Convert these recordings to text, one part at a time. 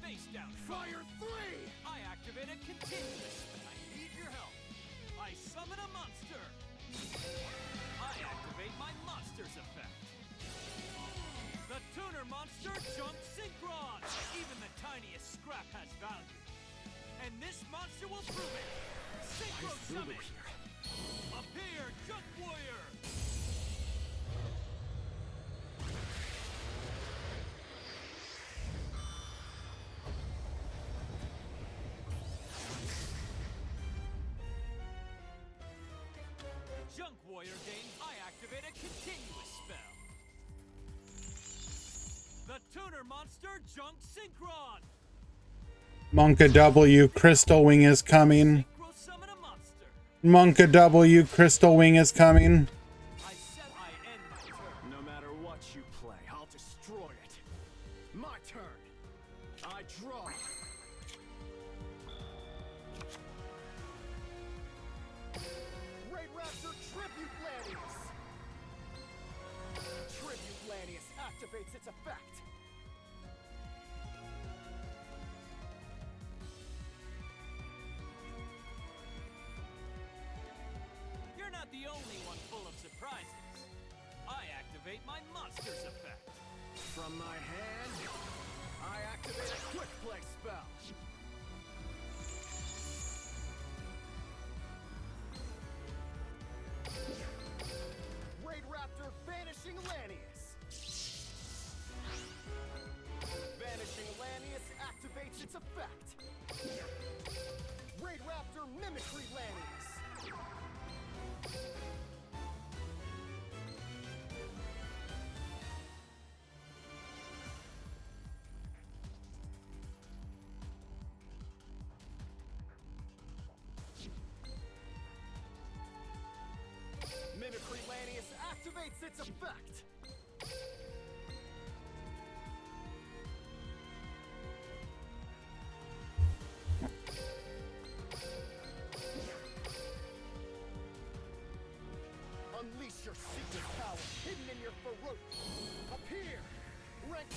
face down. Fire 3! I activate a continuous. I need your help. I summon a monster. I activate my monster's effect. The tuner monster jump synchron. Even the tiniest scrap has value. And this monster will prove it. Synchro summon. Appear, Junk Warrior. Junk Warrior gains. I activate a continuous spell. The tuner monster Junk Synchron. Monka W, Crystal Wing is coming. Synchro summon a monster. Monka W, Crystal Wing is coming. I said I end my turn. No matter what you play, I'll destroy it. My turn. I draw. Raid Raptor Tribute Lanius. Tribute Lanius activates its effect. You're not the only one full of surprises. I activate my monster's effect. From my hand, I activate a quick play spell. Raid Raptor Vanishing Lanius. Vanishing Lanius activates its effect. Raid Raptor Mimicry Lanius. Mimicry Lanius activates its effect. Unleash your secret power hidden in your throat. Appear. Rank.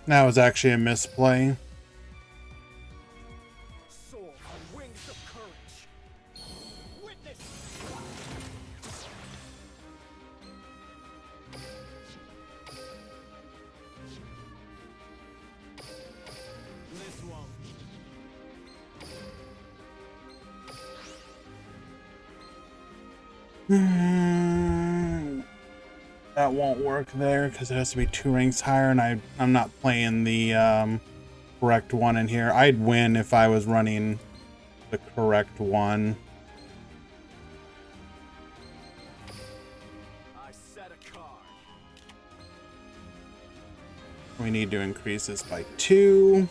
That was actually a misplay. Soar on wings of courage. Witness. This won't. That won't work there because it has to be 2 ranks higher, and I'm not playing the correct one in here. I'd win if I was running the correct one. I set a card. We need to increase this by 2.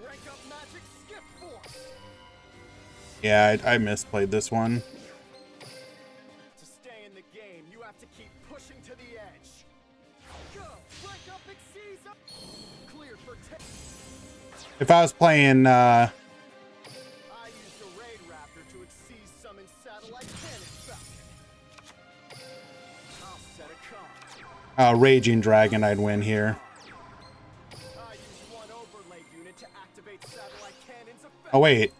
Rank up magic skip force. Yeah, I misplayed this one. To stay in the game, you have to keep pushing to the edge. Go! Rank up exceeds up. Clear for If I was playing I used a Raid Raptor to exceed summon satellite cannon falcon. I'll set a card. Raging Dragon, I'd win here. I use one overlay unit to activate satellite cannon's effect. Oh, wait.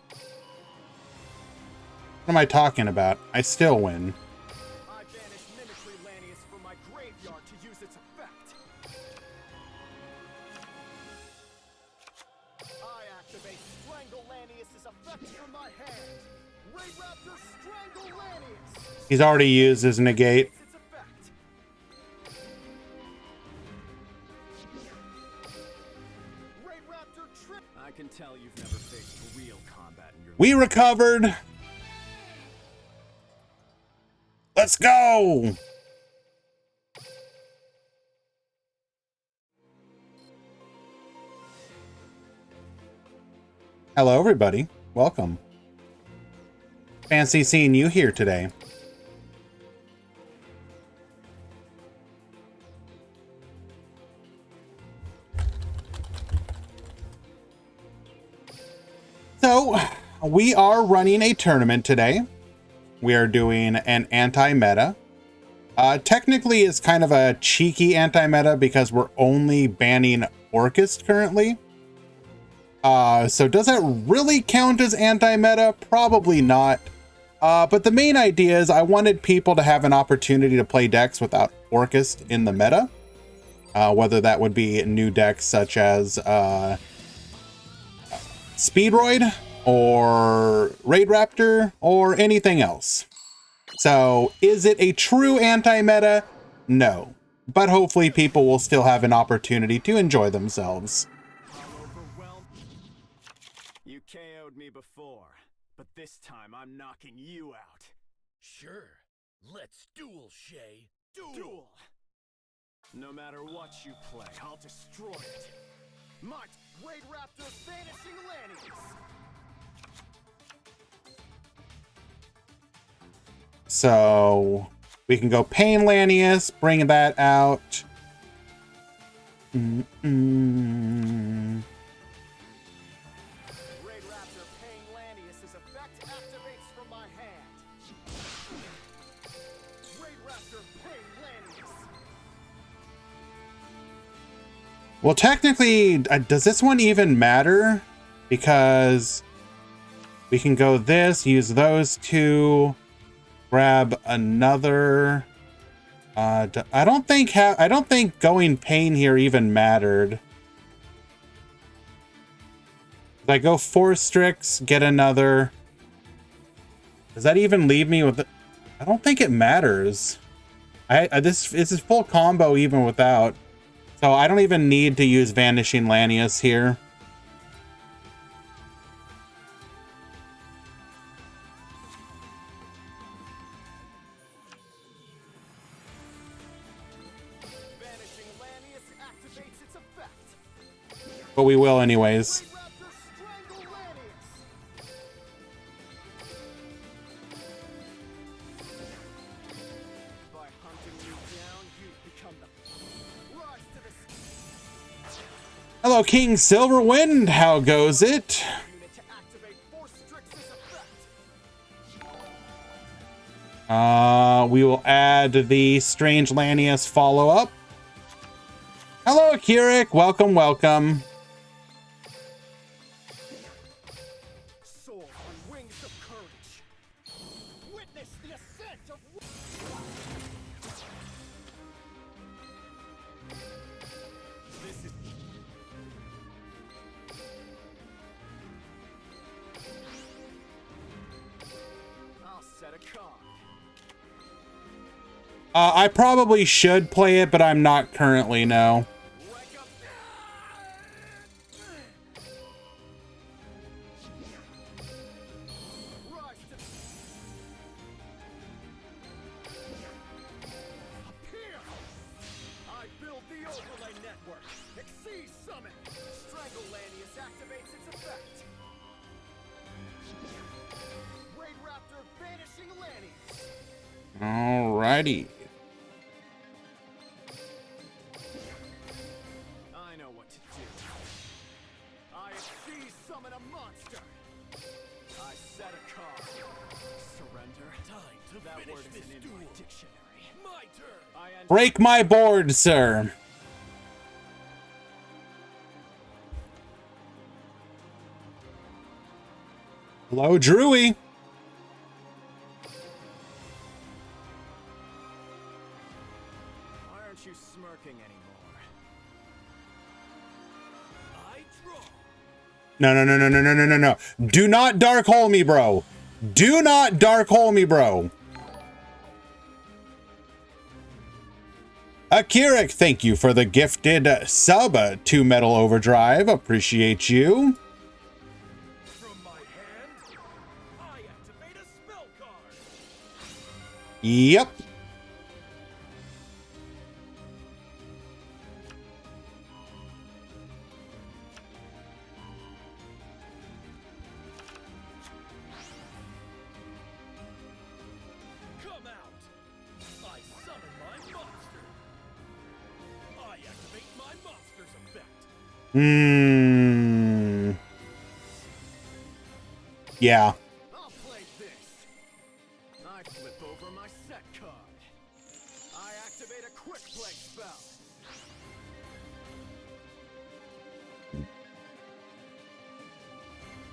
What am I talking about? I still win. I banish Mimicry Lanius from my graveyard to use its effect. I activate Strangle Lanius' effect from my hand. Raid Raptor Strangle Lanius. He's already used his negate. Its effect. Raid Raptor Trip. I can tell you've never faced real combat in your life. We recovered. Let's go. Hello, everybody. Welcome. Fancy seeing you here today. So, we are running a tournament today. We are doing an anti-meta. Technically, it's kind of a cheeky anti-meta because we're only banning Orcust currently. So does that really count as anti-meta? Probably not. But the main idea is I wanted people to have an opportunity to play decks without Orcust in the meta. Whether that would be new decks such as Speedroid or Raid Raptor or anything else. So is it a true anti-meta? No. But hopefully people will still have an opportunity to enjoy themselves. You KO'd me before, but this time I'm knocking you out. Sure. Let's duel, Shay. Duel! No matter what you play, I'll destroy it. March, Raid Raptor Vanishing Lanius! So we can go Pain Lanius, bring that out. Raid Raptor Pain Lanius' effect activates from my hand. Raid Raptor Pain Lanius! Well, technically, does this one even matter? Because we can go this, use those two, grab another. I don't think going Pain here even mattered. If I go 4 Strix, get another. Does that even leave me with? I don't think it matters. This is full combo even without. So I don't even need to use Vanishing Lanius here. Vanishing Lanius activates its effect. But we will anyways. Raid Raptor Strangle Lanius! By hunting you down, you've become the rise to the Hello, King Silverwind. How goes it? unit to activate Force Strix's effect. We will add the Strange Lanius follow-up. Hello, Kirik. Welcome, welcome. Soar on wings of courage. Witness the ascent of. This is. I'll set a card. I probably should play it, but I'm not currently, no. Wake up. Rise to. Appear. I build the overlay network. Exceed summon. Strangle Lanius activates its effect. Raid Raptor Vanishing Lanius. Alrighty. I know what to do. I exceed summon a monster. I set a card. Surrender. Time to That finish word this isn't in duel. my dictionary. My turn. I end. Break my board, sir. Hello, Drewy. Why aren't you smirking anymore? I draw. No. Do not dark hole me, bro. Do not dark hole me, bro. Akirik, thank you for the gifted sub to Metal Overdrive. Appreciate you. From my hand, I activate a spell card. Yep. Come out. I summon my monster. I activate my monster's effect. Yeah. I'll play this. I flip over my set card. quick play spell.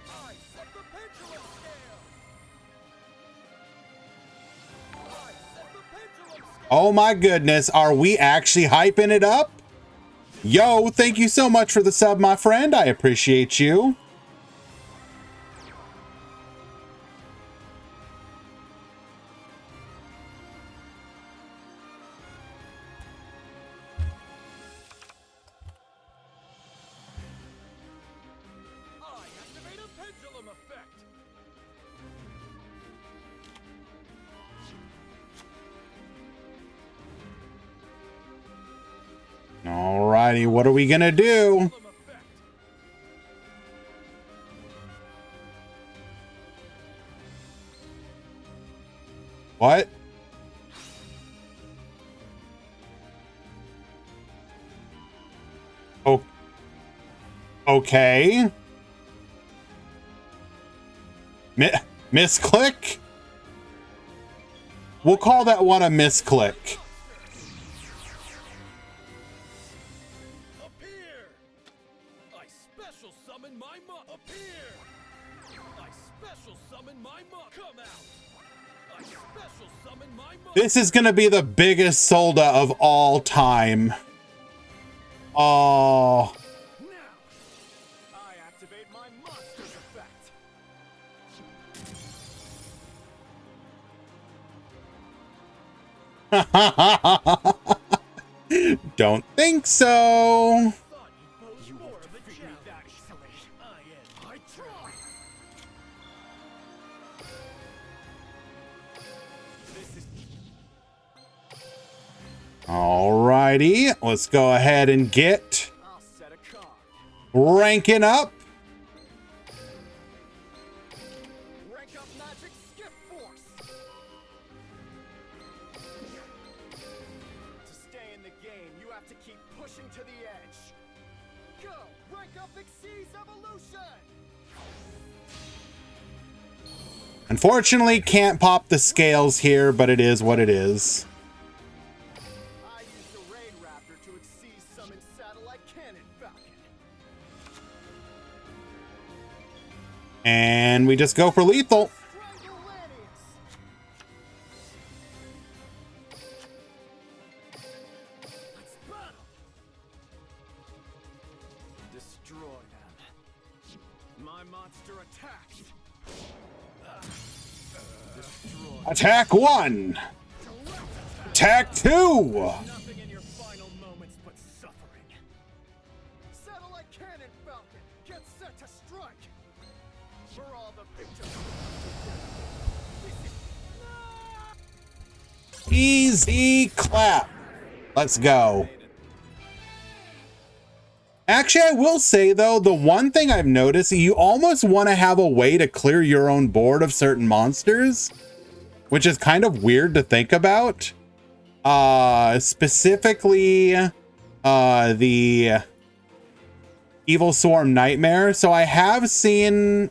I set the pendulum scale. I set the pendulum scale. Oh my goodness, are we actually hyping it up? Yo, thank you so much for the sub, my friend. I appreciate you. I activate a pendulum effect. Alrighty, what are we gonna do? Pendulum effect. What? Oh. Okay. Misclick? We'll call that one a misclick. Appear! I special summon my appear! I special summon my come out! I special summon my This is gonna be the biggest solda of all time. Oh. Now, I activate my monster's effect. Don't think so. Thought you posed more of a challenge. That easily. I try. This is Alrighty, let's go ahead and get I'll set a card. ranking up. Rank up magic skip force. To stay in the game, you have to keep pushing to the edge. Go! Rank up Xyz evolution! Unfortunately, can't pop the scales here, but it is what it is. I used the Raid Raptor to Xyz summon Satellite Cannon Falcon. And we just go for lethal. Strangulanius! Let's battle! Destroy them. My monster attacks. Destroy. Attack 1. Attack 2. Nothing in your final moments but suffering. Satellite Cannon Falcon, get set to strike. For all the victims. Easy clap. Let's go. Actually, I will say, though, the one thing I've noticed, you almost want to have a way to clear your own board of certain monsters, which is kind of weird to think about. Specifically, the Evil Swarm Nightmare. So I have seen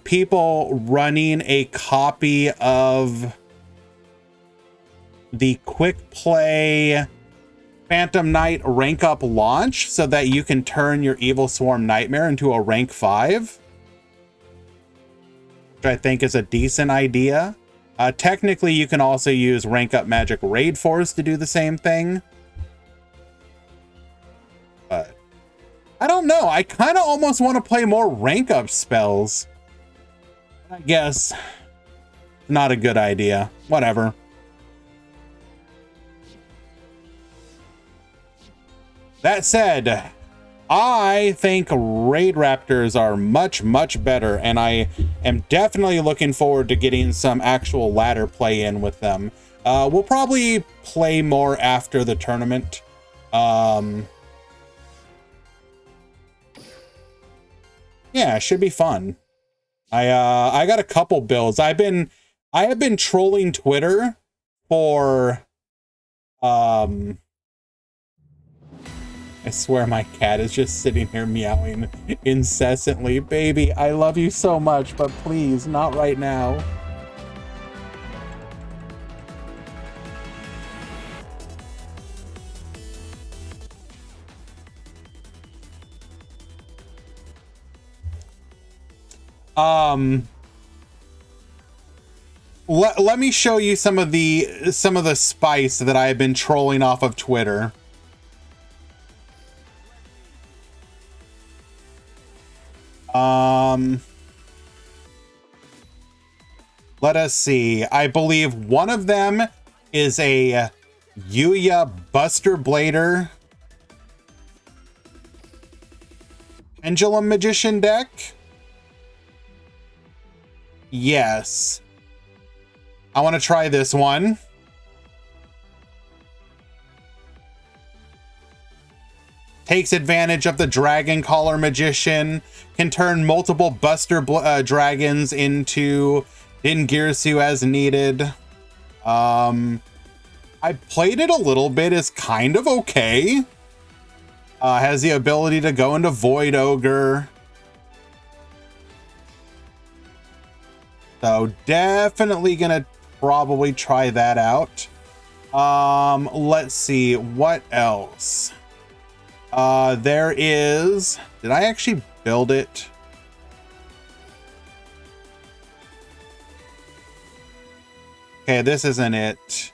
people running a copy of the quick play Phantom Knight rank up launch so that you can turn your Evil Swarm Nightmare into a rank 5, which I think is a decent idea. Technically, you can also use rank up Magic Raid Force to do the same thing. But I don't know. I kind of almost want to play more rank up spells. I guess not a good idea. Whatever. That said, I think Raid Raptors are much, much better, and I am definitely looking forward to getting some actual ladder play in with them. We'll probably play more after the tournament. Yeah, it should be fun. I got a couple builds. I have been trolling Twitter for I swear my cat is just sitting here meowing incessantly. Baby, I love you so much, but please, not right now. Let me show you some of the spice that I have been trolling off of Twitter. Let us see. I believe one of them is a Yuya Buster Blader Pendulum Magician deck. Yes. I want to try this one. Takes advantage of the Dragon Caller Magician. Can turn multiple Buster Dragons into Dingirsu as needed. I played it a little bit. It's kind of okay. Has the ability to go into Void Ogre. So definitely gonna probably try that out. Let's see what else. There is, did I actually build it? Okay, this isn't it.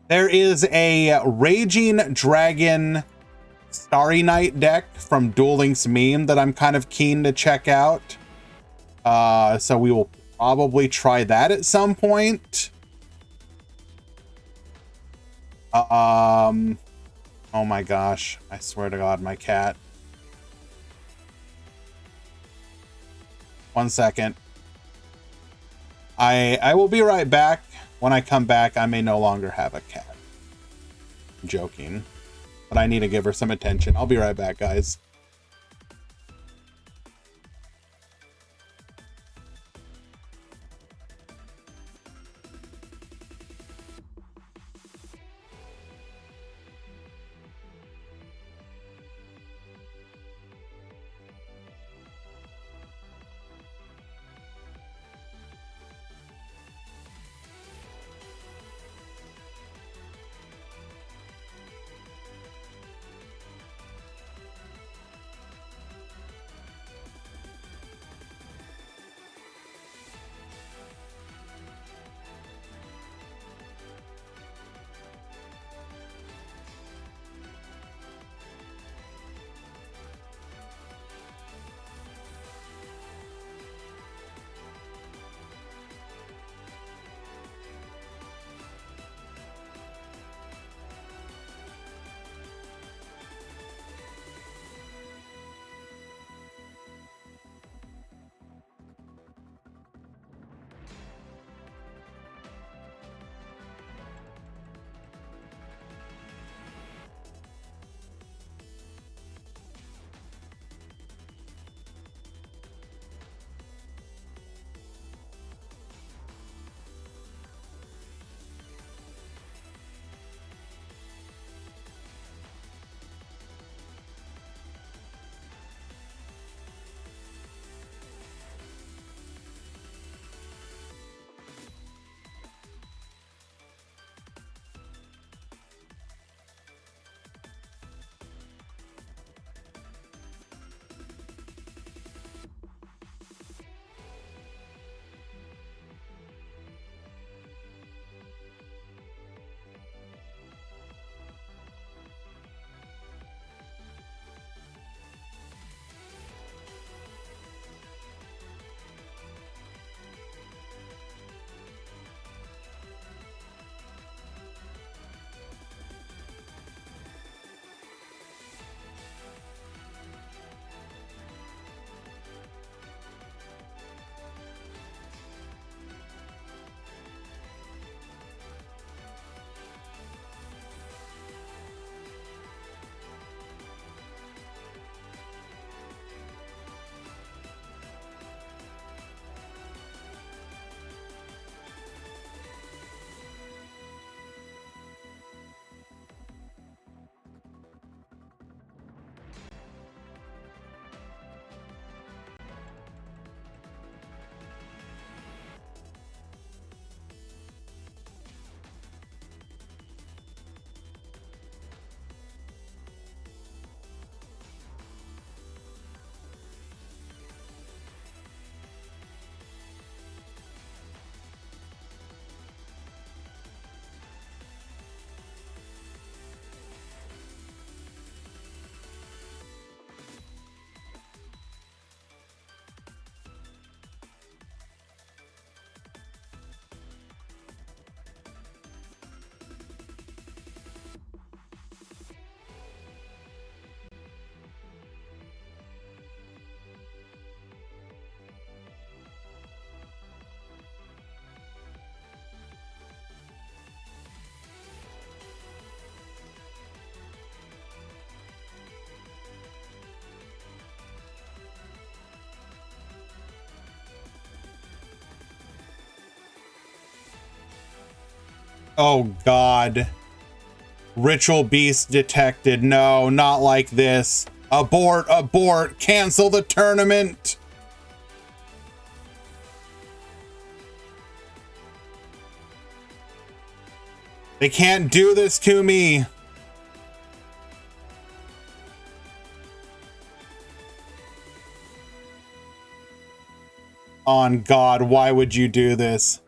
There is a Raging Dragon Starry Night deck from Duel Links meme that I'm kind of keen to check out. So we will probably try that at some point. Oh my gosh, I swear to God, my cat. One second. I will be right back. When I come back, I may no longer have a cat. I'm joking, but I need to give her some attention. I'll be right back, guys. Oh, God. Ritual Beast detected. No, not like this. Abort, abort, cancel the tournament. They can't do this to me. On God, why would you do this?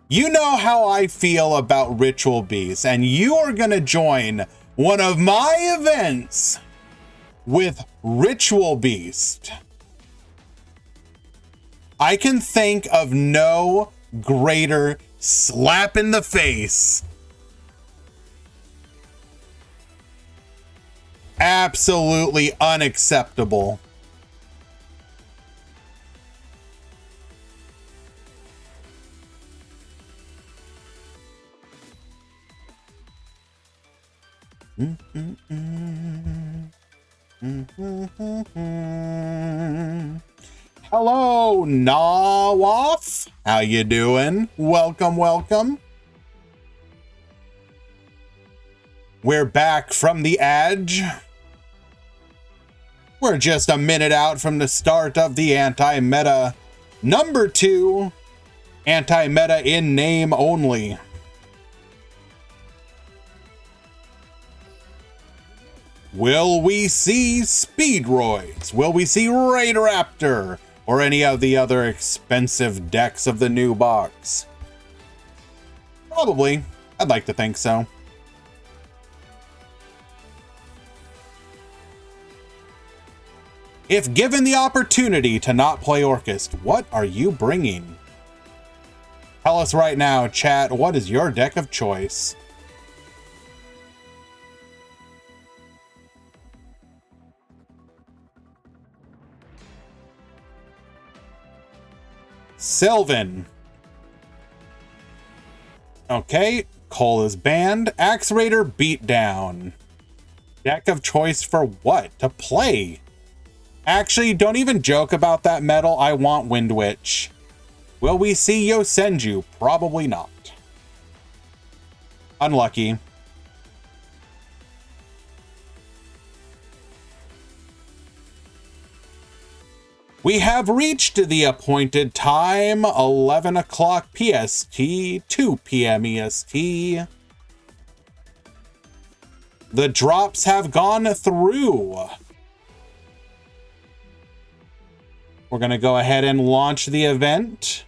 You know how I feel about Ritual Beast, and you are going to join one of my events with Ritual Beast. I can think of no greater slap in the face. Absolutely unacceptable. Hello, Nawaf. How you doing? Welcome, welcome. We're back from the edge. We're just a minute out from the start of the anti-meta number 2. Anti-meta in name only. Will we see Speedroids? Will we see Raid Raptor? Or any of the other expensive decks of the new box? Probably. I'd like to think so. If given the opportunity to not play Orcust, what are you bringing? Tell us right now, chat, what is your deck of choice? Sylvan. Okay, Cole is banned. Axe Raider Beatdown. Deck of choice for what? To play. Actually, don't even joke about that metal. I want Wind Witch. Will we see Yosenju? Probably not. Unlucky. We have reached the appointed time, 11 o'clock PST, 2 p.m. EST. The drops have gone through. We're going to go ahead and launch the event.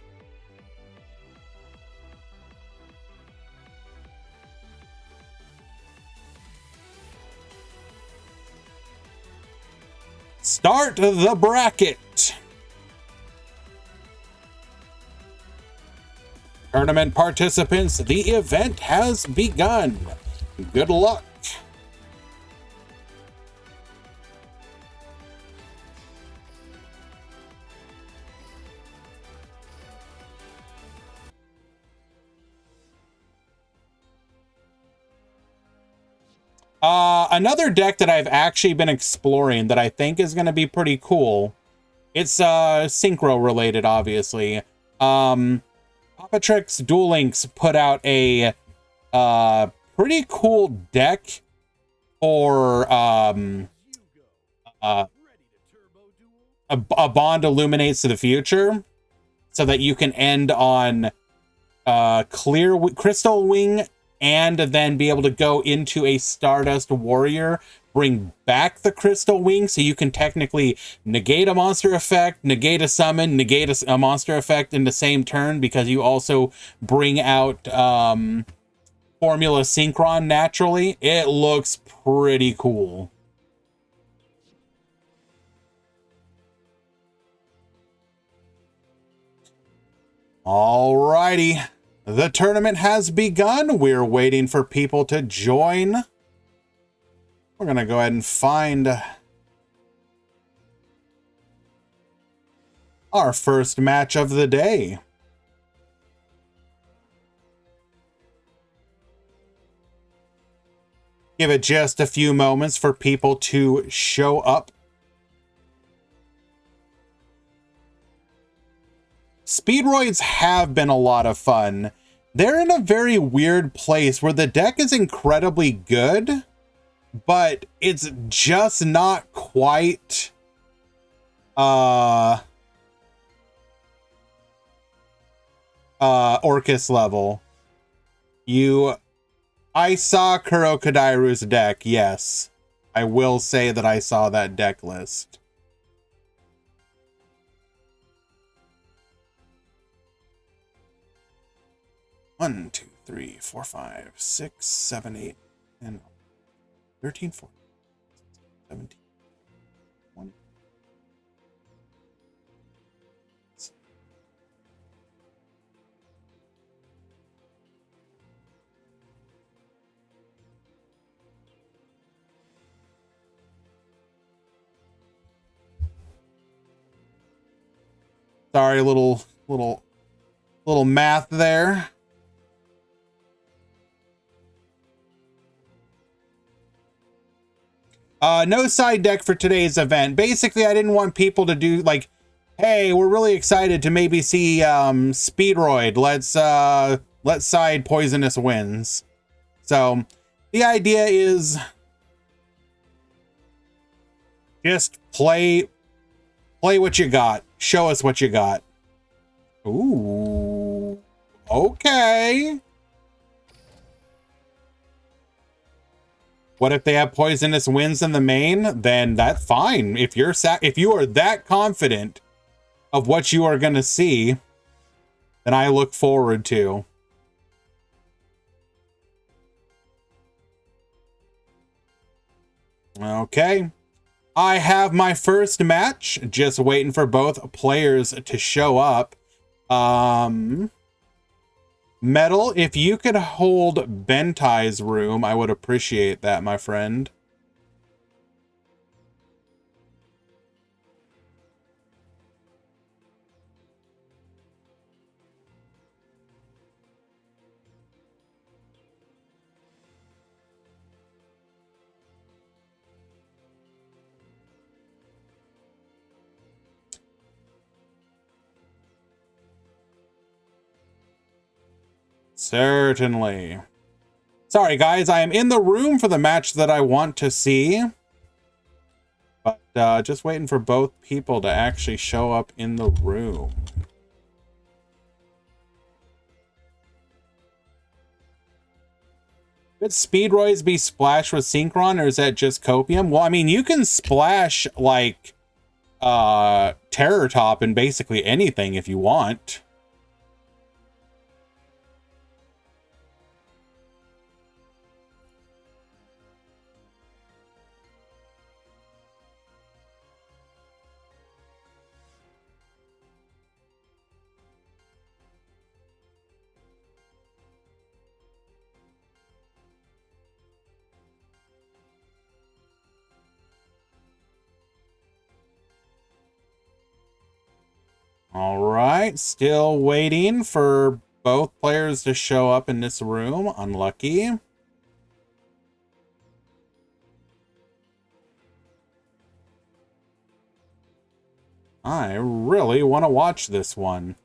Start the bracket. Tournament participants, the event has begun. Good luck. Another deck that I've actually been exploring that I think is going to be pretty cool. It's synchro related, obviously. Papatrix Duel Links put out a pretty cool deck for a bond illuminates the future, so that you can end on Crystal Wing and then be able to go into a Stardust Warrior, bring back the Crystal Wing, so you can technically negate a monster effect, negate a summon, negate a monster effect in the same turn, because you also bring out Formula Synchron naturally. It looks pretty cool. Alrighty. The tournament has begun. We're waiting for people to join. We're going to go ahead and find our first match of the day. Give it just a few moments for people to show up. Speedroids have been a lot of fun. they're in a very weird place where the deck is incredibly good, but it's just not quite Orcust level. I saw Kuro Kadairu's deck, yes. I will say that I saw that deck list. One, two, 3, 4, 5, 6, 7, 8, and 13, 14, 17, 20. Sorry, little math there. No side deck for today's event. Basically, I didn't want people to do like, hey, we're really excited to maybe see Speedroid. Let's side Poisonous Winds. So the idea is just play what you got. Show us what you got. Ooh, okay. What if they have Poisonous Winds in the main? Then that's fine. If you are that confident of what you are going to see, then I look forward to. Okay. I have my first match. Just waiting for both players to show up. Metal, if you could hold Bentai's room, I would appreciate that, my friend. Certainly. Sorry, guys, I am in the room for the match that I want to see. But just waiting for both people to actually show up in the room. Could Speedroids be splashed with Synchron, or is that just Copium? Well, I mean, you can splash, like, Terror Top in basically anything if you want. All right, still waiting for both players to show up in this room. Unlucky. I really want to watch this one.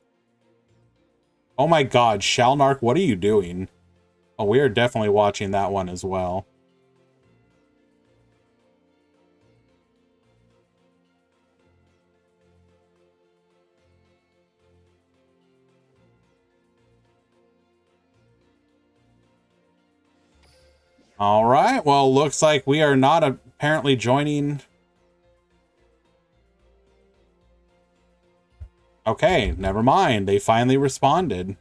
Oh my god, Shalnark, what are you doing? Oh, we are definitely watching that one as well. All right, well, looks like we are not apparently joining. Okay, never mind. They finally responded.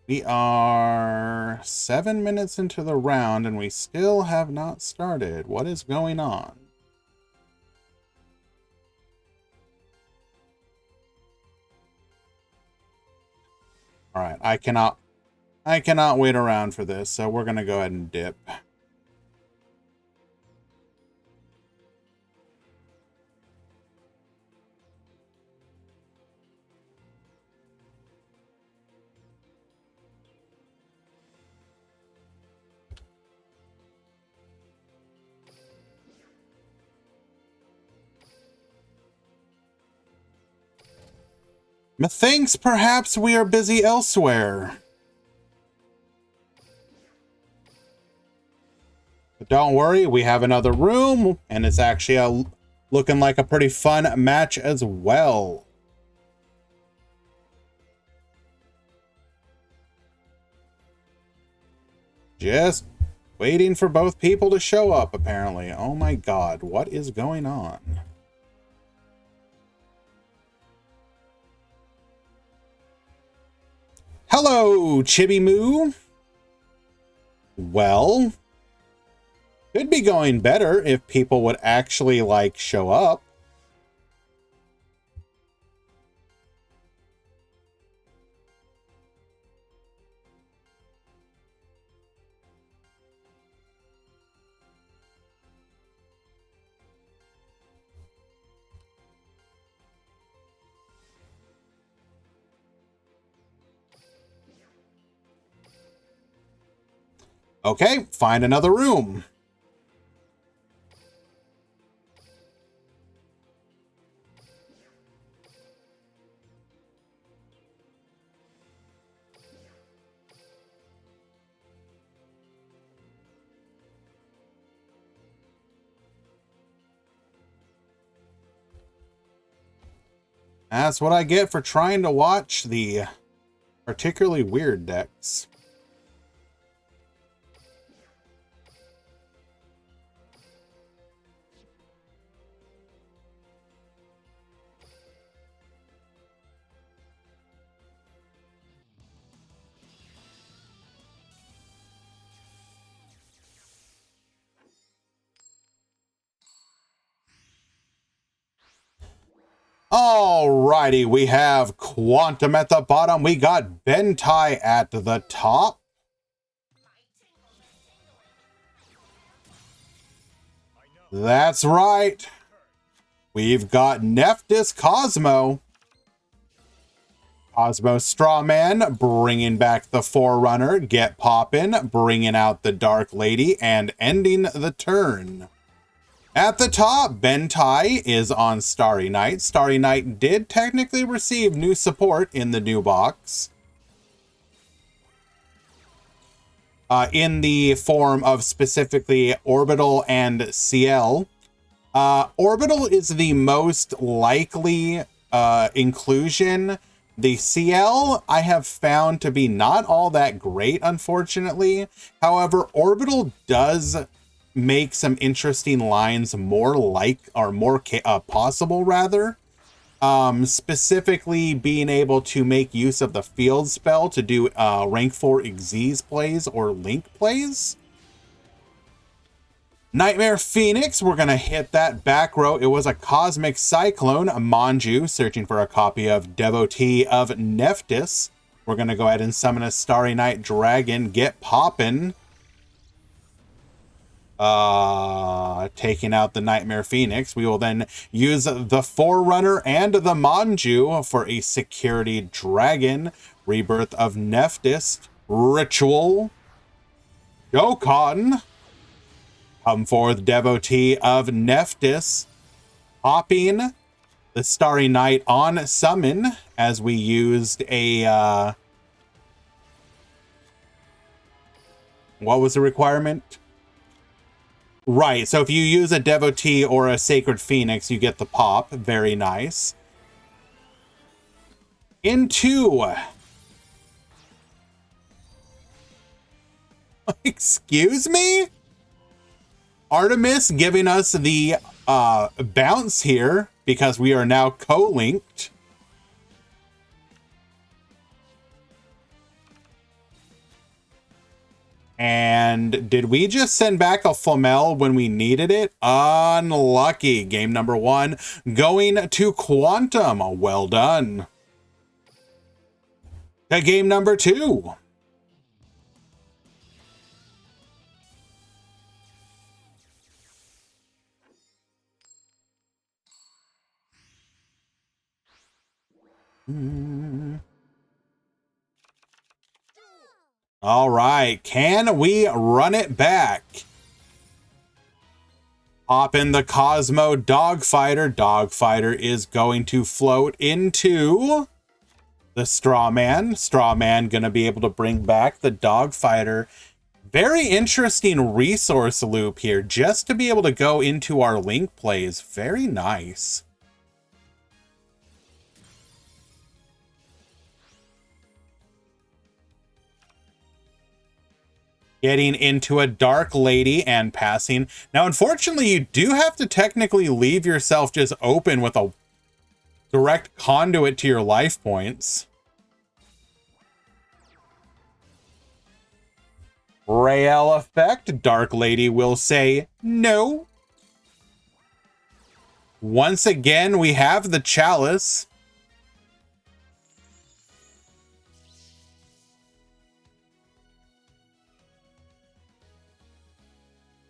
We are 7 minutes into the round and we still have not started. What is going on? All right, I cannot wait around for this, so we're going to go ahead and dip. Methinks perhaps we are busy elsewhere. But don't worry, we have another room, and it's actually looking like a pretty fun match as well. Just waiting for both people to show up, apparently. Oh my god, what is going on? Hello, Chibi Moo. Well, could be going better if people would actually, like, show up. Okay, find another room. That's what I get for trying to watch the particularly weird decks. Alrighty, we have Quantum at the bottom. We got Bentai at the top. That's right. We've got Nephthys Cosmo. Cosmo Strawman bringing back the Forerunner. Get Poppin', bringing out the Dark Lady and ending the turn. At the top, Bentai is on Starry Night. Starry Night did technically receive new support in the new box. In the form of specifically Orbital and CL. Orbital is the most likely inclusion. The CL I have found to be not all that great, unfortunately. However, Orbital does make some interesting lines more like, or more possible rather. Specifically being able to make use of the field spell to do rank 4 Xyz plays or Link plays. Nightmare Phoenix, we're going to hit that back row. It was a Cosmic Cyclone, Manju, searching for a copy of Devotee of Nephthys. We're going to go ahead and summon a Starry Night Dragon, Get Poppin'. Taking out the Nightmare Phoenix. We will then use the Forerunner and the Manju for a Security Dragon, Rebirth of Nephthys, Ritual, Dokkan. Come forth, Devotee of Nephthys, popping the Starry Night on summon as we used a, what was the requirement? Right, so if you use a Devotee or a Sacred Phoenix, you get the pop. Very nice. Into... Excuse me? Artemis giving us the bounce here because we are now co-linked. And did we just send back a Flamel when we needed it? Unlucky. Game number 1 going to Quantum. Well done. To game number 2. All right, can we run it back? Hop in the Cosmo Dogfighter. Dogfighter is going to float into the Straw Man. Straw Man gonna be able to bring back the Dog Fighter. Very interesting resource loop here, just to be able to go into our link plays. Very nice. Getting into a Dark Lady and passing. Now, unfortunately, you do have to technically leave yourself just open with a direct conduit to your life points. Rael effect. Dark Lady will say no. Once again, we have the Chalice.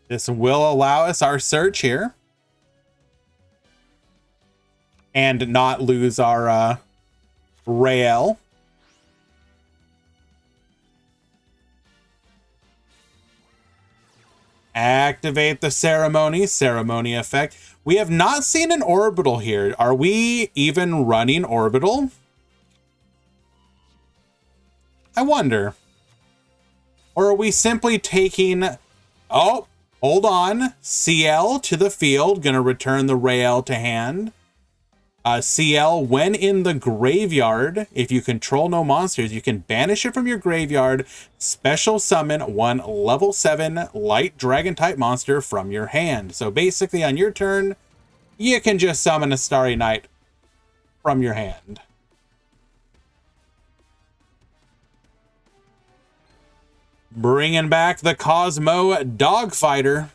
This will allow us our search here. And not lose our Rael. Activate the ceremony effect. We have not seen an orbital here. Are we even running orbital? I wonder. Or are we simply taking... Oh, hold on. CL to the field. Gonna return the Rael to hand. CL, when in the graveyard, if you control no monsters, you can banish it from your graveyard, special summon one level 7 light dragon type monster from your hand. So basically on your turn, you can just summon a Starry Night from your hand. Bringing back the Cosmo Dog Fighter.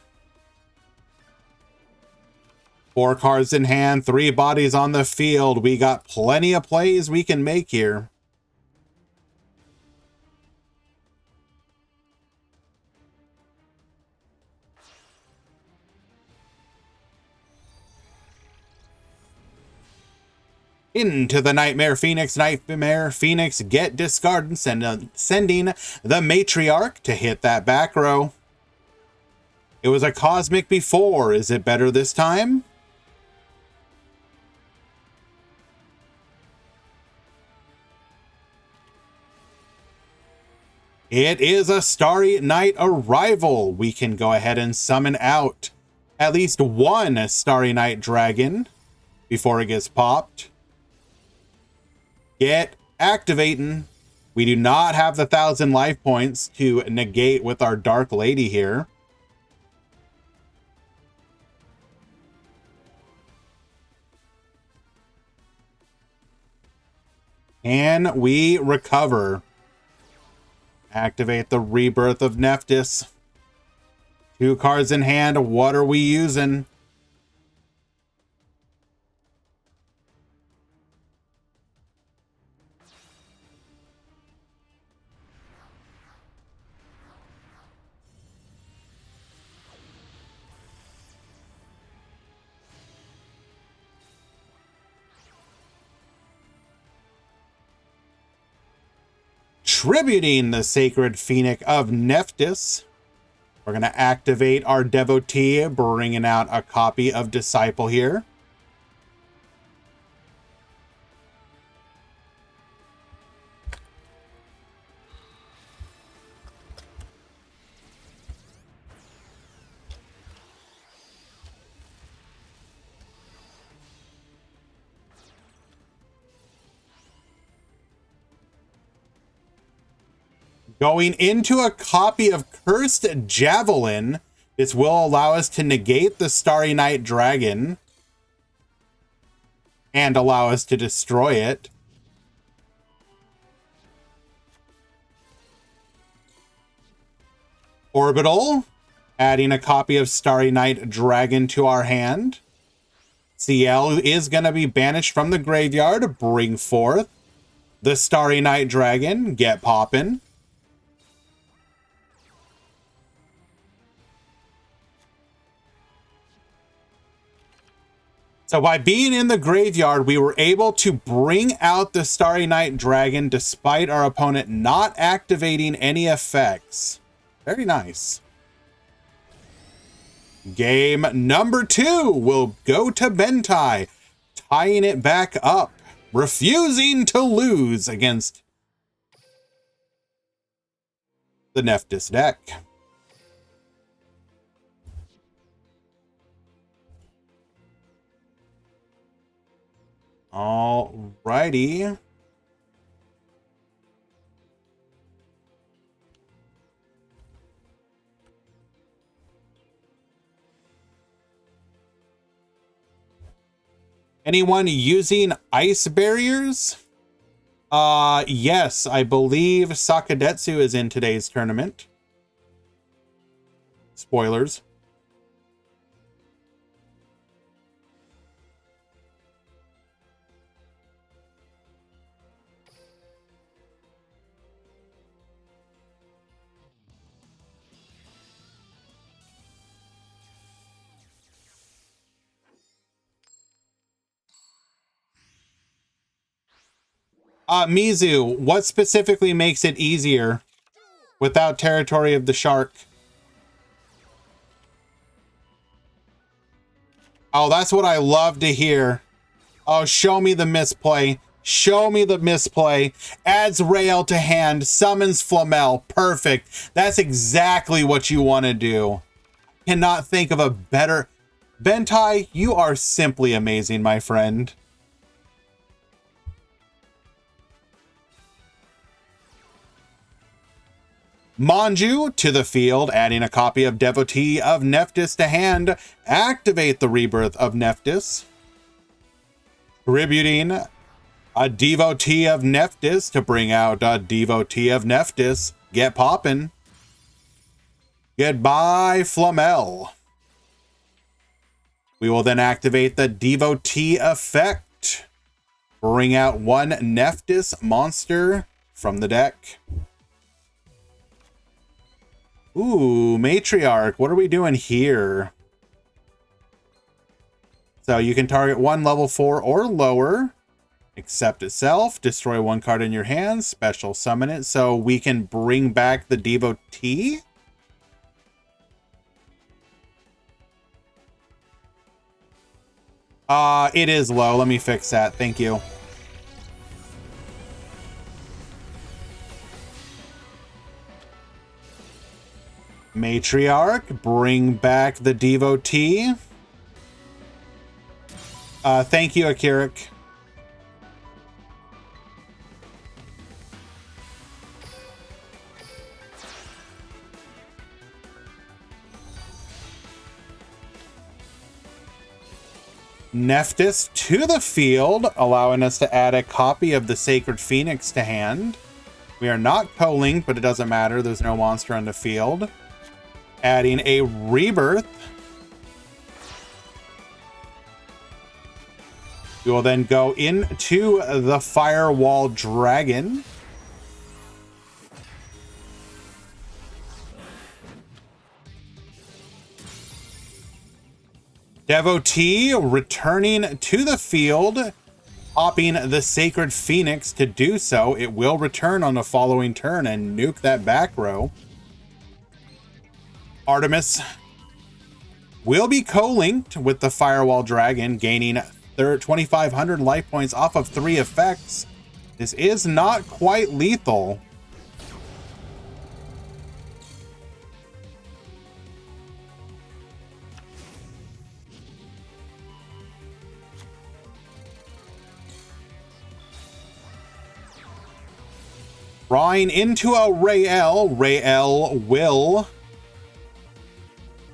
4 cards in hand, 3 bodies on the field. We got plenty of plays we can make here. Into the Nightmare Phoenix. Nightmare Phoenix, get discard and sending the Matriarch to hit that back row. It was a Cosmic before. Is it better this time? It is a Starry Night Arrival. We can go ahead and summon out at least one Starry Night Dragon before it gets popped. Get activating. We do not have the 1,000 life points to negate with our Dark Lady here. Can we recover? Activate the Rebirth of Nephthys. 2 cards in hand. What are we using? Tributing the Sacred Phoenix of Nephthys. We're going to activate our Devotee, bringing out a copy of Disciple here. Going into a copy of Cursed Javelin. This will allow us to negate the Starry Night Dragon and allow us to destroy it. Orbital, adding a copy of Starry Night Dragon to our hand. CL is going to be banished from the graveyard. Bring forth the Starry Night Dragon. Get poppin'. So by being in the graveyard, we were able to bring out the Starry Night Dragon despite our opponent not activating any effects. Very nice. Game number 2 will go to Bentai, tying it back up. refusing to lose against the Nephthys deck. Alrighty. Anyone using ice barriers? Yes, I believe Sakadetsu is in today's tournament. Spoilers. Mizu, what specifically makes it easier without Territory of the Shark? Oh, that's what I love to hear. Oh, show me the misplay. Show me the misplay. Adds Rael to hand. Summons Flamel. Perfect. That's exactly what you want to do. Cannot think of a better... Bentai, you are simply amazing, my friend. Manju to the field, adding a copy of Devotee of Nephthys to hand. Activate the Rebirth of Nephthys. Tributing a Devotee of Nephthys to bring out a Devotee of Nephthys. Get poppin'. Goodbye, Flamel. We will then activate the Devotee effect. Bring out one Nephthys monster from the deck. Ooh, Matriarch. What are we doing here? So you can target one level 4 or lower. Accept itself. Destroy one card in your hand. Special summon it. So we can bring back the Devotee. It is low. Let me fix that. Thank you. Matriarch, bring back the Devotee. Thank you, Akirik. Nephthys to the field, allowing us to add a copy of the Sacred Phoenix to hand. We are not co-linked, but it doesn't matter. There's no monster on the field. Adding a Rebirth. We will then go into the Firewall Dragon. Devotee returning to the field, popping the Sacred Phoenix to do so. It will return on the following turn and nuke that back row. Artemis will be co-linked with the Firewall Dragon, gaining 2,500 life points off of 3 effects. This is not quite lethal. Drawing into a Rael. Rael will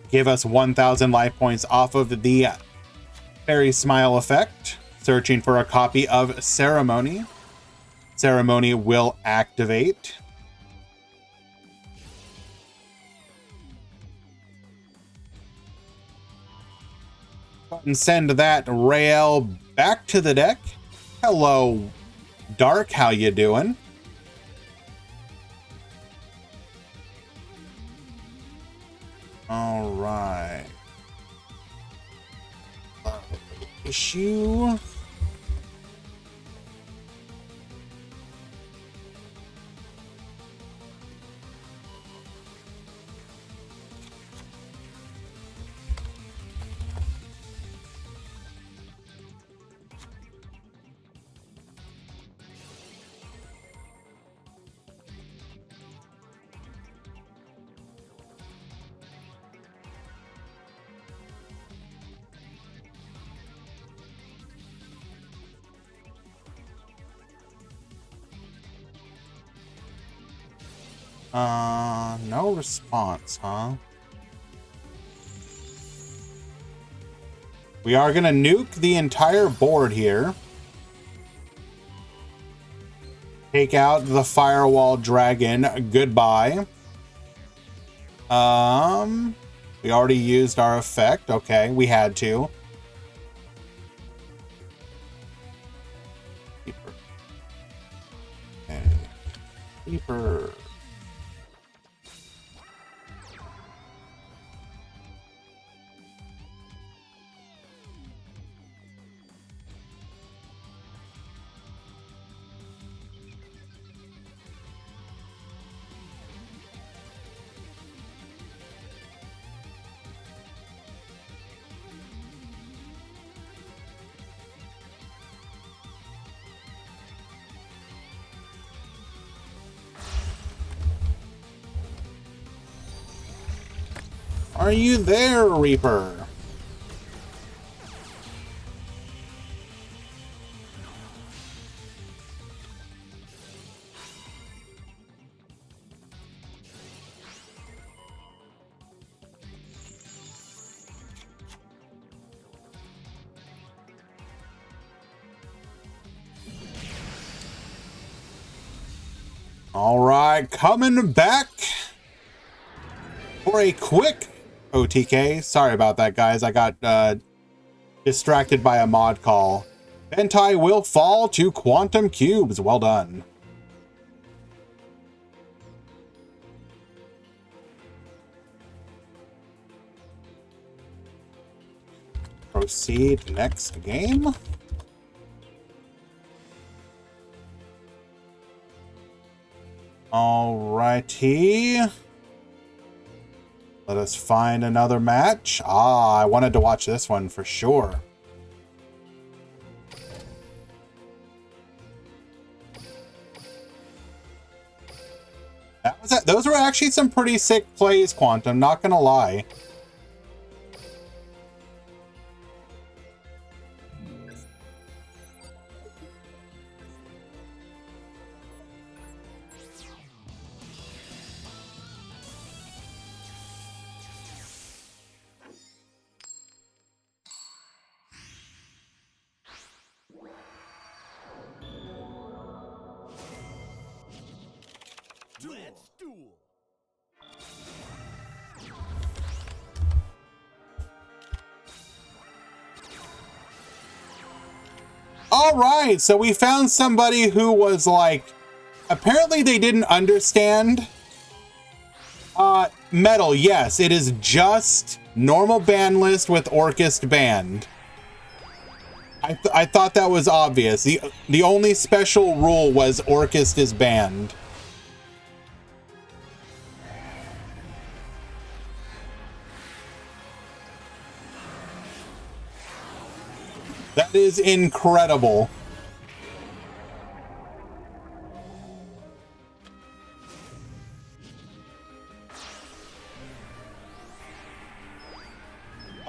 give us 1,000 life points off of the Fairy Smile effect. Searching for a copy of Ceremony. Ceremony will activate. And send that Rael back to the deck. Hello, Dark. How you doing? All right. Issue. No response, huh? We are gonna nuke the entire board here. Take out the Firewall Dragon. Goodbye. We already used our effect. Okay, we had to. Keeper. Okay. Keeper. Are you there, Reaper? All right, coming back for a quick OTK. Sorry about that, guys. I got distracted by a mod call. Bentai will fall to quantum cubes. Well done. Proceed next game. Alrighty. Let us find another match. I wanted to watch this one for sure. Those were actually some pretty sick plays, Quantum, not gonna lie. Let's duel. All right, so we found somebody who was like, apparently they didn't understand. Metal, yes, it is just normal ban list with Orcust banned. I thought that was obvious. The only special rule was Orcust is banned. That is incredible.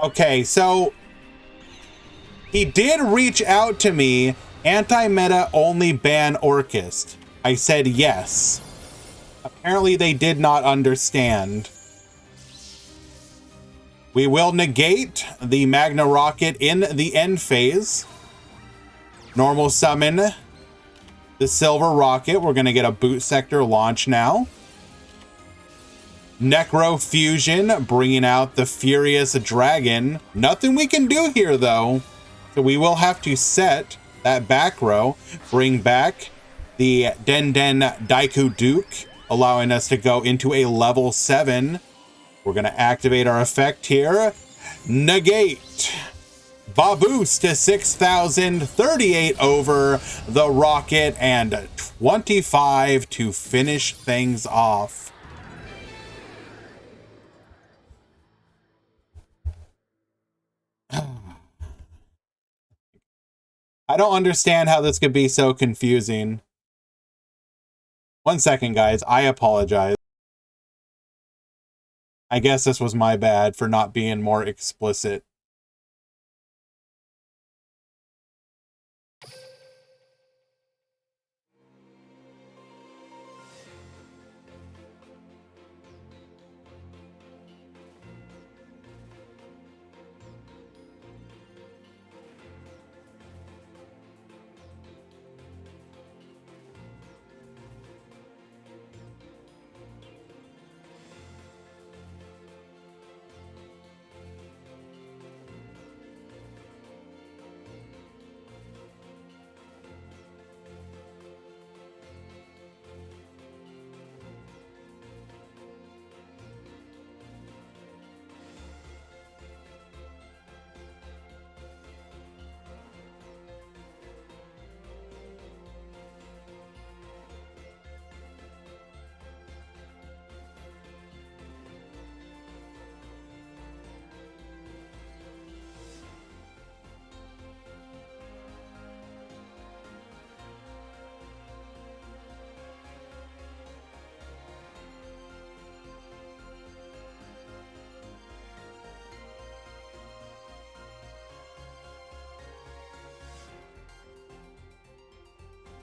Okay, so he did reach out to me. Anti-meta only ban Orcust. I said yes. Apparently they did not understand. We will negate the Magna Rocket in the end phase. Normal summon the Silver Rocket. We're going to get a boot sector launch now. Necro Fusion, bringing out the Furious Dragon. Nothing we can do here, though. So we will have to set that back row. Bring back the Den Daiku Duke, allowing us to go into a level 7. We're going to activate our effect here. Negate. Baboost to 6,000, 38 over the rocket, and 25 to finish things off. I don't understand how this could be so confusing. 1 second, guys. I apologize. I guess this was my bad for not being more explicit.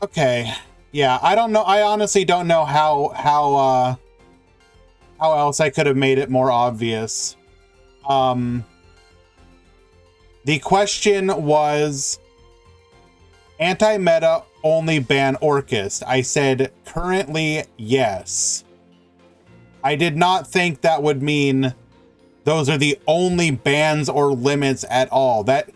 Okay. Yeah, I don't know. I honestly don't know how else I could have made it more obvious. The question was anti-meta only ban Orcust. I said currently yes. I did not think that would mean those are the only bans or limits at all. That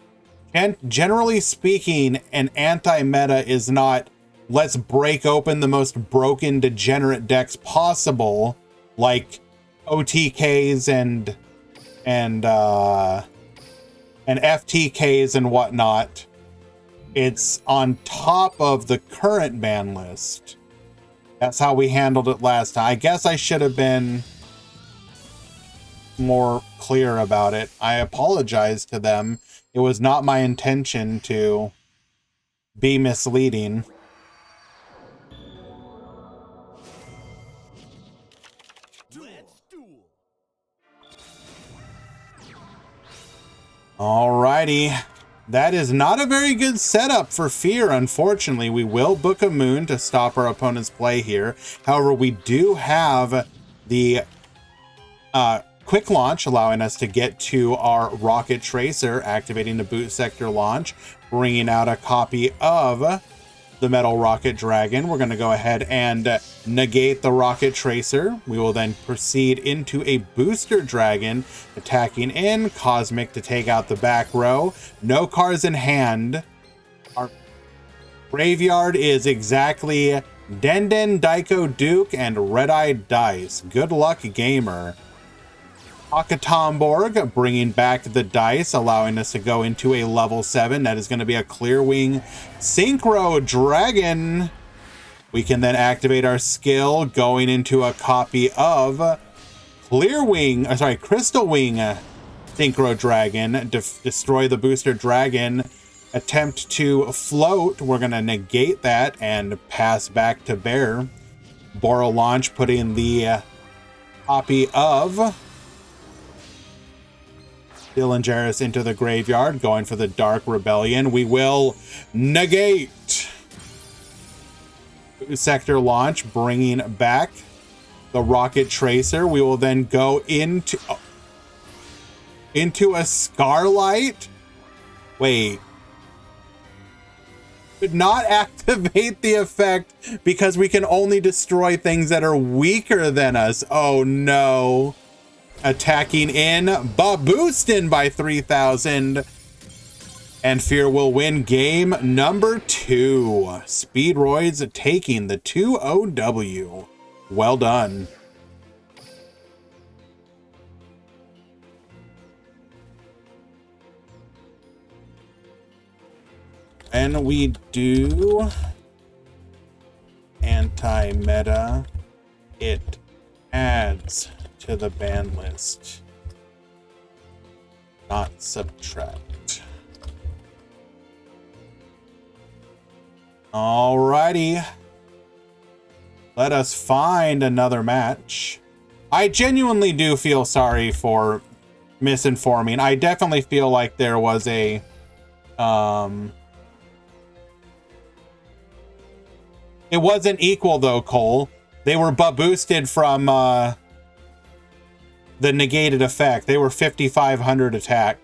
generally speaking, an anti-meta is not let's break open the most broken degenerate decks possible, like OTKs and FTKs and whatnot. It's on top of the current ban list. That's how we handled it last time. I guess I should have been more clear about it. I apologize to them. It was not my intention to be misleading. Let's duel. Alrighty. That is not a very good setup for Fear, unfortunately. We will book a moon to stop our opponent's play here. However, we do have the quick launch, allowing us to get to our rocket tracer, activating the boot sector launch, bringing out a copy of the metal rocket dragon. We're going to go ahead and negate the rocket tracer. We will then proceed into a booster dragon, attacking in cosmic to take out the back row. No cards in hand. Our graveyard is exactly Denden, Daiko Duke, and Red-Eye Dice. Good luck, gamer. Akatomborg bringing back the dice, allowing us to go into a level 7. That is going to be a Clearwing Synchro Dragon. We can then activate our skill, going into a copy of Crystal Wing Synchro Dragon. Destroy the booster dragon. Attempt to float. We're going to negate that and pass back to bear. Borrow launch, putting the copy of Dylan into the graveyard, going for the Dark Rebellion. We will negate sector launch, bringing back the rocket tracer. We will then go into a Scarlight. Wait. Could not activate the effect because we can only destroy things that are weaker than us. Oh no. Attacking in, boosting by 3,000. And Fear will win game number 2. Speedroids taking the 2-0W. Well done. And we do anti-meta. It adds to the ban list, not subtract. Alrighty. Let us find another match. I genuinely do feel sorry for misinforming. I definitely feel like there was a it wasn't equal though, Cole. They were boosted from the negated effect. They were 5,500 attack.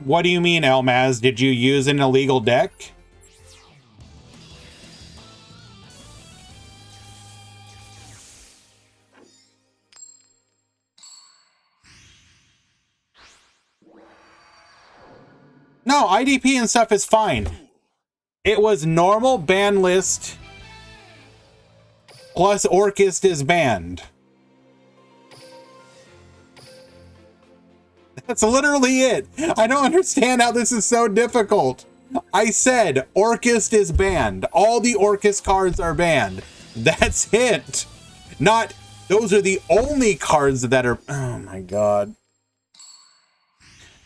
What do you mean, Elmaz? Did you use an illegal deck? No, IDP and stuff is fine. It was normal ban list plus Orcust is banned. That's literally it. I don't understand how this is so difficult. I said Orcust is banned. All the Orcust cards are banned. That's it. Not, those are the only cards that are... Oh my god.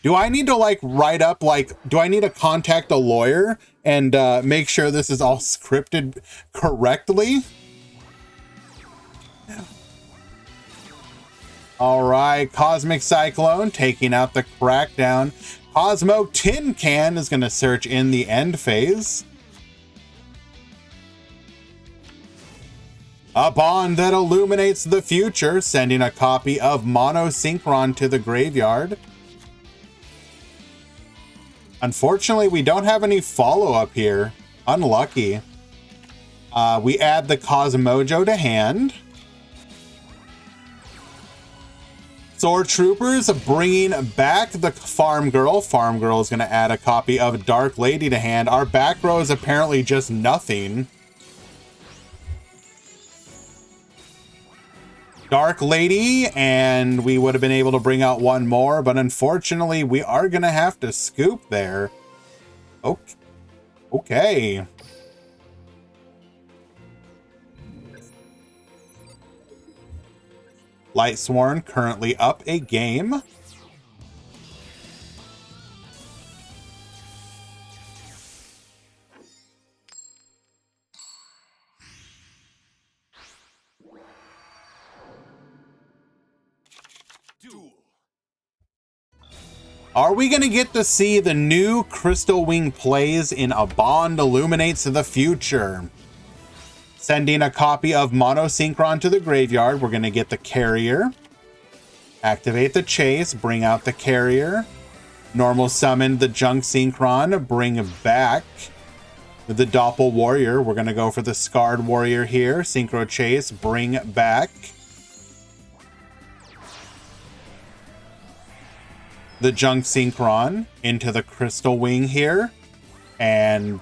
Do I need to like write up, like, do I need to contact a lawyer and make sure this is all scripted correctly? All right, Cosmic Cyclone taking out the Crackdown. Cosmo Tin Can is going to search in the end phase. A bond that illuminates the future, sending a copy of Monosynchron to the graveyard. Unfortunately, we don't have any follow-up here. Unlucky. We add the Cosmojo to hand. Sword Troopers bringing back the Farm Girl. Farm Girl is going to add a copy of Dark Lady to hand. Our back row is apparently just nothing. Dark Lady, and we would have been able to bring out one more, but unfortunately we are going to have to scoop there. Okay. Lightsworn currently up a game. Duel. Are we going to get to see the new Crystal Wing plays in A Bond Illuminates the Future? Sending a copy of Monosynchron to the graveyard. We're going to get the Carrier. Activate the Chase. Bring out the Carrier. Normal summon the Junk Synchron. Bring back the Doppel Warrior. We're going to go for the Scarred Warrior here. Synchro Chase. Bring back the Junk Synchron into the Crystal Wing here. And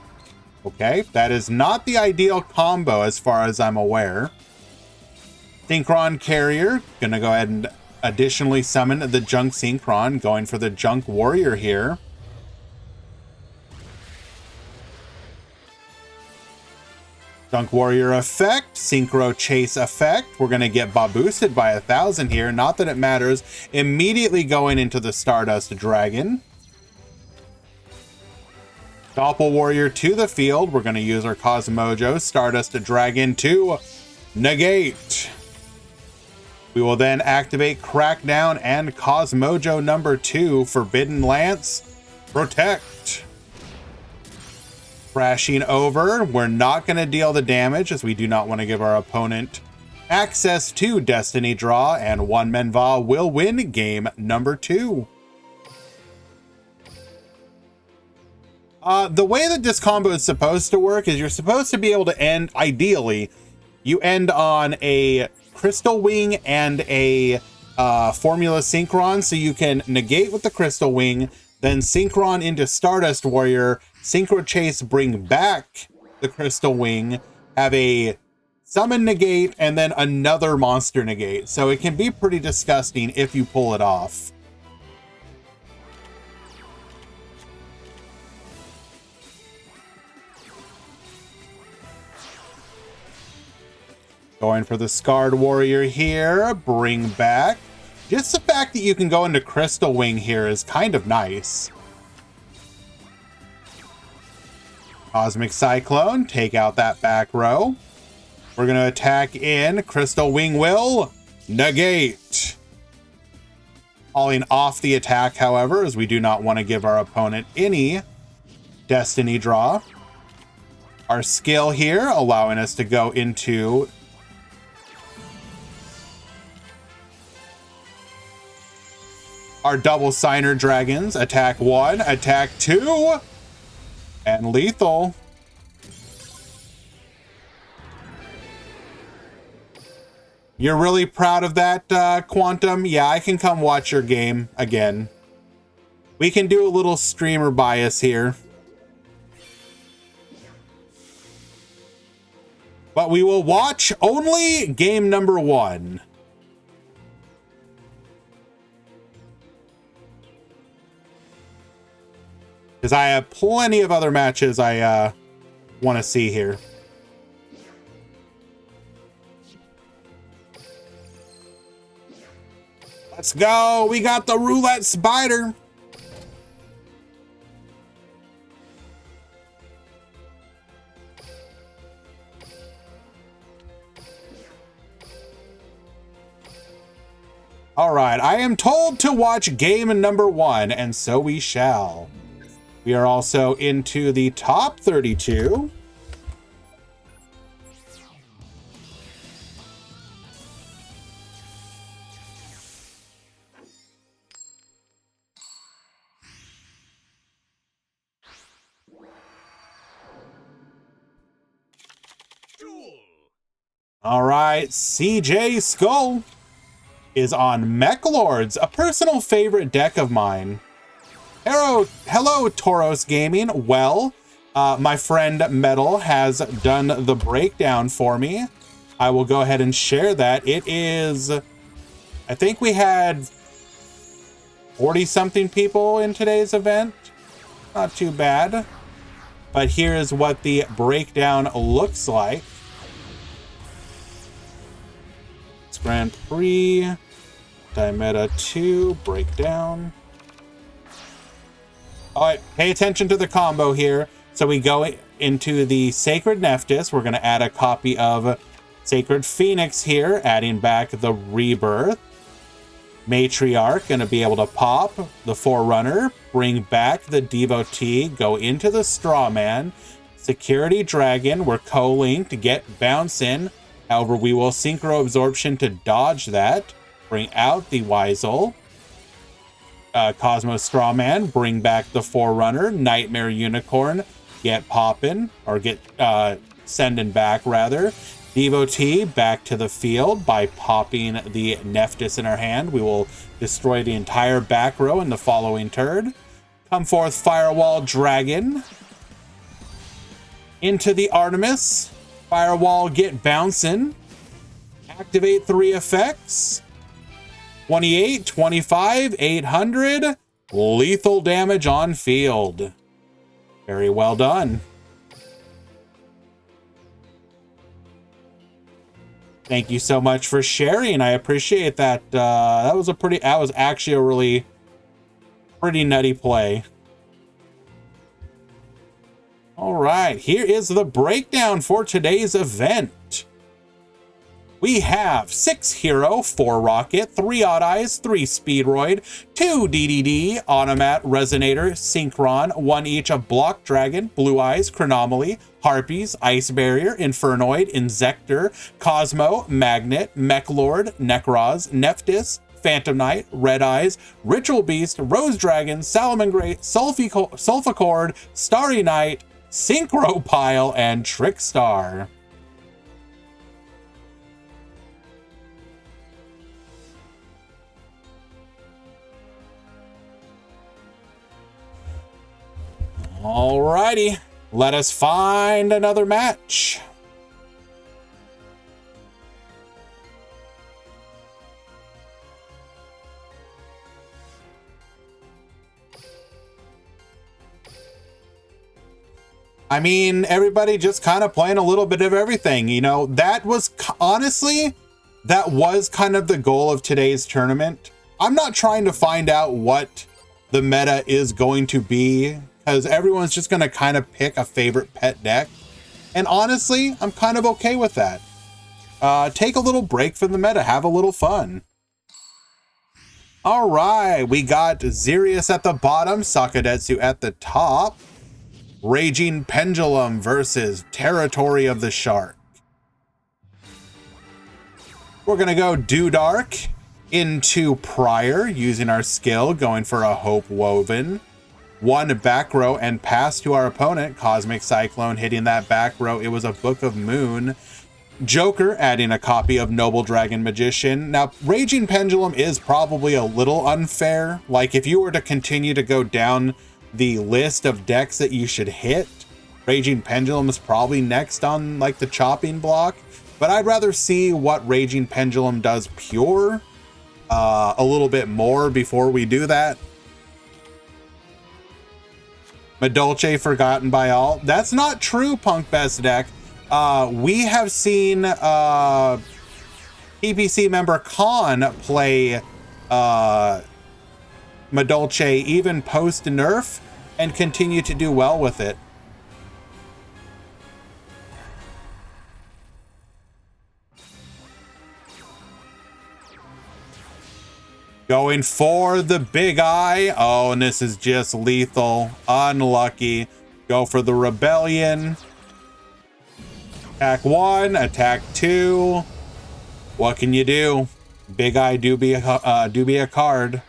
okay, that is not the ideal combo as far as I'm aware. Synchron Carrier, gonna go ahead and additionally summon the Junk Synchron, going for the Junk Warrior here. Junk Warrior effect, Synchro Chase effect. We're gonna get boosted by 1,000 here, not that it matters. Immediately going into the Stardust Dragon. Doppel Warrior to the field. We're going to use our Cosmojo Stardust Dragon to negate. We will then activate Crackdown and Cosmojo number 2. Forbidden Lance. Protect. Crashing over. We're not going to deal the damage as we do not want to give our opponent access to Destiny Draw. And One Menva will win game number 2. The way that this combo is supposed to work is you're supposed to be able to end, ideally, you end on a Crystal Wing and a Formula Synchron, so you can negate with the Crystal Wing, then Synchron into Stardust Warrior, Synchro Chase, bring back the Crystal Wing, have a Summon Negate, and then another Monster Negate. So it can be pretty disgusting if you pull it off. Going for the Scarred Warrior here. Bring back. Just the fact that you can go into Crystal Wing here is kind of nice. Cosmic Cyclone. Take out that back row. We're going to attack in. Crystal Wing will negate. Calling off the attack, however, as we do not want to give our opponent any Destiny Draw. Our skill here allowing us to go into our double Signer Dragons. Attack 1, attack 2, and lethal. You're really proud of that, Quantum? Yeah, I can come watch your game again. We can do a little streamer bias here. But we will watch only game number 1. Because I have plenty of other matches I want to see here. Let's go. We got the Roulette Spider. I am told to watch game number 1, and so we shall. We are also into the top 32. Duel. All right, CJ Skull is on Mech Lords, a personal favorite deck of mine. Hello, Tauros Gaming. Well, my friend Metal has done the breakdown for me. I will go ahead and share that. It is, I think we had 40-something people in today's event. Not too bad. But here's what the breakdown looks like. It's Grand Prix, Dimeta 2, breakdown. All right, pay attention to the combo here. So we go into the Sacred Nephthys. We're going to add a copy of Sacred Phoenix here, adding back the Rebirth. Matriarch, going to be able to pop the Forerunner, bring back the Devotee, go into the Strawman. Security Dragon, we're co-linked, get Bounce in. However, we will Synchro Absorption to dodge that. Bring out the Weisel. Cosmos Strawman, bring back the Forerunner. Nightmare Unicorn, get poppin', or get sending back rather. Devotee back to the field by popping the Nephthys in our hand. We will destroy the entire back row in the following turn. Come forth, Firewall Dragon. Into the Artemis. Firewall, get bouncing. Activate 3 effects. 28, 25, 800. Lethal damage on field. Very well done. Thank you so much for sharing. I appreciate that. That was actually a really pretty nutty play. All right, here is the breakdown for today's event. We have 6 Hero, 4 Rocket, 3 Odd Eyes, 3 Speedroid, 2 DDD, Automat, Resonator, Synchron, 1 each of Block Dragon, Blue Eyes, Chronomaly, Harpies, Ice Barrier, Infernoid, Insector, Cosmo, Magnet, Mech Lord, Necroz, Nephthys, Phantom Knight, Red Eyes, Ritual Beast, Rose Dragon, Salamangreat, Sulficord, Starry Knight, Synchro Pile, and Trickstar. Alrighty, let us find another match. I mean, everybody just kind of playing a little bit of everything. You know, that was honestly, that was kind of the goal of today's tournament. I'm not trying to find out what the meta is going to be, because everyone's just going to kind of pick a favorite pet deck. And honestly, I'm kind of okay with that. Take a little break from the meta, have a little fun. All right, we got Xerius at the bottom, Sakadetsu at the top. Raging Pendulum versus Territory of the Shark. We're going to go Do Dark into Prior, using our skill, going for a Hope Woven. 1 back row and pass to our opponent. Cosmic Cyclone hitting that back row. It was a Book of Moon. Joker adding a copy of Noble Dragon Magician. Now, Raging Pendulum is probably a little unfair. Like, if you were to continue to go down the list of decks that you should hit, Raging Pendulum is probably next on like the chopping block, but I'd rather see what Raging Pendulum does pure a little bit more before we do that. Madolche forgotten by all. That's not true, Punk Best Deck. We have seen PPC member Khan play Madolche even post nerf and continue to do well with it. Going for the big eye. Oh, and this is just lethal. Unlucky. Go for the rebellion. Attack 1, attack 2. What can you do? Big eye do be a card.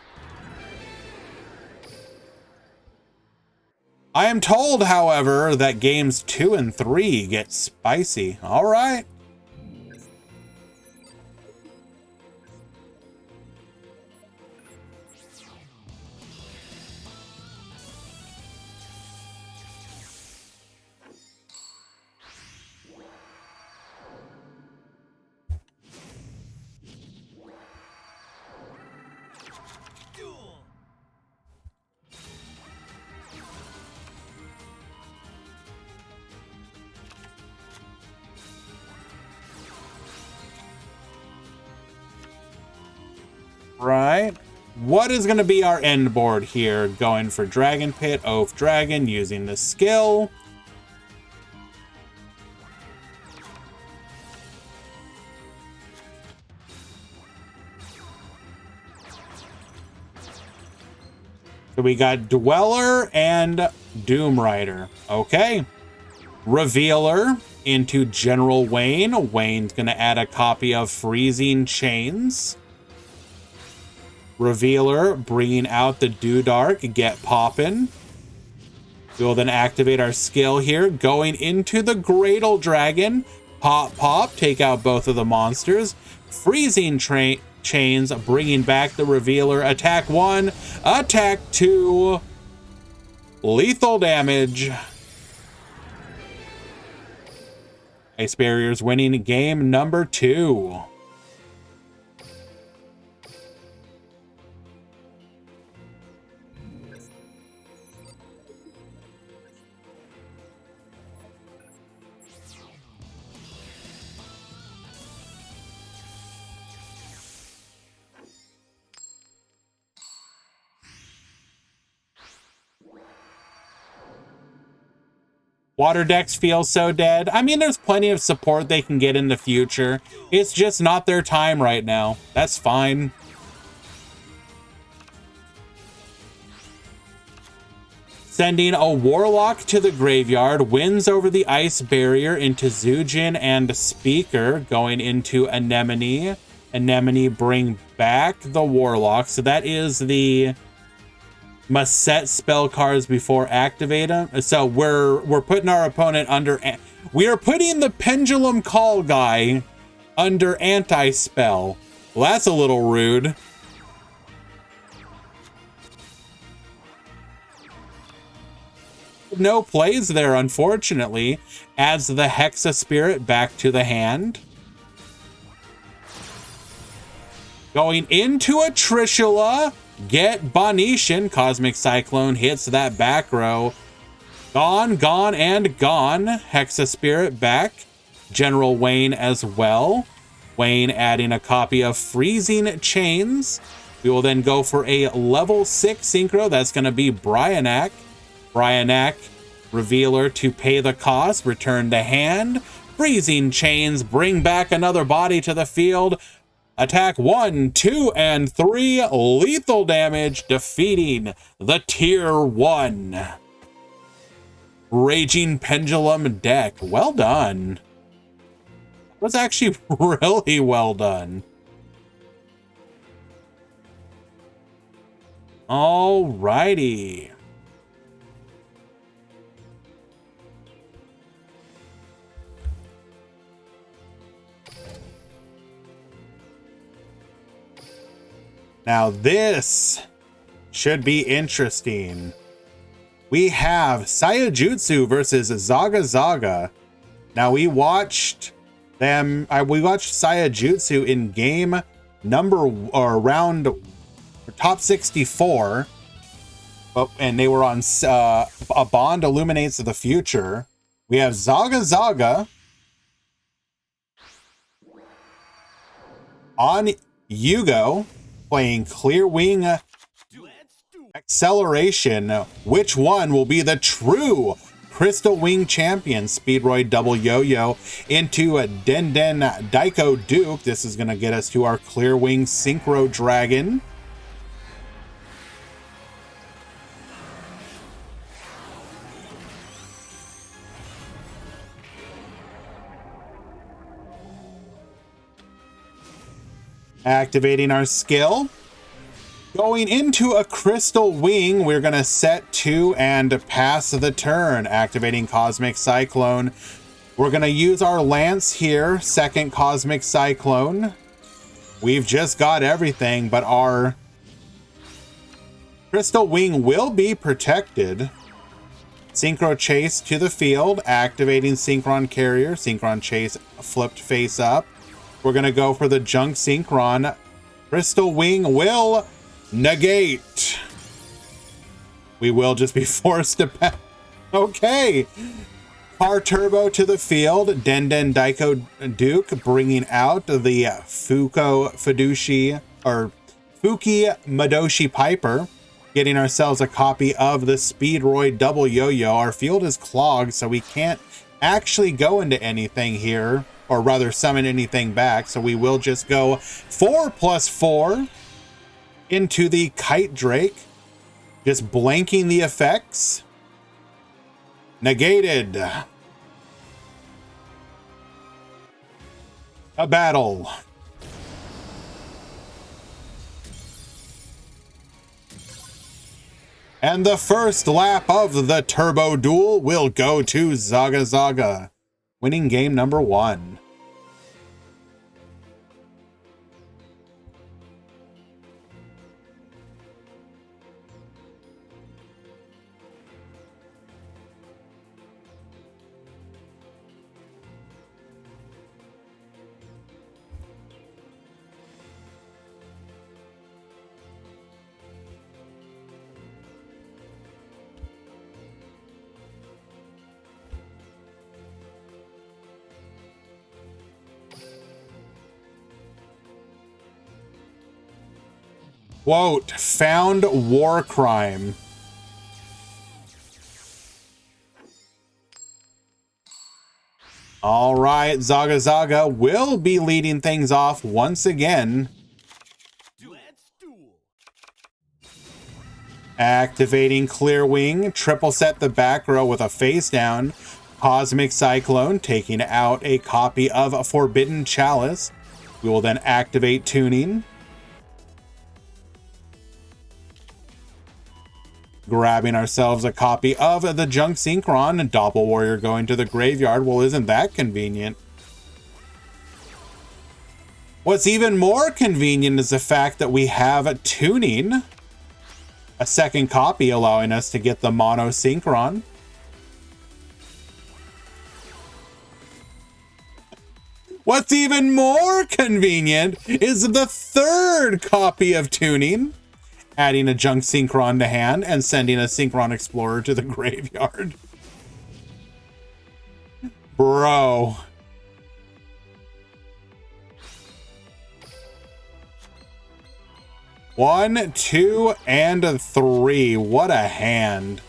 I am told, however, that games 2 and 3 get spicy. All right. Duel. Right. What is going to be our end board here? Going for Dragon Pit, Oath Dragon, using the skill. So we got Dweller and Doom Rider. Okay. Revealer into General Wayne. Wayne's going to add a copy of Freezing Chains. Revealer bringing out the Dewdark. Get poppin'. We'll then activate our skill here. Going into the Gradle Dragon. Pop, pop. Take out both of the monsters. Freezing Chains, bringing back the Revealer. Attack 1, attack 2, lethal damage. Ice Barrier's winning game number 2. Water decks feel so dead. I mean, there's plenty of support they can get in the future. It's just not their time right now. That's fine. Sending a Warlock to the graveyard. Wins over the Ice Barrier into Zujin and Speaker. Going into Anemone. Anemone bring back the Warlock. So that is the... must set spell cards before activate them. So we're putting our opponent under... We are putting the Pendulum Call guy under anti-spell. Well, that's a little rude. No plays there, unfortunately. Adds the Hexa Spirit back to the hand. Going into a Trishula. Get Bonetian. Cosmic Cyclone hits that back row. Gone, gone, and gone. Hexa Spirit back. General Wayne as well. Wayne adding a copy of Freezing Chains. We will then go for a level 6 synchro. That's going to be Bryanak. Bryanak, Revealer to pay the cost. Return to hand. Freezing Chains, bring back another body to the field. Attack 1, 2, and 3. Lethal damage, defeating the Tier 1 Raging Pendulum deck. Well done. That was actually really well done. Alrighty. Now this should be interesting. We have Saiyajutsu versus Zaga Zaga. Now we watched them. We watched Saiyajutsu in game number or round top 64, and they were on A Bond Illuminates the Future. We have Zaga Zaga on Yugo playing Clear Wing Acceleration. Which one will be the true Crystal Wing champion? Speedroid Double Yo-Yo into a Den Daiko Duke. This is going to get us to our Clear Wing Synchro Dragon. Activating our skill. Going into a Crystal Wing, we're going to set 2 and pass the turn. Activating Cosmic Cyclone. We're going to use our Lance here. Second Cosmic Cyclone. We've just got everything, but our Crystal Wing will be protected. Synchro Chase to the field. Activating Synchron Carrier. Synchron Chase flipped face up. We're going to go for the Junk Synchron. Crystal Wing will negate. We will just be forced to pass. Okay. Car Turbo to the field. Den Daiko Duke bringing out the Fuki Madoshi Piper. Getting ourselves a copy of the Speedroid Double Yo-Yo. Our field is clogged, so we can't actually go into anything here, or rather summon anything back. So we will just go 4+4 into the Kite Drake. Just blanking the effects. Negated. A battle. And the first lap of the Turbo Duel will go to Zaga Zaga, winning game number 1. Quote, found war crime. All right, Zaga Zaga will be leading things off once again. Let's duel. Activating Clear Wing, triple set the back row with a face down. Cosmic Cyclone, taking out a copy of Forbidden Chalice. We will then activate Tuning. Grabbing ourselves a copy of the Junk Synchron. Doppel Warrior going to the graveyard. Well, isn't that convenient? What's even more convenient is the fact that we have Tuning. A second copy allowing us to get the Mono Synchron. What's even more convenient is the third copy of Tuning. Adding a Junk Synchron to hand and sending a Synchron Explorer to the graveyard. Bro. One, two, and 3. What a hand.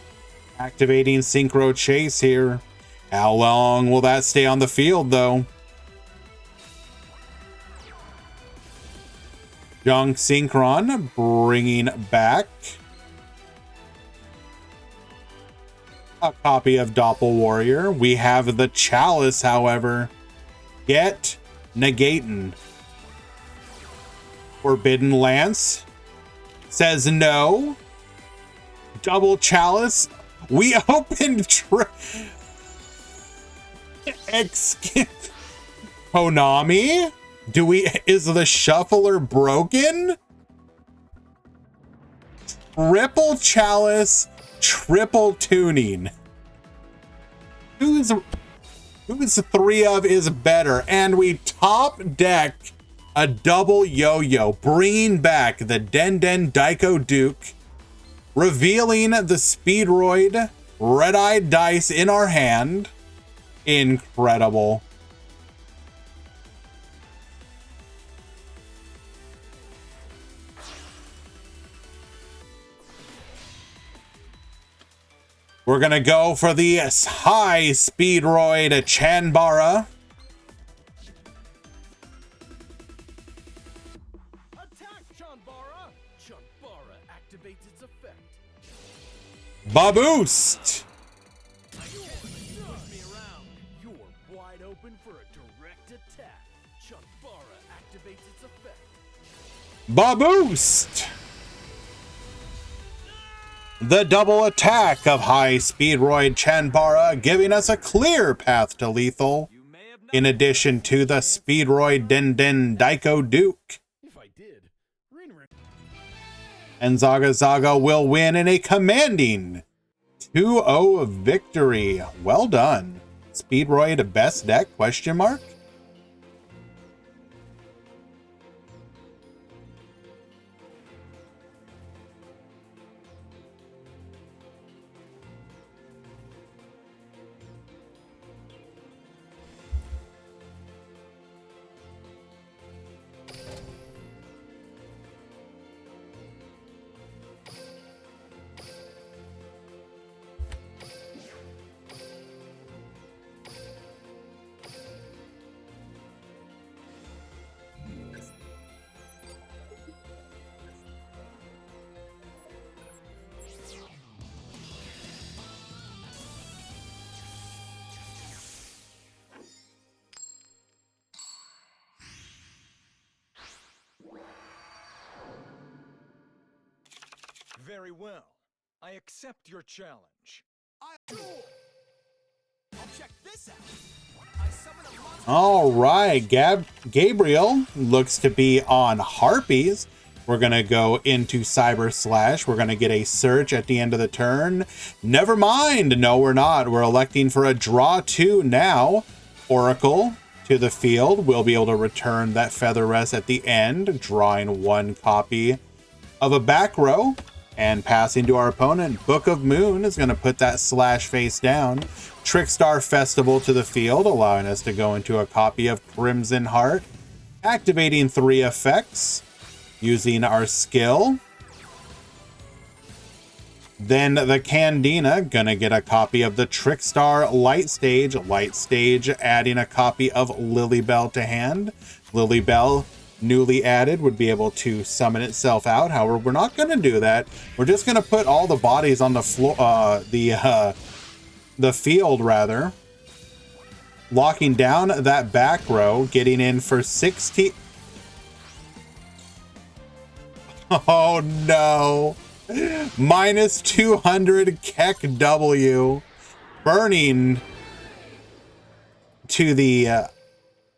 Activating Synchro Chase here. How long will that stay on the field, though? Junk Synchron bringing back a copy of Doppel Warrior. We have the Chalice, however. Get negating. Forbidden Lance says no. Double Chalice. We opened Konami? Is the shuffler broken? Triple Chalice, triple Tuning. Who's 3 of is better? And we top deck a double Yo-Yo, bringing back the Den Daiko Duke, revealing the Speedroid Red-Eyed Dice in our hand. Incredible. We're going to go for the high Speedroid Chanbara. Attack, Chanbara! Chanbara activates its effect. Baboost! Push me around. You're wide open for a direct attack. Chanbara activates its effect. Boost! The double attack of High Speedroid Chanbara, giving us a clear path to lethal, in addition to the Speedroid Den Daiko Duke. If I did, And Zaga Zaga will win in a commanding 2-0 victory. Well done. Speedroid best deck, question mark? very well. I accept your challenge. I'll check this out. I summon a monster. All right, Gabriel looks to be on Harpies. We're going to go into Cyber Slash. We're going to get a search at the end of the turn. Never mind. No, we're not. We're electing for a draw 2 now. Oracle to the field. We'll be able to return that Feather Rest at the end, drawing 1 copy of a back row. And passing to our opponent, Book of Moon is going to put that Slash face down. Trickstar Festival to the field, allowing us to go into a copy of Crimson Heart. Activating 3 effects, using our skill. Then the Candina, going to get a copy of the Trickstar Light Stage. Light Stage adding a copy of Lilybell to hand. Lilybell, newly added, would be able to summon itself out. However, we're not going to do that. We're just going to put all the bodies on the floor, the field rather, locking down that back row, getting in for 60. Oh no, minus 200 Keck W, burning to the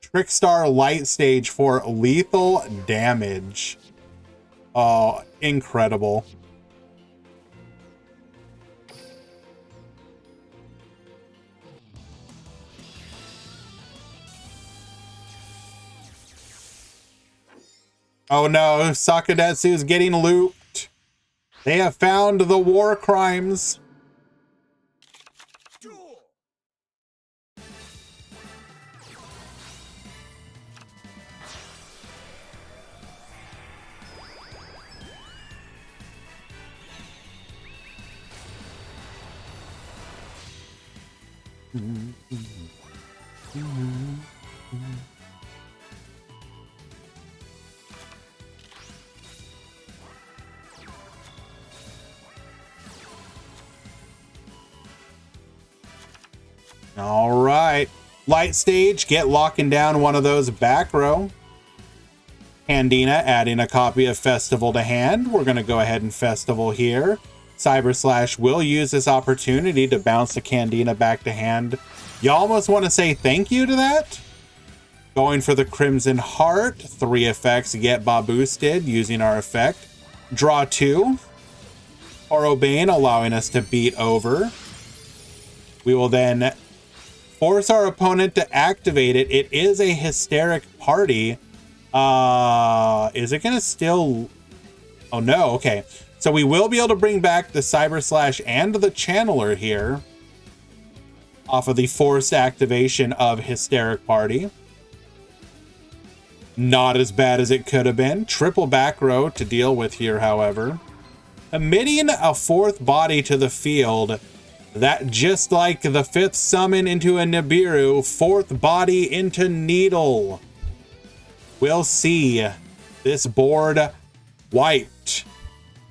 Trickstar Light Stage for lethal damage. Oh, incredible. Oh no, Sakadetsu's getting looped. They have found the war crimes. All right, Light Stage, get locking down one of those back row. Candina adding a copy of Festival to hand. We're going to go ahead and Festival here. Cyber Slash will use this opportunity to bounce the Candina back to hand. You almost want to say thank you to that. Going for the Crimson Heart. 3 effects get boosted using our effect. Draw 2. Orobane allowing us to beat over. We will then force our opponent to activate it. It is a Hysteric Party. Is it going to still... Oh, no. Okay. So we will be able to bring back the Cyber Slash and the Channeler here off of the forced activation of Hysteric Party. Not as bad as it could have been. Triple back row to deal with here, however. Emitting a 4th body to the field. That, just like the 5th summon into a Nibiru, 4th body into Needle. We'll see this board wiped.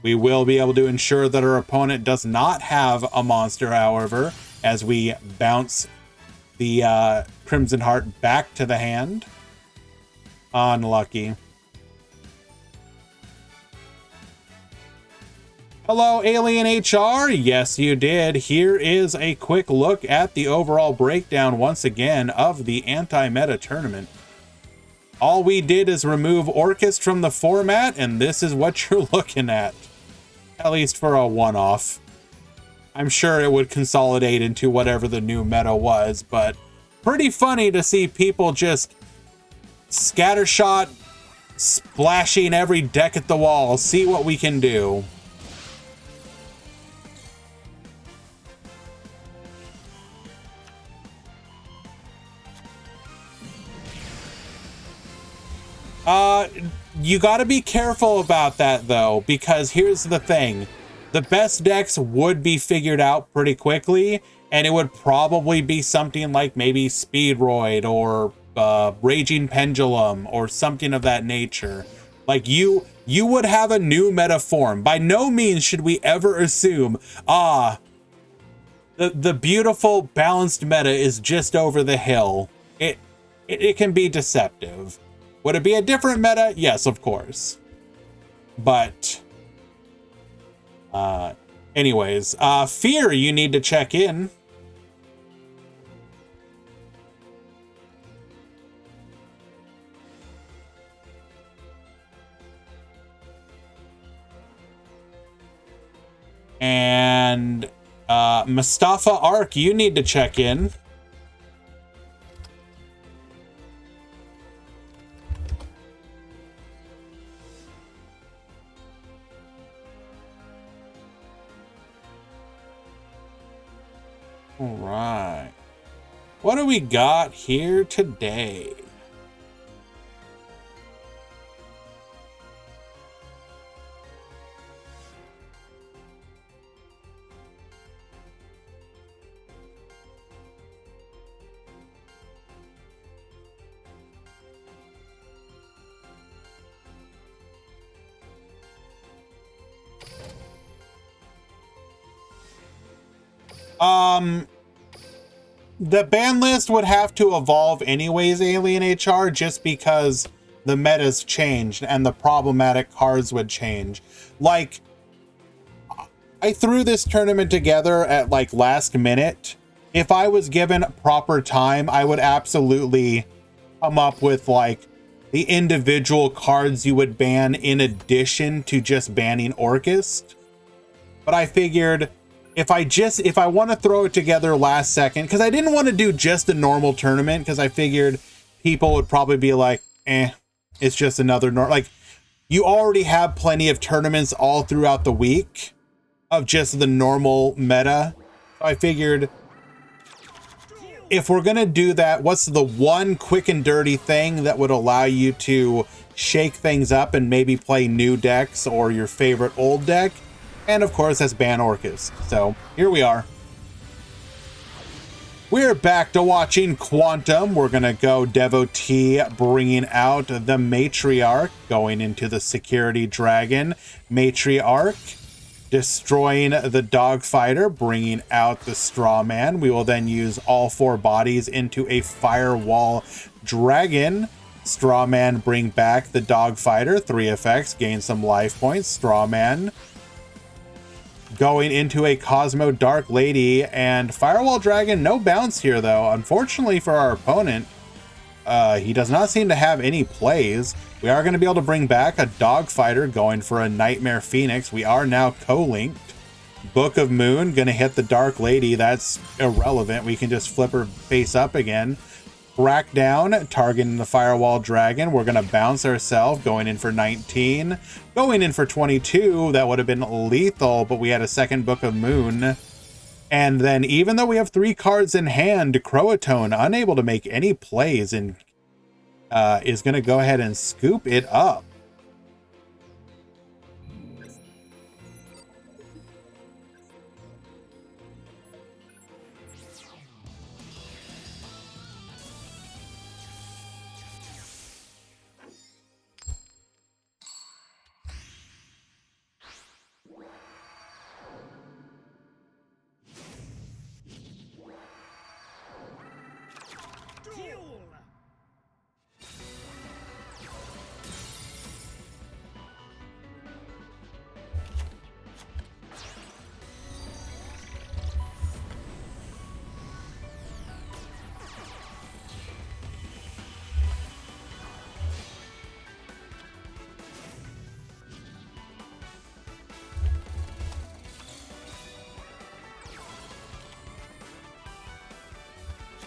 We will be able to ensure that our opponent does not have a monster, however, as we bounce the Crimson Heart back to the hand. Unlucky. Hello, Alien HR. Yes, you did. Here is a quick look at the overall breakdown once again of the anti-meta tournament. All we did is remove Orcust from the format, and this is what you're looking at least for a one-off. I'm sure it would consolidate into whatever the new meta was, but pretty funny to see people just scattershot, splashing every deck at the wall, see what we can do. You gotta be careful about that though, because here's the thing. The best decks would be figured out pretty quickly, and it would probably be something like maybe Speedroid or Raging Pendulum or something of that nature. Like you would have a new meta form. By no means should we ever assume, the beautiful balanced meta is just over the hill. It can be deceptive. Would it be a different meta? Yes, of course. But anyways, Fear, you need to check in. And Mustafa Ark, you need to check in. All right. What do we got here today? The ban list would have to evolve anyways, Alien HR, just because the meta's changed and the problematic cards would change. Like, I threw this tournament together at like last minute. If I was given proper time, I would absolutely come up with like the individual cards you would ban in addition to just banning Orcust. But I figured if I want to throw it together last second, because I didn't want to do just a normal tournament, because I figured people would probably be like, it's just another like, you already have plenty of tournaments all throughout the week of just the normal meta. So I figured if we're gonna do that, what's the one quick and dirty thing that would allow you to shake things up and maybe play new decks or your favorite old deck? And of course, that's ban Orcust. So here we are. We're back to watching Quantum. We're gonna go Devotee, bringing out the Matriarch, going into the Security Dragon. Matriarch, destroying the Dogfighter, bringing out the Strawman. We will then use all 4 bodies into a Firewall Dragon. Strawman, bring back the Dogfighter. 3 effects, gain some life points. Strawman, going into a Cosmo Dark Lady, and Firewall Dragon, no bounce here though. Unfortunately for our opponent, he does not seem to have any plays. We are going to be able to bring back a Dogfighter, going for a Nightmare Phoenix. We are now co-linked. Book of Moon, going to hit the Dark Lady. That's irrelevant. We can just flip her face up again. Crackdown, targeting the Firewall Dragon. We're going to bounce ourselves, going in for 19. Going in for 22, that would have been lethal, but we had a second Book of Moon. And then even though we have 3 cards in hand, Croatone, unable to make any plays, and is going to go ahead and scoop it up.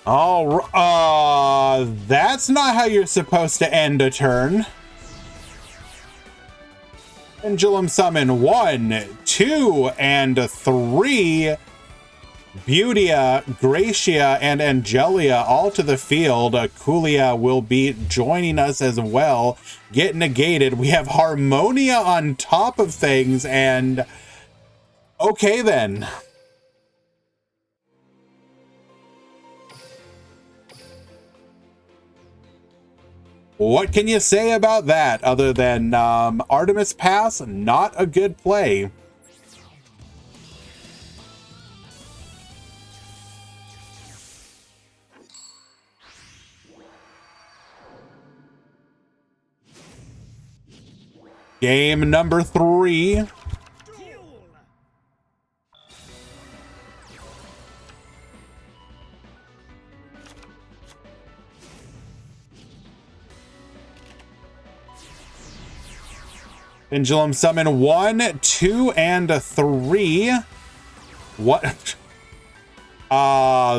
Oh, that's not how you're supposed to end a turn. Pendulum Summon 1, 2, and 3. Beautia, Gracia, and Angelia all to the field. Kulia will be joining us as well. Get negated. We have Harmonia on top of things, and okay then. What can you say about that other than Artemis Pass? Not a good play. Game number 3. Pendulum Summon 1, 2, and 3. What?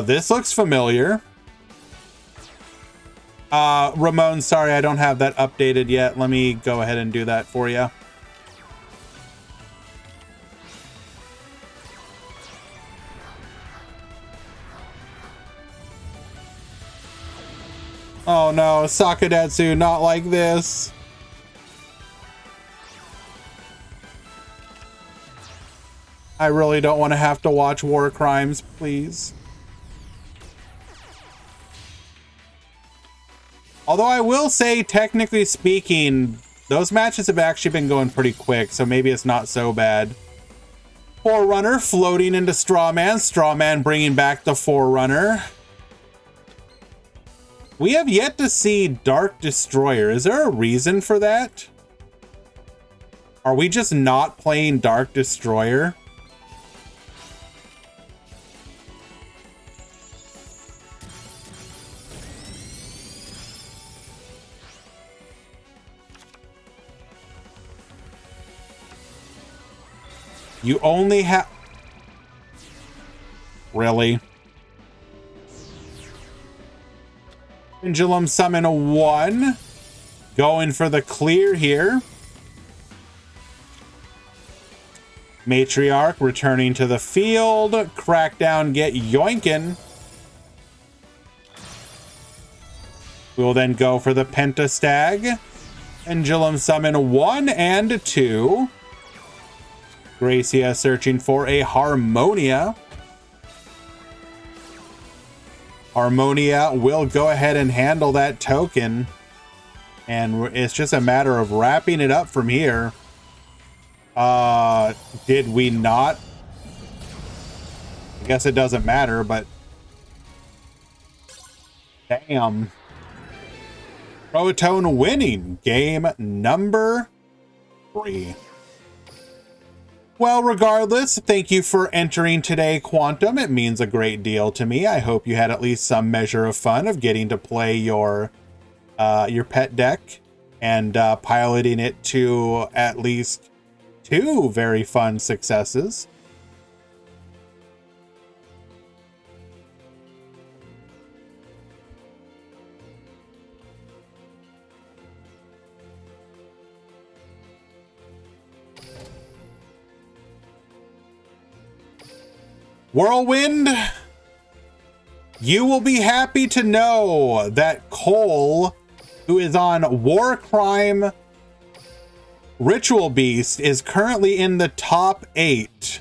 This looks familiar. Ramon, sorry, I don't have that updated yet. Let me go ahead and do that for you. Oh no, Sakadatsu, not like this. I really don't want to have to watch War Crimes, please. Although I will say, technically speaking, those matches have actually been going pretty quick, so maybe it's not so bad. Forerunner floating into Strawman. Strawman bringing back the Forerunner. We have yet to see Dark Destroyer. Is there a reason for that? Are we just not playing Dark Destroyer? You only have... Really? Pendulum Summon 1. Going for the clear here. Matriarch returning to the field. Crackdown, get yoinkin'. We'll then go for the Pentastag. Pendulum Summon 1 and 2. Gracia searching for a Harmonia. Harmonia will go ahead and handle that token. And it's just a matter of wrapping it up from here. Did we not? I guess it doesn't matter, but... Damn. Proton winning game number 3. Well, regardless, thank you for entering today, Quantum. It means a great deal to me. I hope you had at least some measure of fun of getting to play your pet deck and piloting it to at least 2 very fun successes. Whirlwind, you will be happy to know that Cole, who is on War Crime Ritual Beast, is currently in the top 8.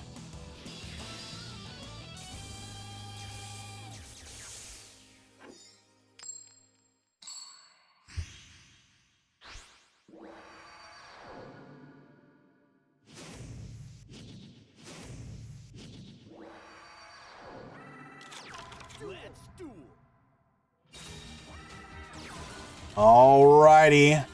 Alrighty.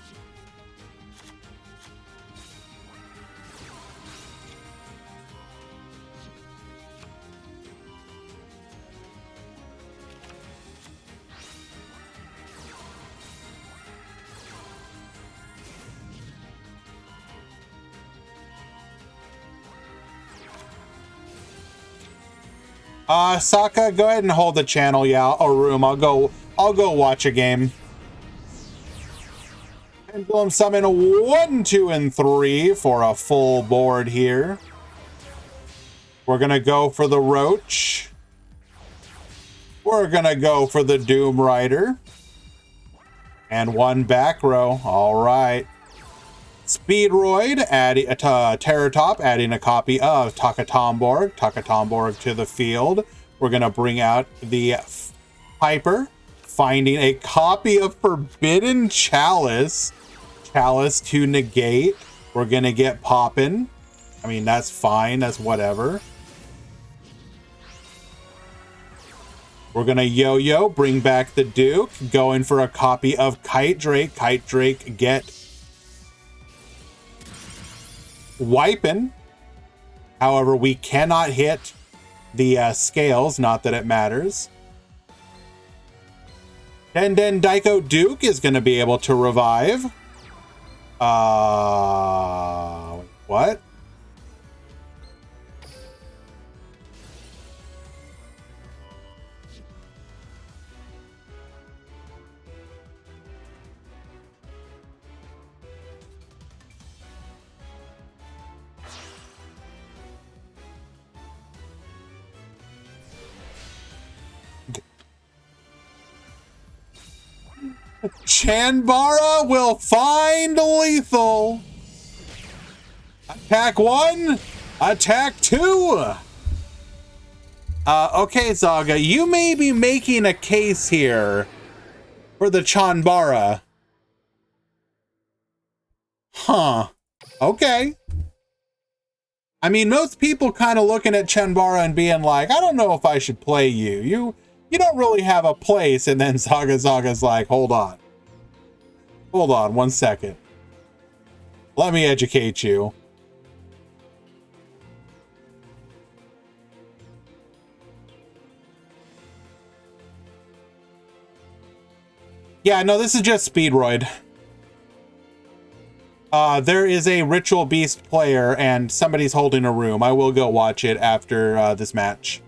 Sokka, go ahead and hold the channel, yeah, or room. I'll go watch a game. Pendulum summon 1, 2, and 3 for a full board here. We're gonna go for the Roach. We're gonna go for the Doom Rider. And 1 back row. All right. Speedroid, adding Terratop, adding a copy of Takatomborg. Takatomborg to the field. We're gonna bring out the Piper, finding a copy of Forbidden Chalice. Chalice to negate. We're gonna get poppin'. I mean, that's fine. That's whatever. We're gonna yo-yo, bring back the Duke, going for a copy of Kite Drake. Kite Drake, get wiping. However, we cannot hit the scales, not that it matters. Den Daiko Duke is gonna be able to revive. What? Chanbara will find lethal. Attack 1, attack 2. Okay, Zaga, you may be making a case here for the Chanbara. Huh. Okay. I mean, most people kind of looking at Chanbara and being like, I don't know if I should play you. You don't really have a place. And then Zaga's like, hold on. Hold on 1 second. Let me educate you. Yeah, no, this is just Speedroid. There is a Ritual Beast player and somebody's holding a room. I will go watch it after this match.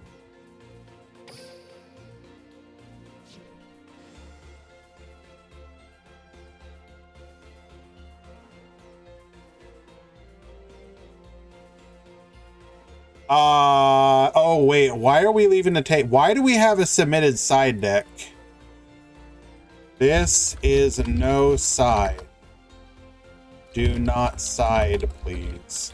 Oh wait, why are we leaving the tape? Why do we have a submitted side deck? This is no side. Do not side, please.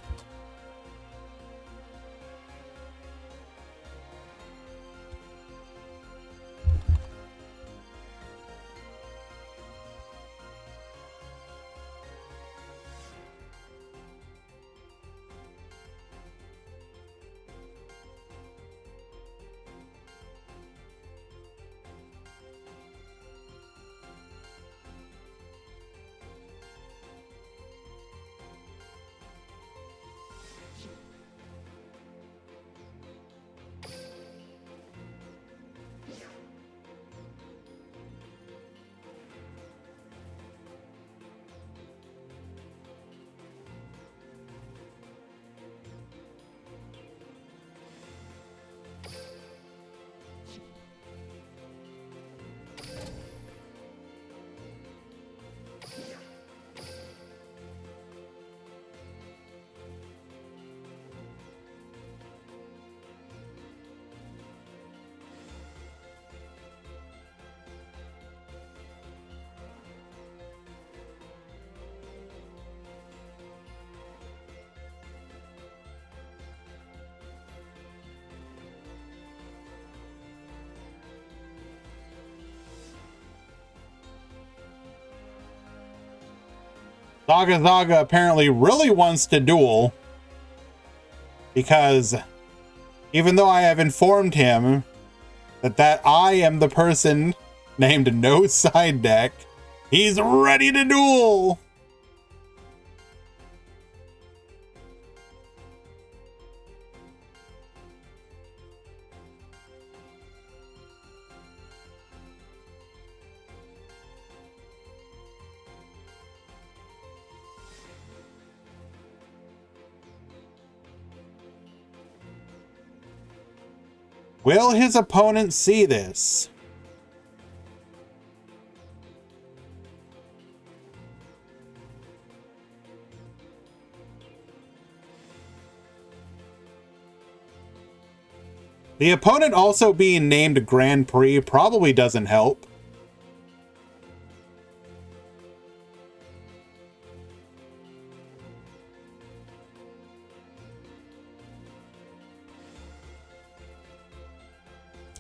Zaga apparently really wants to duel, because even though I have informed him that I am the person named No Side Deck, he's ready to duel. Will his opponent see this? The opponent also being named Grand Prix probably doesn't help.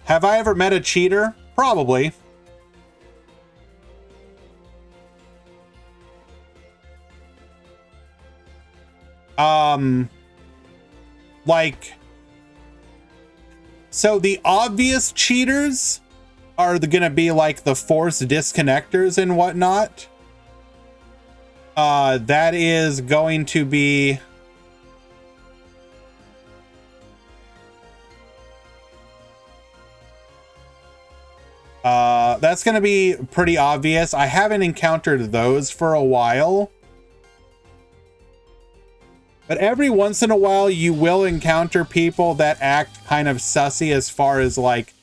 Have I ever met a cheater? Probably. Like, so the obvious cheaters are gonna be like the force disconnectors and whatnot. That is going to be that's going to be pretty obvious. I haven't encountered those for a while. But every once in a while, you will encounter people that act kind of sussy as far as like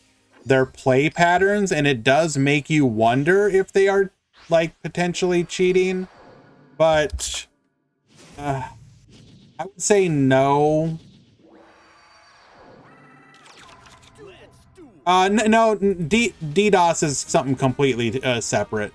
their play patterns. And it does make you wonder if they are like potentially cheating. But I would say no. No, DDoS is something completely separate.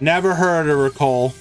Never heard of Recall.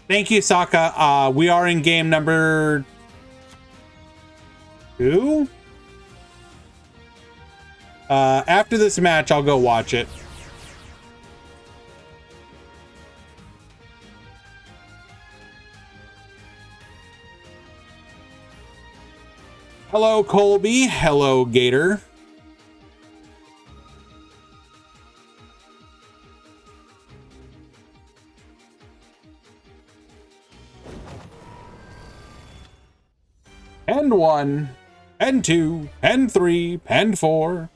Thank you, Saka. We are in game number 2. After this match, I'll go watch it. Hello, Colby. Hello, Gator. And 1, and 2, and 3, and 4.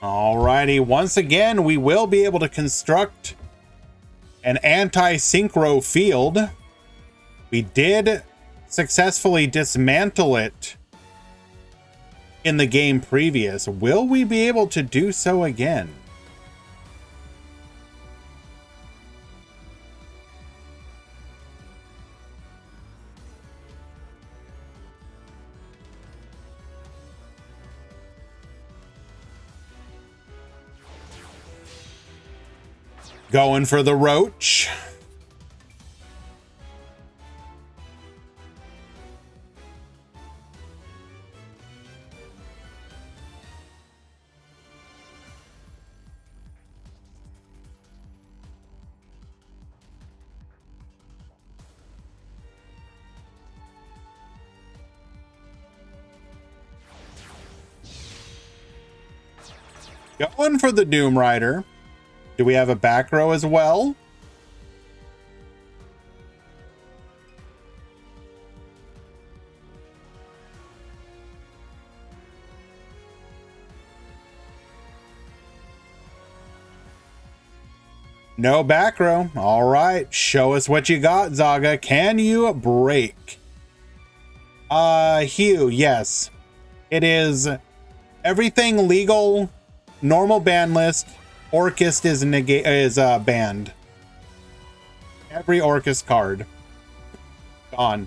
Alrighty, once again, we will be able to construct an anti-synchro field. We did successfully dismantle it in the game previous. Will we be able to do so again? Going for the roach. Going for the Doom Rider. Do we have a back row as well? No back row. All right. Show us what you got, Zaga. Can you break? Hugh, yes. It is everything legal, normal ban list. Orcust is banned. Every Orcust card. Gone.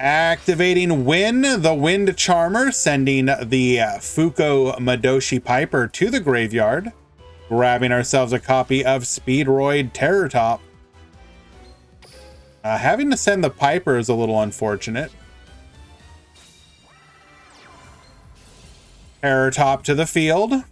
Activating Win, the Wind Charmer, sending the Fuko Madoshi Piper to the graveyard. Grabbing ourselves a copy of Speedroid Terror Top. Having to send the Piper is a little unfortunate. Terror Top to the field.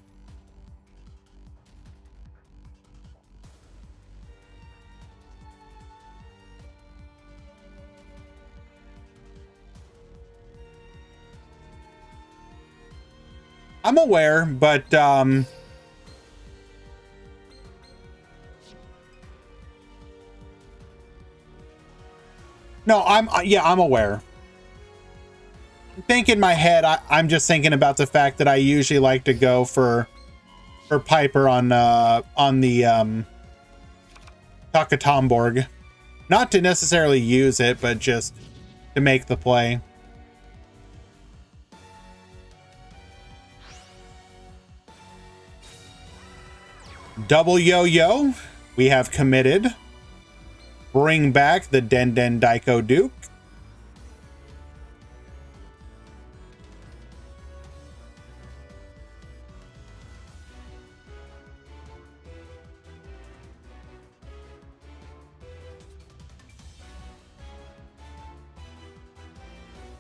I'm aware, but no, I'm aware. I think in my head, I'm just thinking about the fact that I usually like to go for Piper on the Takatomborg. Not to necessarily use it, but just to make the play. Double yo-yo, we have committed. Bring back the Den Den Daiko Duke.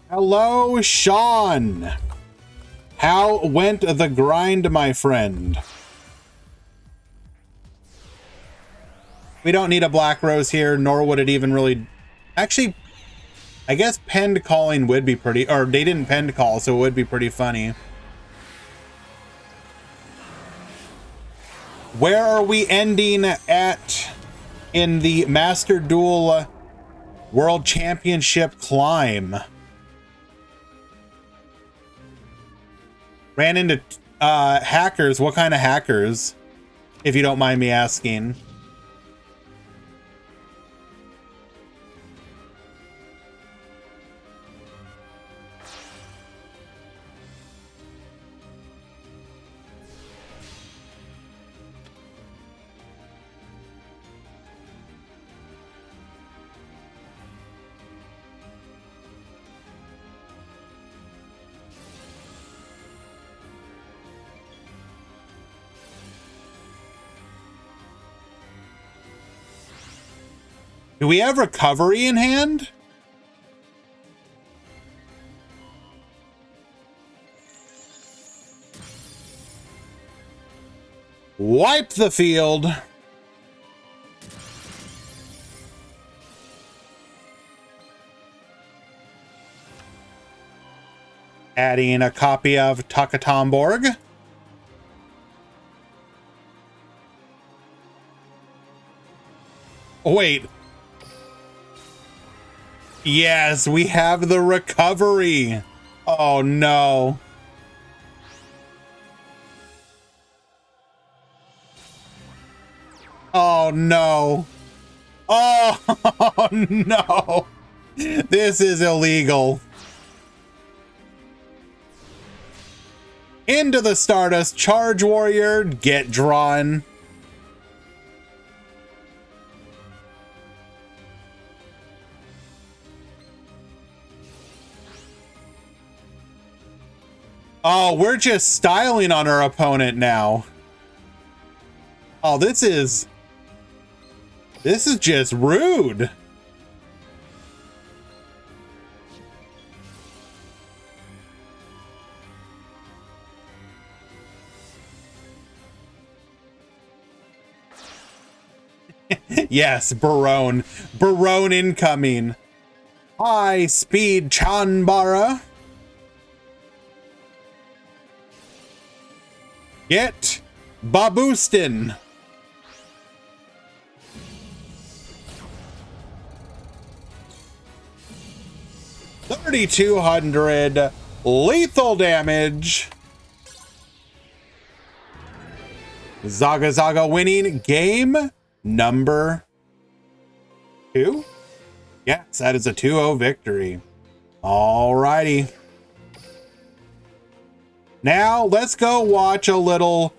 Hello, Sean. How went the grind, my friend? We don't need a Black Rose here, nor would it even really... Actually, I guess penned calling would be pretty... Or they didn't penned call, so it would be pretty funny. Where are we ending at in the Master Duel World Championship climb? Ran into hackers. What kind of hackers? If you don't mind me asking. Do we have recovery in hand? Wipe the field. Adding a copy of Takatomborg. Oh, wait. Yes, we have the recovery. Oh, no. Oh, no. Oh, no. This is illegal. Into the Stardust Charge Warrior. Get drawn. Oh, we're just styling on our opponent now. Oh, this is just rude. Yes, Barone. Barone incoming. High speed Chanbara. Get Babustin. $3,200. Lethal damage. Zaga Zaga winning game number 2. Yes, that is a 2-0 victory. Alrighty. Now let's go watch a little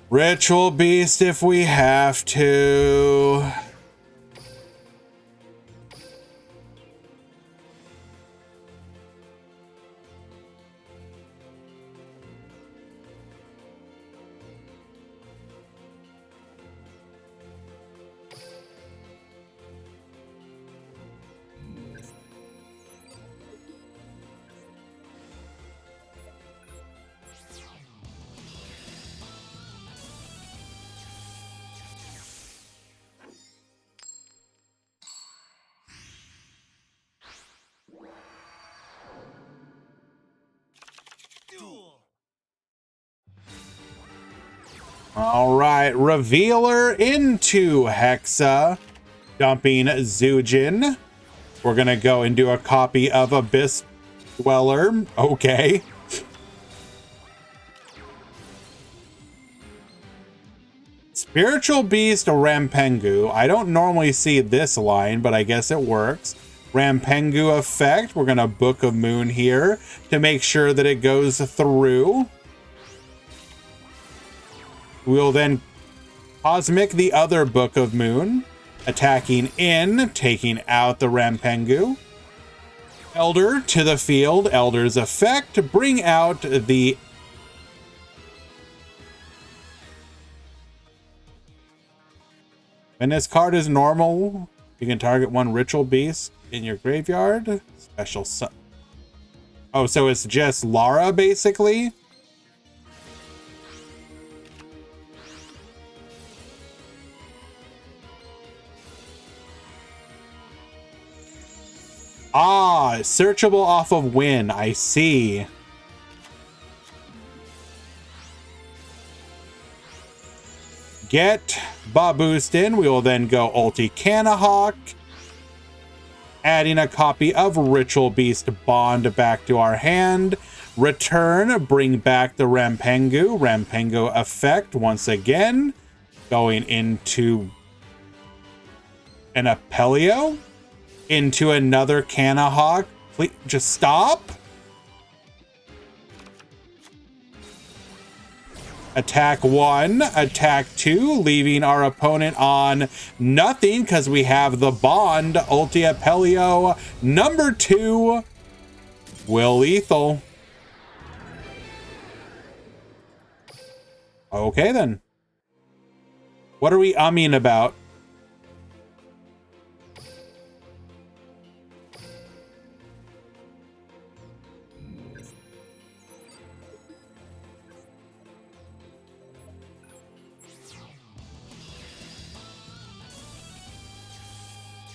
Ritual Beast if we have to. Duel. All right, Revealer into Hexa, dumping Zujin. We're gonna go and do a copy of Abyss Dweller. Okay. Spiritual Beast Rampengu. I don't normally see this line, but I guess it works. Rampengu effect. We're gonna Book of Moon here to make sure that it goes through. We'll then Cosmic the other Book of Moon, attacking in, taking out the Rampengu. Elder to the field. Elder's effect to bring out the when this card is normal, you can target one Ritual Beast in your graveyard. Special oh, so it's just Lara basically. Ah, searchable off of win. I see. Get Baboost in. We will then go Ulti Canahawk, adding a copy of Ritual Beast Bond back to our hand. Return, bring back the Rampengu. Rampengu effect once again, going into an Apelio, into another Canahawk. Please, just stop. Attack 1, attack 2, leaving our opponent on nothing because we have the Bond. Ulti Apelio number 2 will lethal. Okay then. What are we umming about?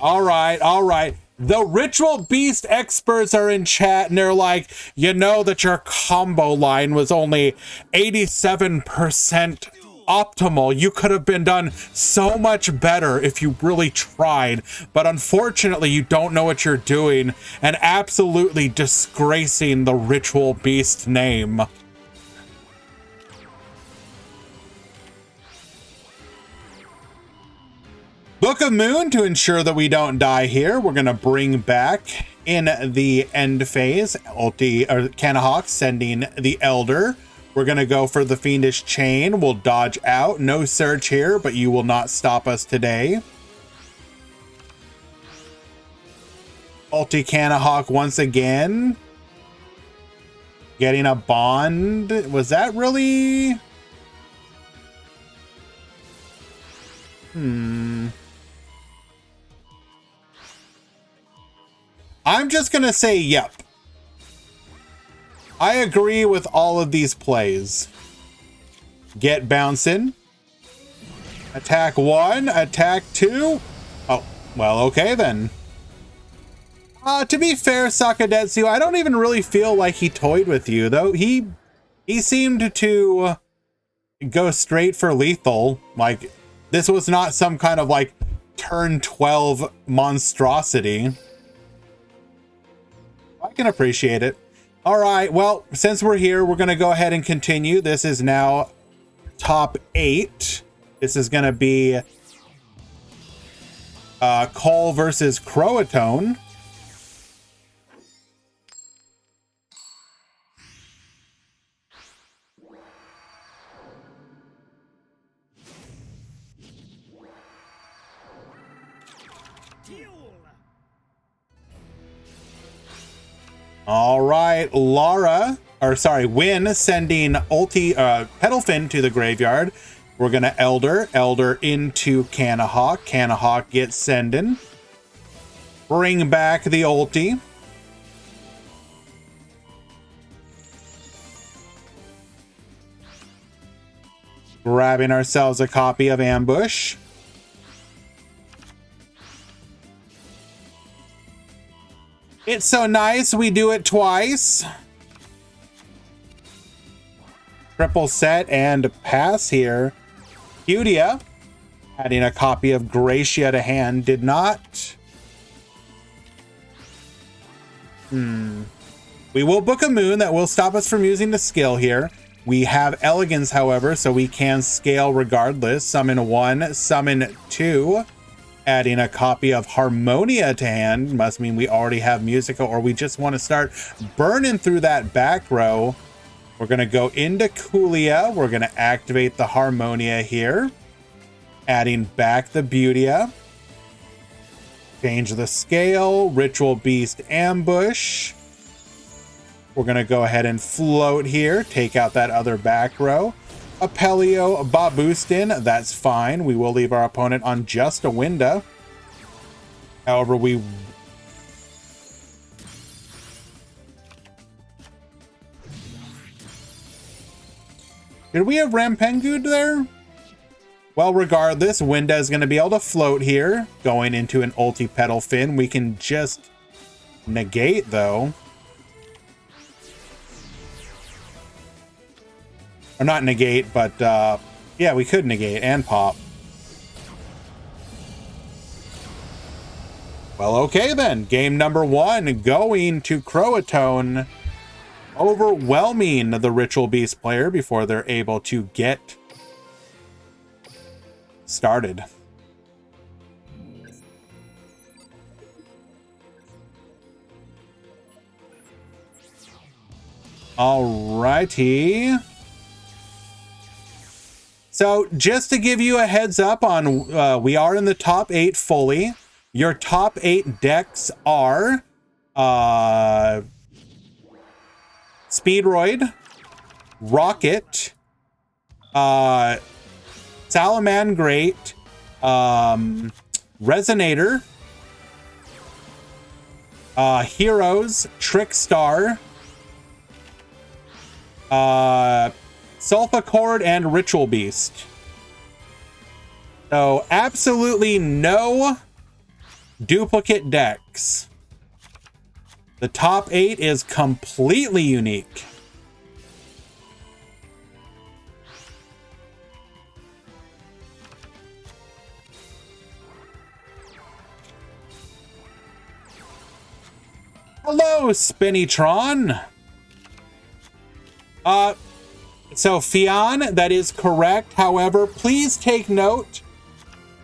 All right. The Ritual Beast experts are in chat and they're like, you know that your combo line was only 87% optimal. You could have been done so much better if you really tried. But unfortunately, you don't know what you're doing and absolutely disgracing the Ritual Beast name. Book of Moon to ensure that we don't die here. We're going to bring back in the end phase, Ulti or Canahawk sending the Elder. We're going to go for the Fiendish Chain. We'll dodge out. No search here, but you will not stop us today. Ulti Canahawk once again. Getting a Bond. Was that really? I'm just going to say yep. I agree with all of these plays. Get bouncing. Attack 1, attack 2. Oh, well, okay then. To be fair, Sakadetsu, I don't even really feel like he toyed with you, though. He seemed to go straight for lethal. Like, this was not some kind of, like, turn 12 monstrosity. I can appreciate it. All right, well, since we're here, we're going to go ahead and continue. This is now top 8. This is going to be Cole versus Croatone. All right, Win sending Petalfin to the graveyard. We're gonna Elder into Canahawk. Canahawk gets sending. Bring back the ulti. Grabbing ourselves a copy of Ambush. It's so nice we do it twice. Triple set and pass here. Cutia, adding a copy of Gracia to hand, did not. We will book a moon that will stop us from using the skill here. We have Elegance, however, so we can scale regardless. Summon 1, summon 2. Adding a copy of Harmonia to hand must mean we already have Musica, or we just want to start burning through that back row. We're going to go into Kulia. We're going to activate the Harmonia here. Adding back the Beautia. Change the scale. Ritual Beast Ambush. We're going to go ahead and float here. Take out that other back row. Apelio Babustin, that's fine. We will leave our opponent on just a window. However, did we have Rampengu there? Well, regardless, Winda is going to be able to float here. Going into an ulti Petalfin. We can just negate, though. Or not negate, but yeah, we could negate and pop. Well, okay then. Game number 1 going to Croatone. Overwhelming the Ritual Beast player before they're able to get started. Alrighty. So just to give you a heads up on, we are in the top 8 fully. Your top 8 decks are Speedroid, Rocket, Salamangreat, Resonator, Heroes, Trickstar, Sulfacord, and Ritual Beast. So absolutely no duplicate decks. The top 8 is completely unique. Hello, Spinnytron. So Fion, that is correct. However, please take note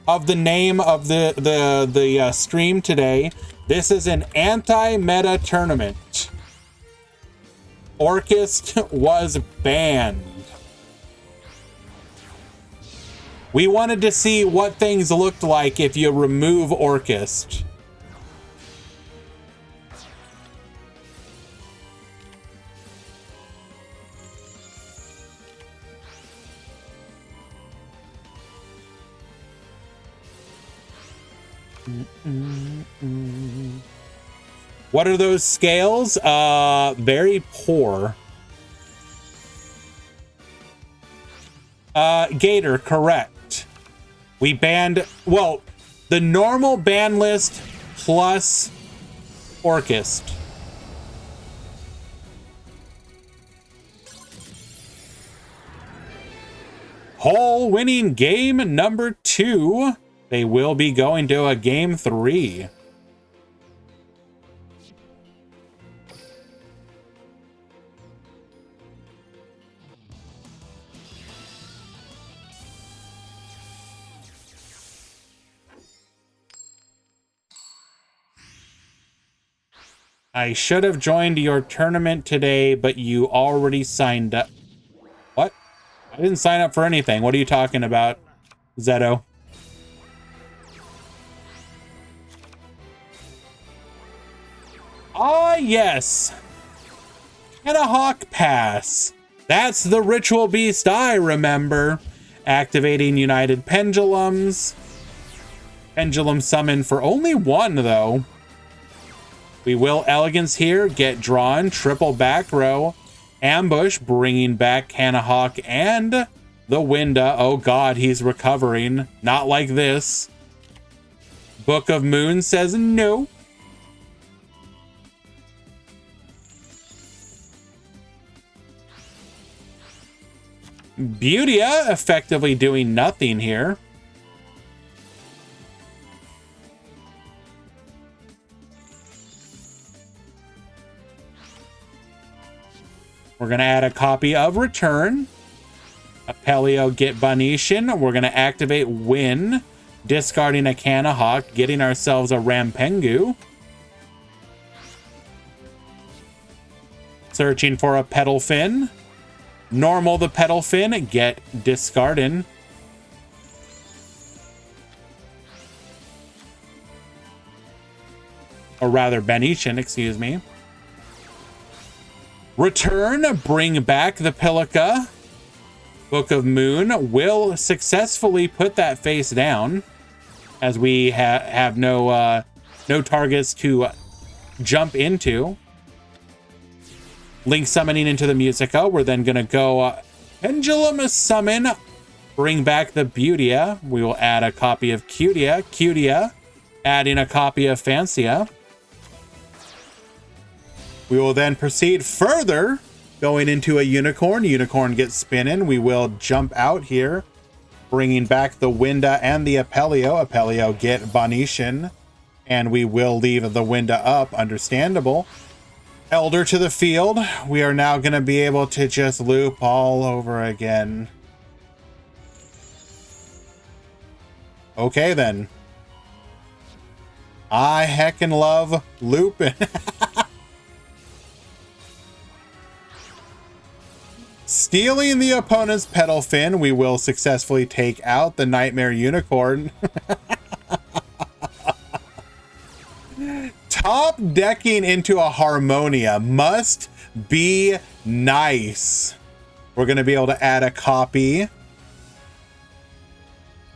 of the name of the stream today. This is an anti-meta tournament. Orcust was banned. We wanted to see what things looked like if you remove Orcust. What are those scales? Very poor. Gator, correct. We banned, well, the normal ban list plus Orcust. Hole winning game number 2. They will be going to a game 3. I should have joined your tournament today, but you already signed up. What? I didn't sign up for anything. What are you talking about, Zeto? Ah, yes. And a Hawk Pass. That's the Ritual Beast I remember. Activating United Pendulums. Pendulum summon for only one, though. We will Elegance here. Get drawn. Triple back row. Ambush, bringing back Canahawk and the Winda. Oh god, he's recovering. Not like this. Book of Moon says no. Beautia effectively doing nothing here. We're going to add a copy of Return. Apelio, get Bunetian. We're going to activate Win. Discarding a Canahawk. Getting ourselves a Rampengu. Searching for a Petalfin. Normal the Petalfin. Get Discarding. Or rather, Bunetian, excuse me. Return, bring back the Pilica. Book of Moon will successfully put that face down, as we have no targets to jump into. Link summoning into the Musica. We're then going to go Pendulum Summon, bring back the Beautia. We will add a copy of Cutia. Cutia, adding a copy of Fancia. We will then proceed further, going into a Unicorn. Unicorn gets spinning. We will jump out here, bringing back the Winda and the Apelio. Apelio get Bonetian, and we will leave the Winda up. Understandable. Elder to the field. We are now going to be able to just loop all over again. Okay, then. I heckin' love looping. Stealing the opponent's Petalfin, we will successfully take out the Nightmare Unicorn. Top decking into a Harmonia must be nice. We're going to be able to add a copy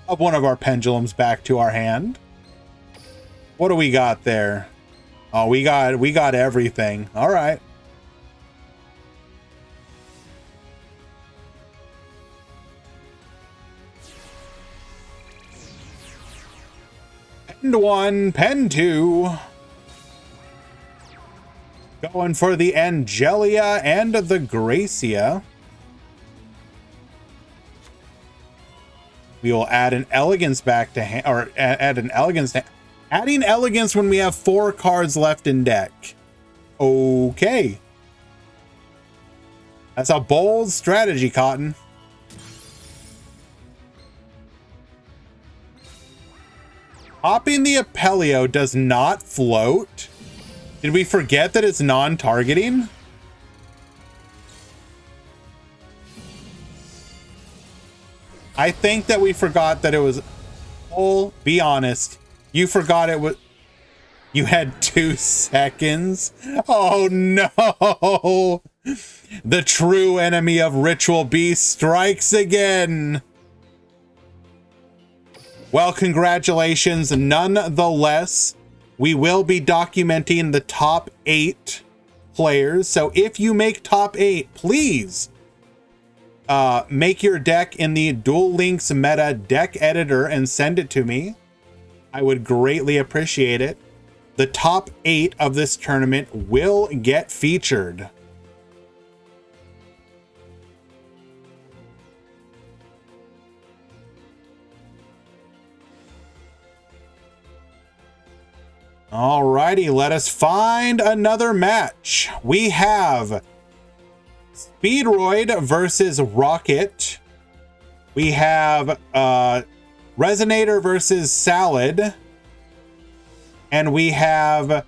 of one of our pendulums back to our hand. What do we got there? Oh, we got everything. All right. Pen 1, pen 2. Going for the Angelia and the Gracia. We will add an Elegance back to hand, or add an Elegance to adding Elegance when we have 4 cards left in deck. Okay. That's a bold strategy, Cotton. Popping the Apelio does not float. Did we forget that it's non-targeting? I think that we forgot that it was... Oh, be honest. You forgot it was... You had 2 seconds? Oh no! The true enemy of Ritual Beast strikes again! Well, congratulations. Nonetheless, we will be documenting the top 8 players. So if you make top 8, please make your deck in the Duel Links Meta deck editor and send it to me. I would greatly appreciate it. The top 8 of this tournament will get featured. Alrighty, let us find another match. We have Speedroid versus Rocket. We have Resonator versus Salad. And we have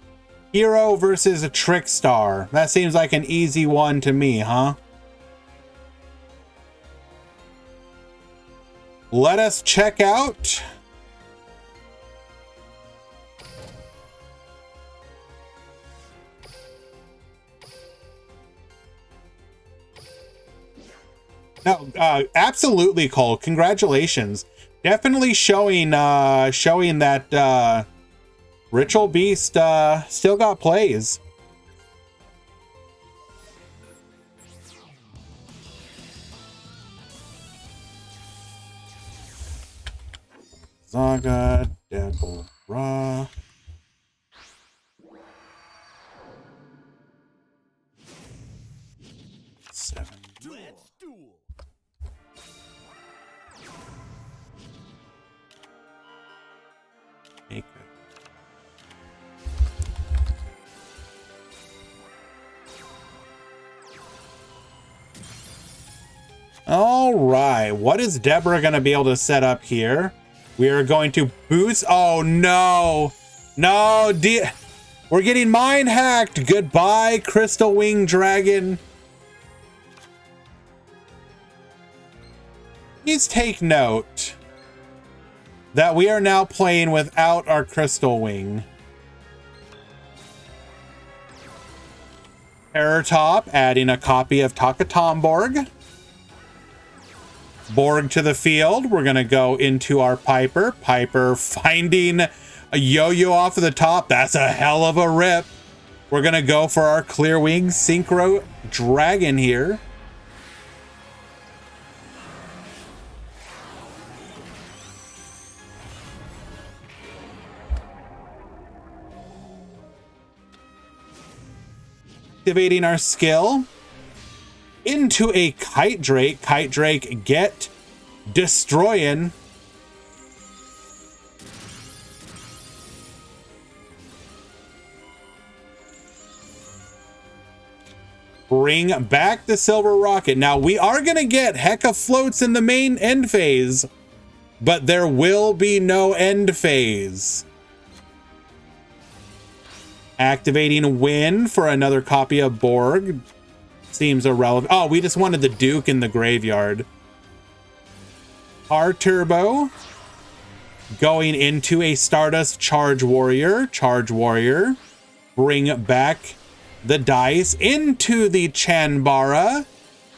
Hero versus a Trickstar. That seems like an easy one to me, huh? Let us check out. No, absolutely, Cole. Congratulations. Definitely showing that Ritual Beast still got plays. Zaga, Deborah. Seven. Let's duel. Make it. All right, what is Deborah going to be able to set up here? We are going to boost. Oh no, no, we're getting mind hacked. Goodbye, Crystal Wing Dragon. Please take note that we are now playing without our Crystal Wing. Terror Top, adding a copy of Takatomborg. Borg to the field. We're going to go into our Piper. Piper finding a yo-yo off of the top. That's a hell of a rip. We're going to go for our Clear Wing Synchro Dragon here. Activating our skill into a Kite Drake. Kite Drake get destroying. Bring back the Silver Rocket. Now we are going to get Hecka Floats in the main end phase, but there will be no end phase. Activating Win for another copy of Borg. Seems irrelevant. Oh, we just wanted the Duke in the graveyard. Our Turbo. Going into a Stardust Charge Warrior. Charge Warrior. Bring back the dice into the Chanbara.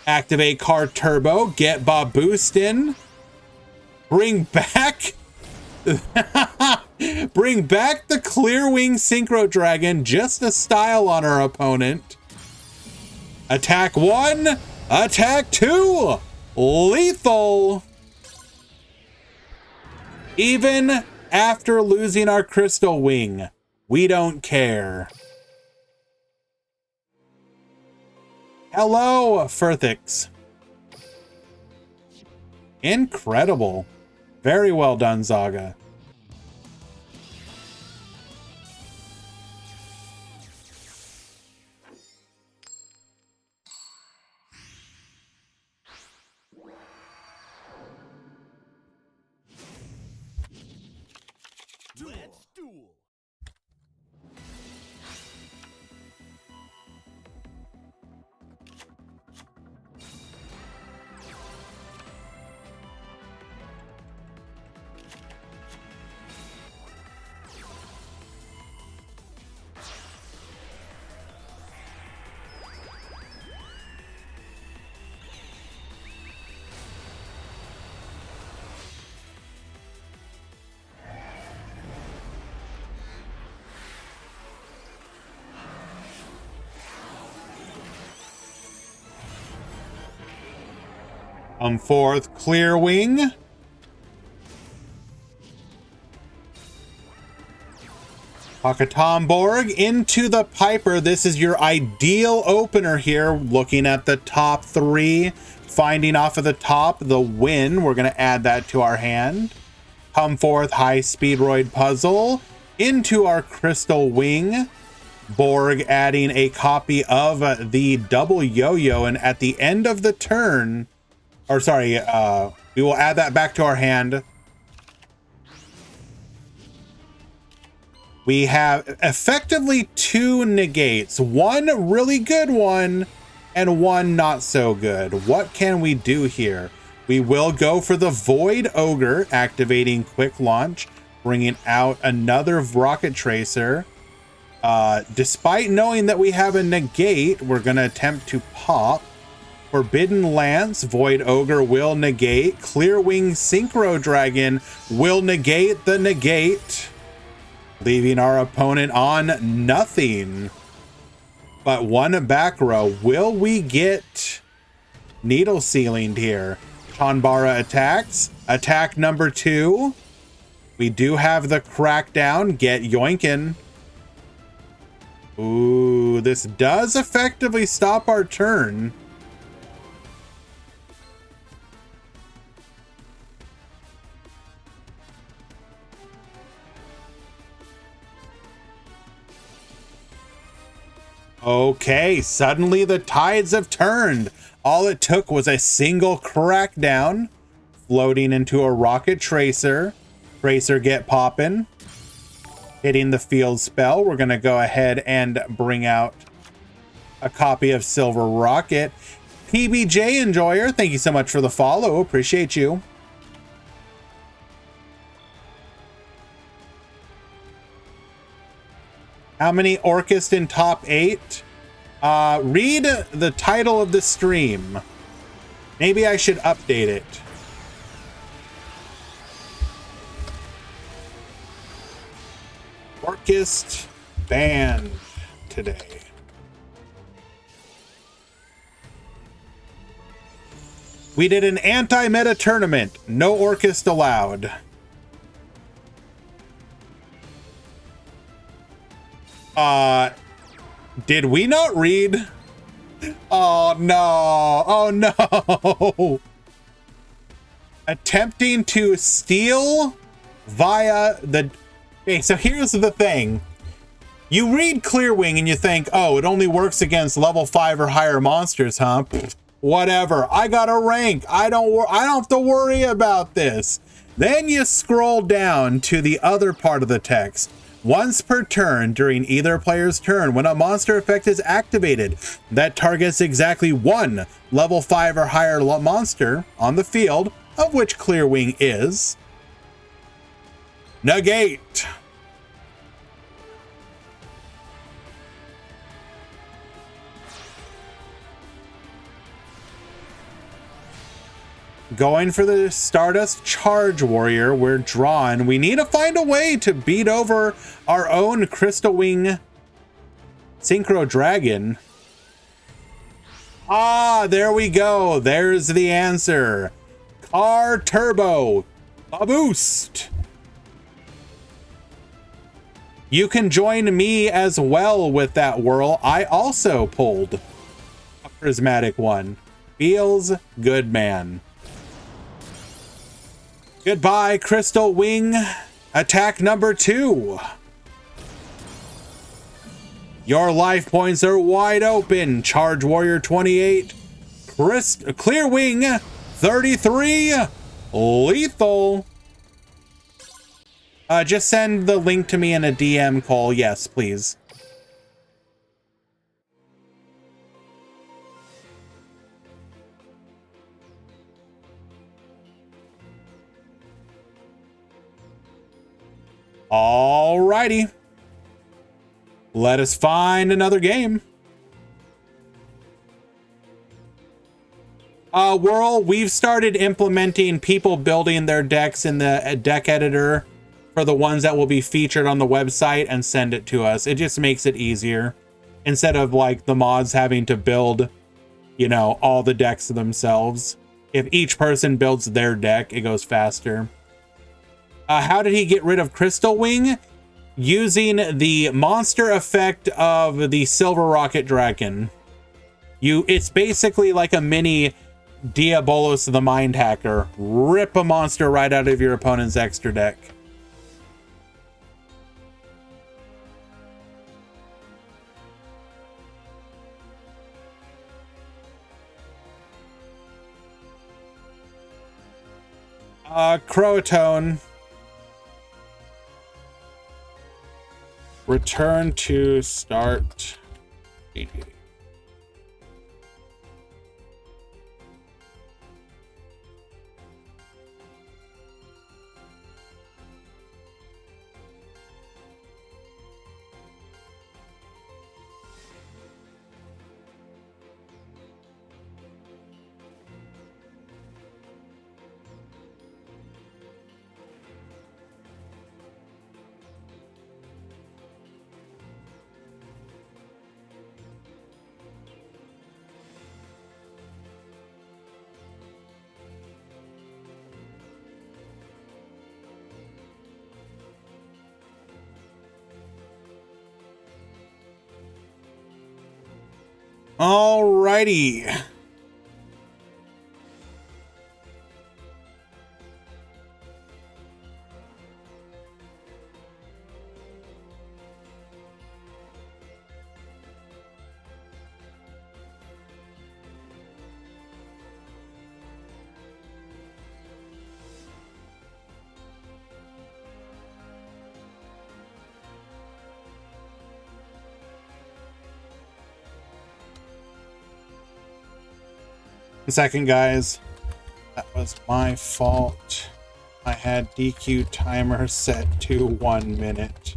Activate Car Turbo. Get Baboostin. Bring back... Bring back the Clear Wing Synchro Dragon. Just a style on our opponent. Attack 1. Attack 2. Lethal. Even after losing our Crystal Wing, we don't care. Hello, Furthix. Incredible. Very well done, Zaga. Let's duel. Come forth, Clear Wing. Takatomborg into the Piper. This is your ideal opener here. Looking at the top 3. Finding off of the top the Win. We're going to add that to our hand. Come forth, High Speedroid Puzzle. Into our Crystal Wing. Borg adding a copy of the double yo-yo. And at the end of the turn... Or sorry, we will add that back to our hand. We have effectively 2 negates, one really good one and one not so good. What can we do here? We will go for the Void Ogre, activating quick launch, bringing out another rocket tracer. Despite knowing that we have a negate, we're going to attempt to pop. Forbidden Lance, Void Ogre will negate. Clearwing Synchro Dragon will negate the negate, leaving our opponent on nothing but 1 back row. Will we get needle ceilinged here? Chanbara attacks. Attack number 2. We do have the crackdown. Get yoinkin'. Ooh, this does effectively stop our turn. Okay, suddenly the tides have turned. All it took was a single crackdown, floating into a rocket tracer. Tracer get poppin'. Hitting the field spell. We're going to go ahead and bring out a copy of Silver Rocket. PBJ Enjoyer, thank you so much for the follow. Appreciate you. How many Orcust in top 8? Read the title of the stream. Maybe I should update it. Orcust banned today. We did an anti-meta tournament. No Orcust allowed. Did we not read? Oh no. Oh no. Attempting to steal via the... Okay, so here's the thing. You read Clearwing and you think, oh, it only works against level 5 or higher monsters, huh? Pfft, whatever. I got a rank. I don't have to worry about this. Then you scroll down to the other part of the text. Once per turn during either player's turn, when a monster effect is activated that targets exactly 1 level 5 or higher monster on the field, of which Clearwing is, negate. Going for the Stardust Charge Warrior. We're drawn. We need to find a way to beat over our own Crystal Wing Synchro Dragon. Ah, there we go. There's the answer. Car Turbo. A boost. You can join me as well with that whirl. I also pulled a prismatic one. Feels good, man. Goodbye, Crystal Wing. Attack number 2. Your life points are wide open. Charge Warrior 28. Clear Wing 33. Lethal. Just send the link to me in a DM call. Yes, please. Alrighty. Let us find another game. Whirl, we've started implementing people building their decks in the deck editor for the ones that will be featured on the website and send it to us. It just makes it easier instead of like the mods having to build, you know, all the decks themselves. If each person builds their deck, it goes faster. How did he get rid of Crystal Wing? Using the monster effect of the Silver Rocket Dragon. It's basically like a mini Diabolos the Mind Hacker. Rip a monster right out of your opponent's extra deck. Crotone. Return to start. GG. Alrighty. Second, guys, that was my fault. I had DQ timer set to 1 minute.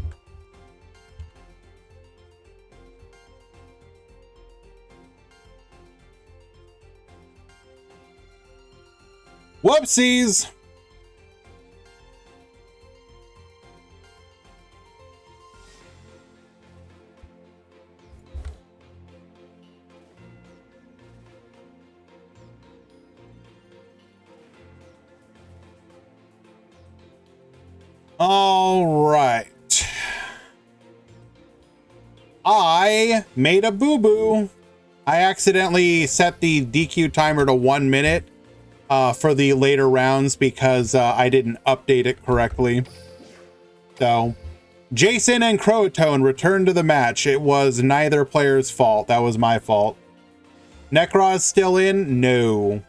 Whoopsies! All right. I made a boo-boo. I accidentally set the DQ timer to 1 minute for the later rounds because I didn't update it correctly. So, Jason and Crowtone returned to the match. It was neither player's fault. That was my fault. Necros still in? No.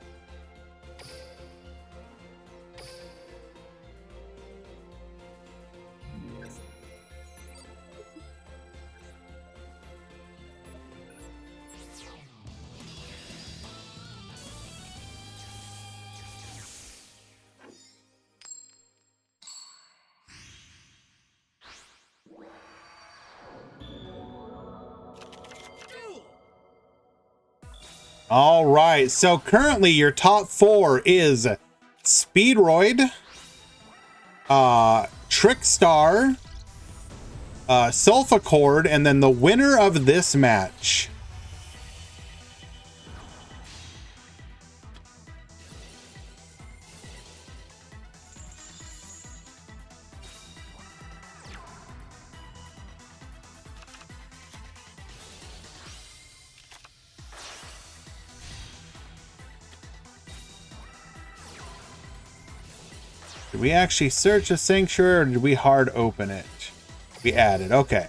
All right, so currently your top 4 is Speedroid, Trickstar, Sulfacord, and then the winner of this match. Did we actually search a sanctuary or did we hard open it? We added, okay.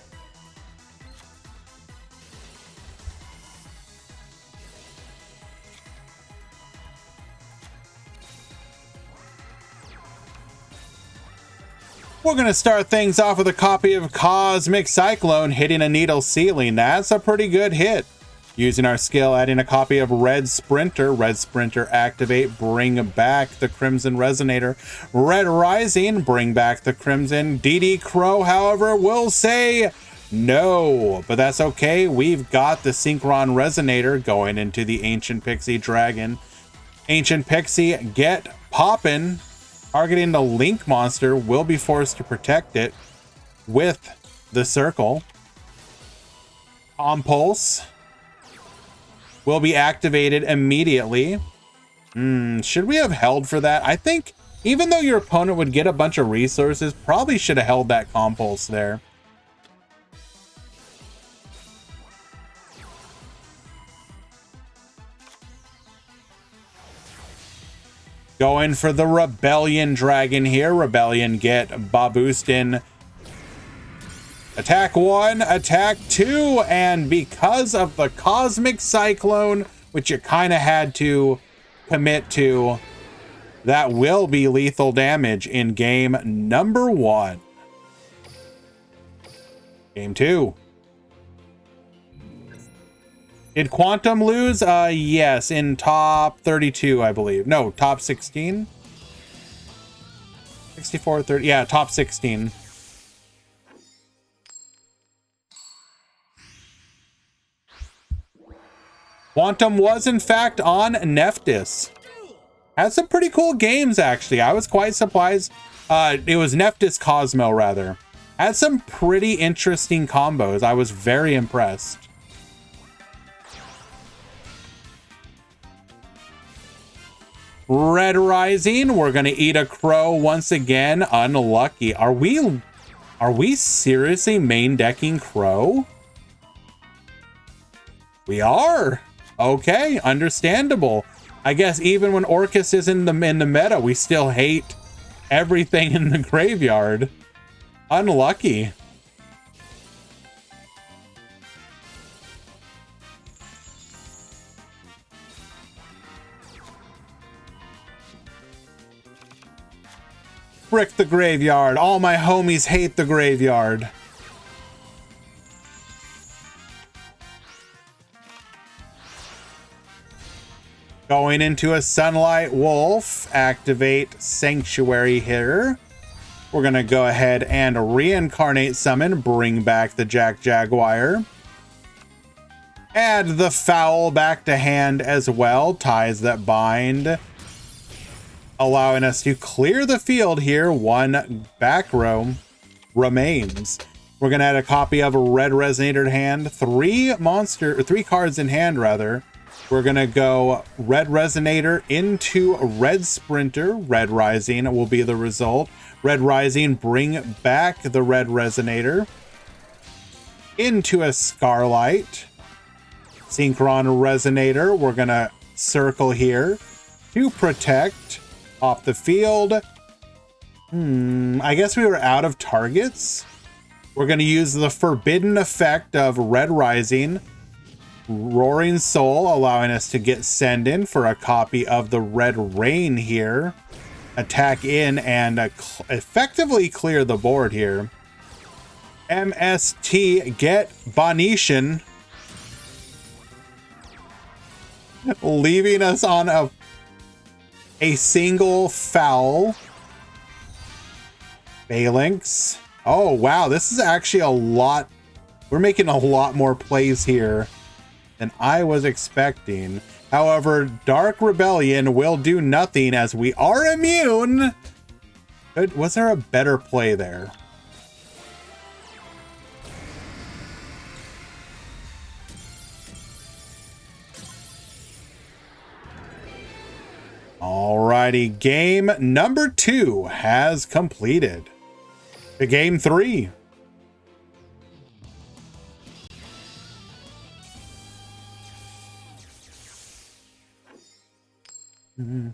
We're going to start things off with a copy of Cosmic Cyclone hitting a needle ceiling. That's a pretty good hit. Using our skill, adding a copy of Red Sprinter. Red Sprinter activate, bring back the Crimson Resonator. Red Rising, bring back the Crimson. DD Crow, however, will say no, but that's okay. We've got the Synchron Resonator going into the Ancient Pixie Dragon. Ancient Pixie, get poppin'. Targeting the Link monster, will be forced to protect it with the Circle. Compulse will be activated immediately. Should we have held for that? I think even though your opponent would get a bunch of resources, probably should have held that Compulse there. Going for the Rebellion Dragon here. Rebellion get Baboostin. Attack 1, attack 2, and because of the Cosmic Cyclone, which you kind of had to commit to, that will be lethal damage in game number 1. Game 2. Did Quantum lose? Yes, in top 32, I believe. No, top 16? 64, 30. Yeah, top 16. Quantum was, in fact, on Nephthys. Had some pretty cool games, actually. I was quite surprised. It was Nephthys Cosmo, rather. Had some pretty interesting combos. I was very impressed. Red Rising, we're gonna eat a crow once again. Unlucky. Are we seriously main decking crow? We are. Okay, understandable. I guess even when Orcust is in the meta, we still hate everything in the graveyard. Unlucky. Frick the graveyard. All my homies hate the graveyard. Going into a Sunlight Wolf, activate Sanctuary here. We're going to go ahead and reincarnate summon, bring back the Jack Jaguar. Add the Foul back to hand as well, Ties That Bind. Allowing us to clear the field here. One back row remains. We're going to add a copy of a Red Resonator to hand. Three cards in hand, rather. We're going to go Red Resonator into Red Sprinter. Red Rising will be the result. Red Rising, bring back the Red Resonator into a Scarlight. Synchron Resonator. We're going to circle here to protect off the field. I guess we were out of targets. We're going to use the forbidden effect of Red Rising. Roaring Soul, allowing us to get send in for a copy of the Red Rain here. Attack in and effectively clear the board here. MST, get Bonetian. Leaving us on a single foul. Phalanx. Oh, wow. This is actually a lot. We're making a lot more plays here than I was expecting. However, Dark Rebellion will do nothing as we are immune. Was there a better play there? Alrighty, game number 2 has completed. To game 3. Duel.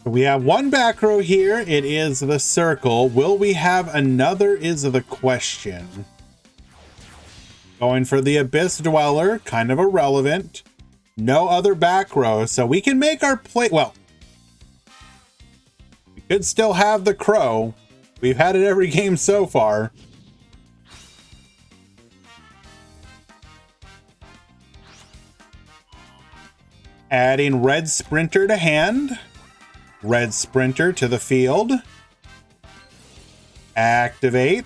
We have one back row here. It is the circle. Will we have another is the question. Going for the Abyss Dweller, kind of irrelevant. No other back row, so we can make our play. Well, we could still have the Crow. We've had it every game so far. Adding Red Sprinter to hand. Red Sprinter to the field. Activate.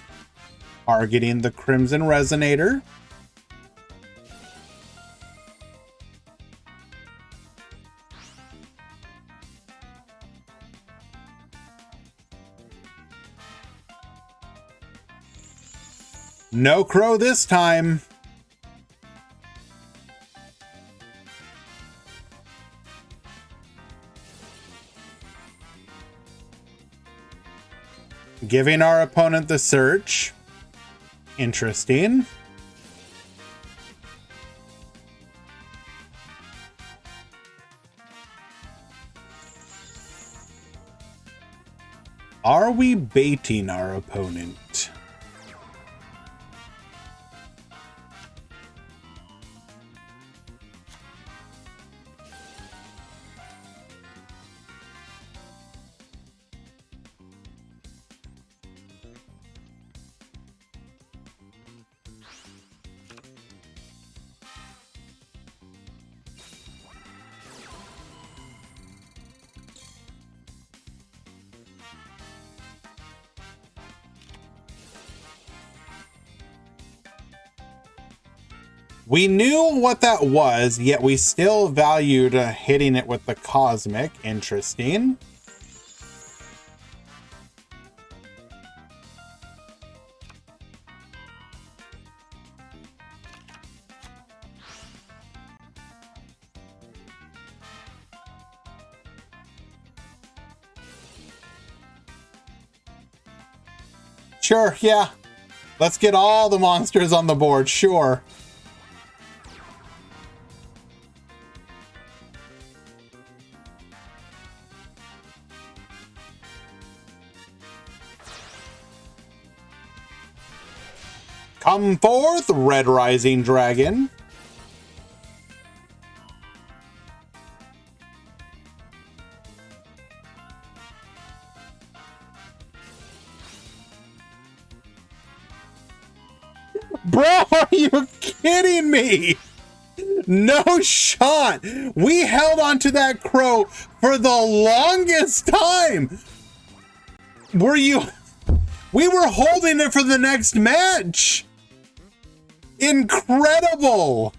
Targeting the Crimson Resonator. No crow this time. Giving our opponent the search. Interesting. Are we baiting our opponent? We knew what that was, yet we still valued hitting it with the Cosmic. Interesting. Sure, yeah. Let's get all the monsters on the board, sure. Come forth, Red Rising Dragon. Bro, are you kidding me? No shot. We held on to that crow for the longest time. Were you? We were holding it for the next match. Incredible.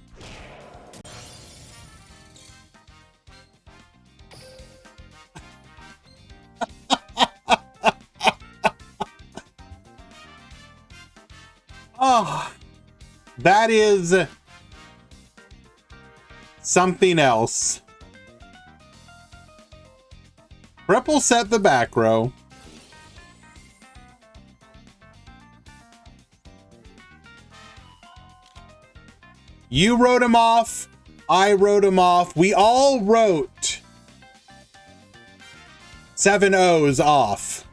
Oh, that is something else. Triple set the back row. You wrote him off. I wrote him off. We all wrote 7 O's off.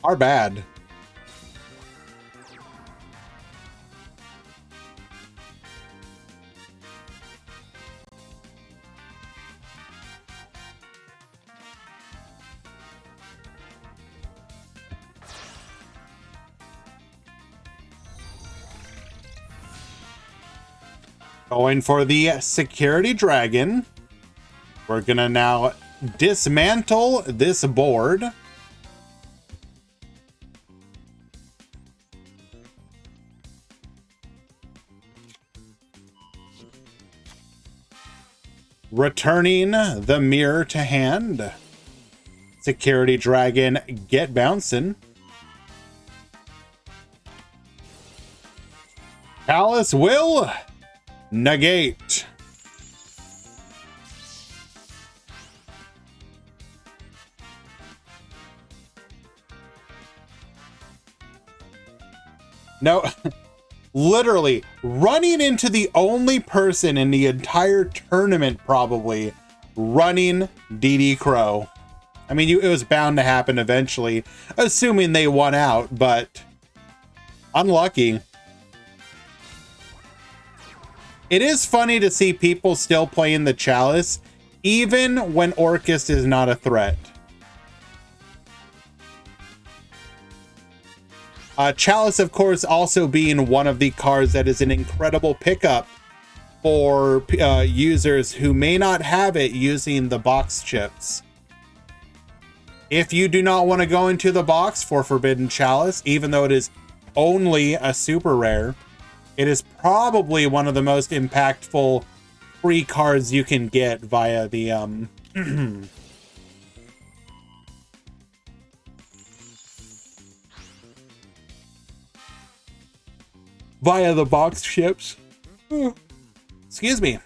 Our bad. Going for the Security Dragon. We're gonna now dismantle this board. Returning the mirror to hand. Security Dragon, get bouncing. Palace will negate. No, literally running into the only person in the entire tournament probably running DD Crow. I mean, it was bound to happen eventually, assuming they won out, but unlucky. It is funny to see people still playing the Chalice, even when Orcust is not a threat. Chalice, of course, also being one of the cards that is an incredible pickup for users who may not have it using the box chips. If you do not want to go into the box for Forbidden Chalice, even though it is only a super rare, it is probably one of the most impactful free cards you can get via the via the box chips. Excuse me.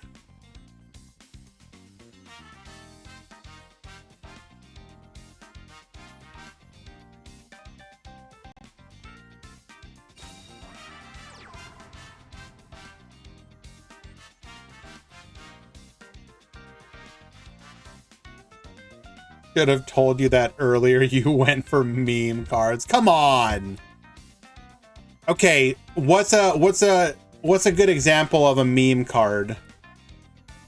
Should have told you that earlier. You went for meme cards. Come on. Okay, what's a good example of a meme card?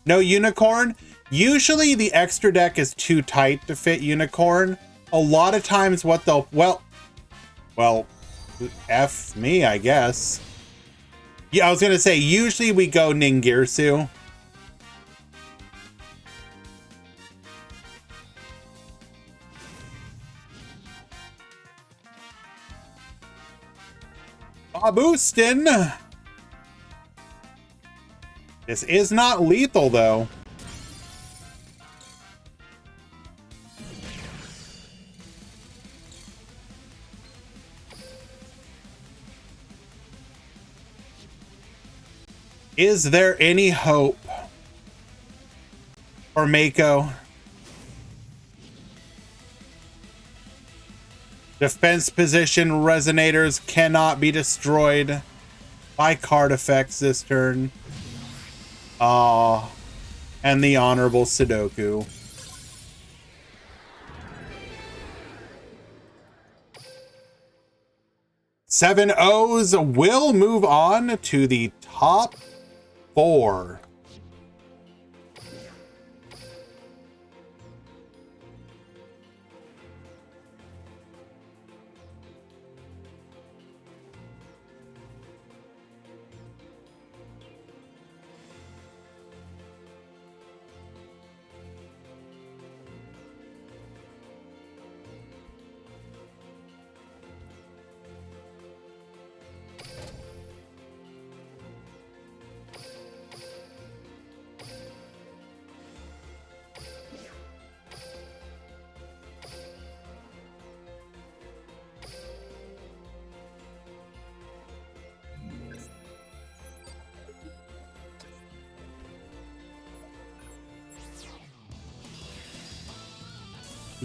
No unicorn? Usually the extra deck is too tight to fit unicorn. A lot of times what they'll well, F me, I guess. Yeah, I was gonna say usually we go Ningirsu. Boostin'. This is not lethal, though. Is there any hope for Mako? Defense position resonators cannot be destroyed by card effects this turn. And the honorable Sudoku. Seven O's will move on to the top 4.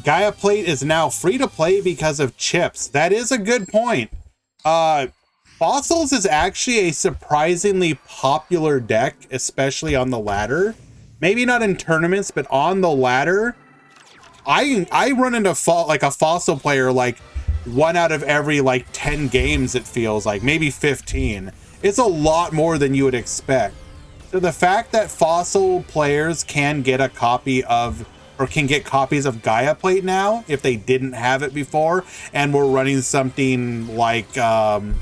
Gaia Plate is now free to play because of chips. That is a good point. Fossils is actually a surprisingly popular deck, especially on the ladder. Maybe not in tournaments, but on the ladder. I run into like a fossil player like 1 out of every like 10 games, it feels like, maybe 15. It's a lot more than you would expect. So the fact that fossil players can get a copy of, or can get copies of Gaia Plate now, if they didn't have it before, and we're running something like the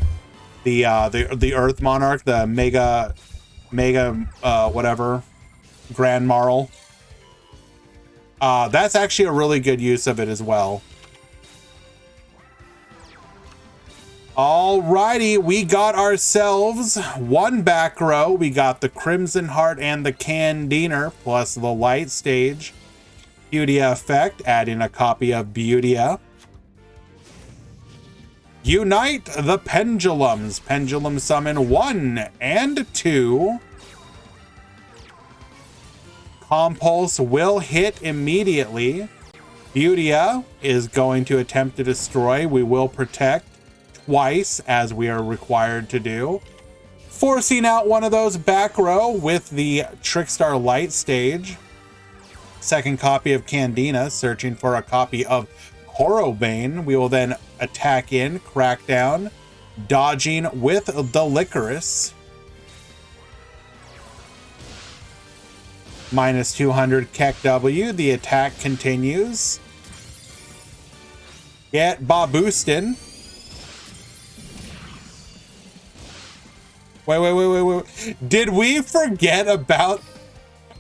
Earth Monarch, the Mega whatever, Grand Marl. That's actually a really good use of it as well. Alrighty, we got ourselves one back row. We got the Crimson Heart and the Candiner, plus the Light Stage. Beautia effect, adding a copy of Beautia. Unite the Pendulums. Pendulum summon 1 and 2. Compulse will hit immediately. Beautia is going to attempt to destroy. We will protect twice, as we are required to do. Forcing out one of those back row with the Trickstar Light Stage. Second copy of Candina, searching for a copy of Corobane. We will then attack in, Crackdown, dodging with the Licorice. Minus 200 Keck W. The attack continues. Get Boboostin. Wait. Did we forget about...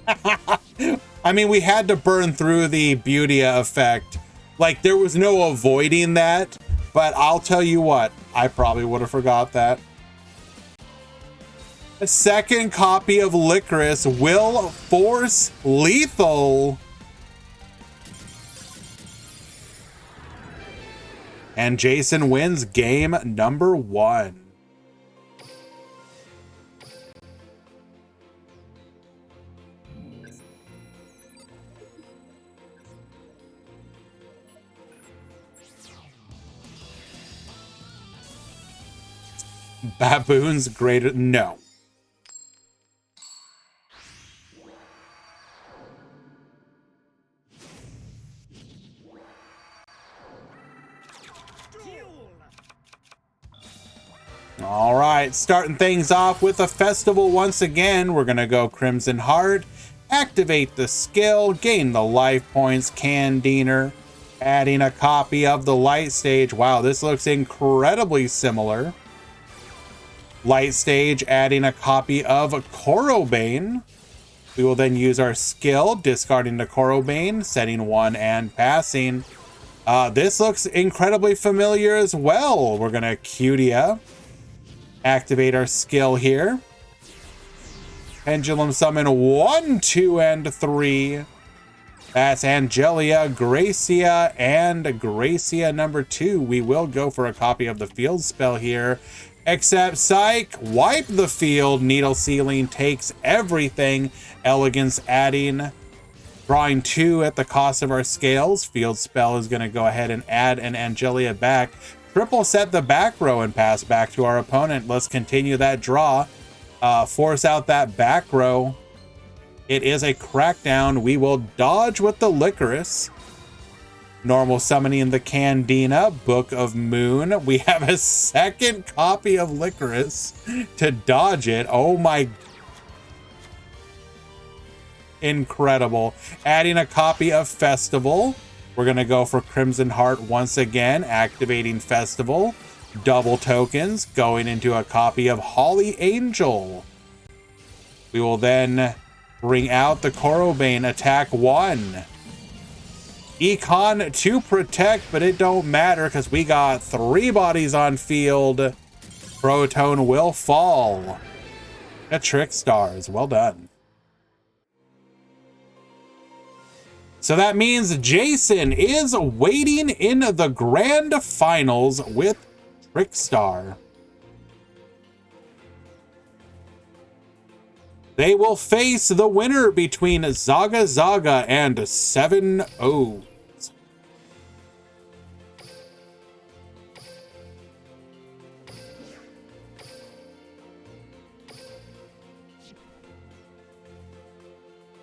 I mean, we had to burn through the Beautia effect. Like, there was no avoiding that. But I'll tell you what, I probably would have forgot that. A second copy of Licorice will force lethal. And Jason wins game number 1. Baboon's greater... No. All right, starting things off with a festival once again. We're going to go Crimson Heart, activate the skill, gain the life points, Candiner, adding a copy of the Light Stage. Wow, this looks incredibly similar. Light Stage, adding a copy of Corobane. We will then use our skill, discarding the Corobane, setting 1 and passing. This looks incredibly familiar as well. We're going to Cutia. Activate our skill here. Pendulum summon 1, 2, and 3. That's Angelia, Gracia, and Gracia number 2. We will go for a copy of the field spell here. Except Psych, wipe the field. Needle Sealing takes everything. Elegance adding, drawing 2 at the cost of our scales. Field spell is going to go ahead and add an Angelia back. Triple set the back row and pass back to our opponent. Let's continue that draw. Force out that back row. It is a crackdown. We will dodge with the Licorice. Normal summoning the Candina, Book of Moon. We have a second copy of Licorice to dodge it. Oh my... Incredible. Adding a copy of Festival. We're going to go for Crimson Heart once again, activating Festival. Double tokens, going into a copy of Holly Angel. We will then bring out the Corobane, attack 1. Econ to protect, but it don't matter because we got 3 bodies on field. Proton will fall. A Trick Stars, well done. So that means Jason is waiting in the grand finals with Trickstar. They will face the winner between Zaga Zaga and 7 O's.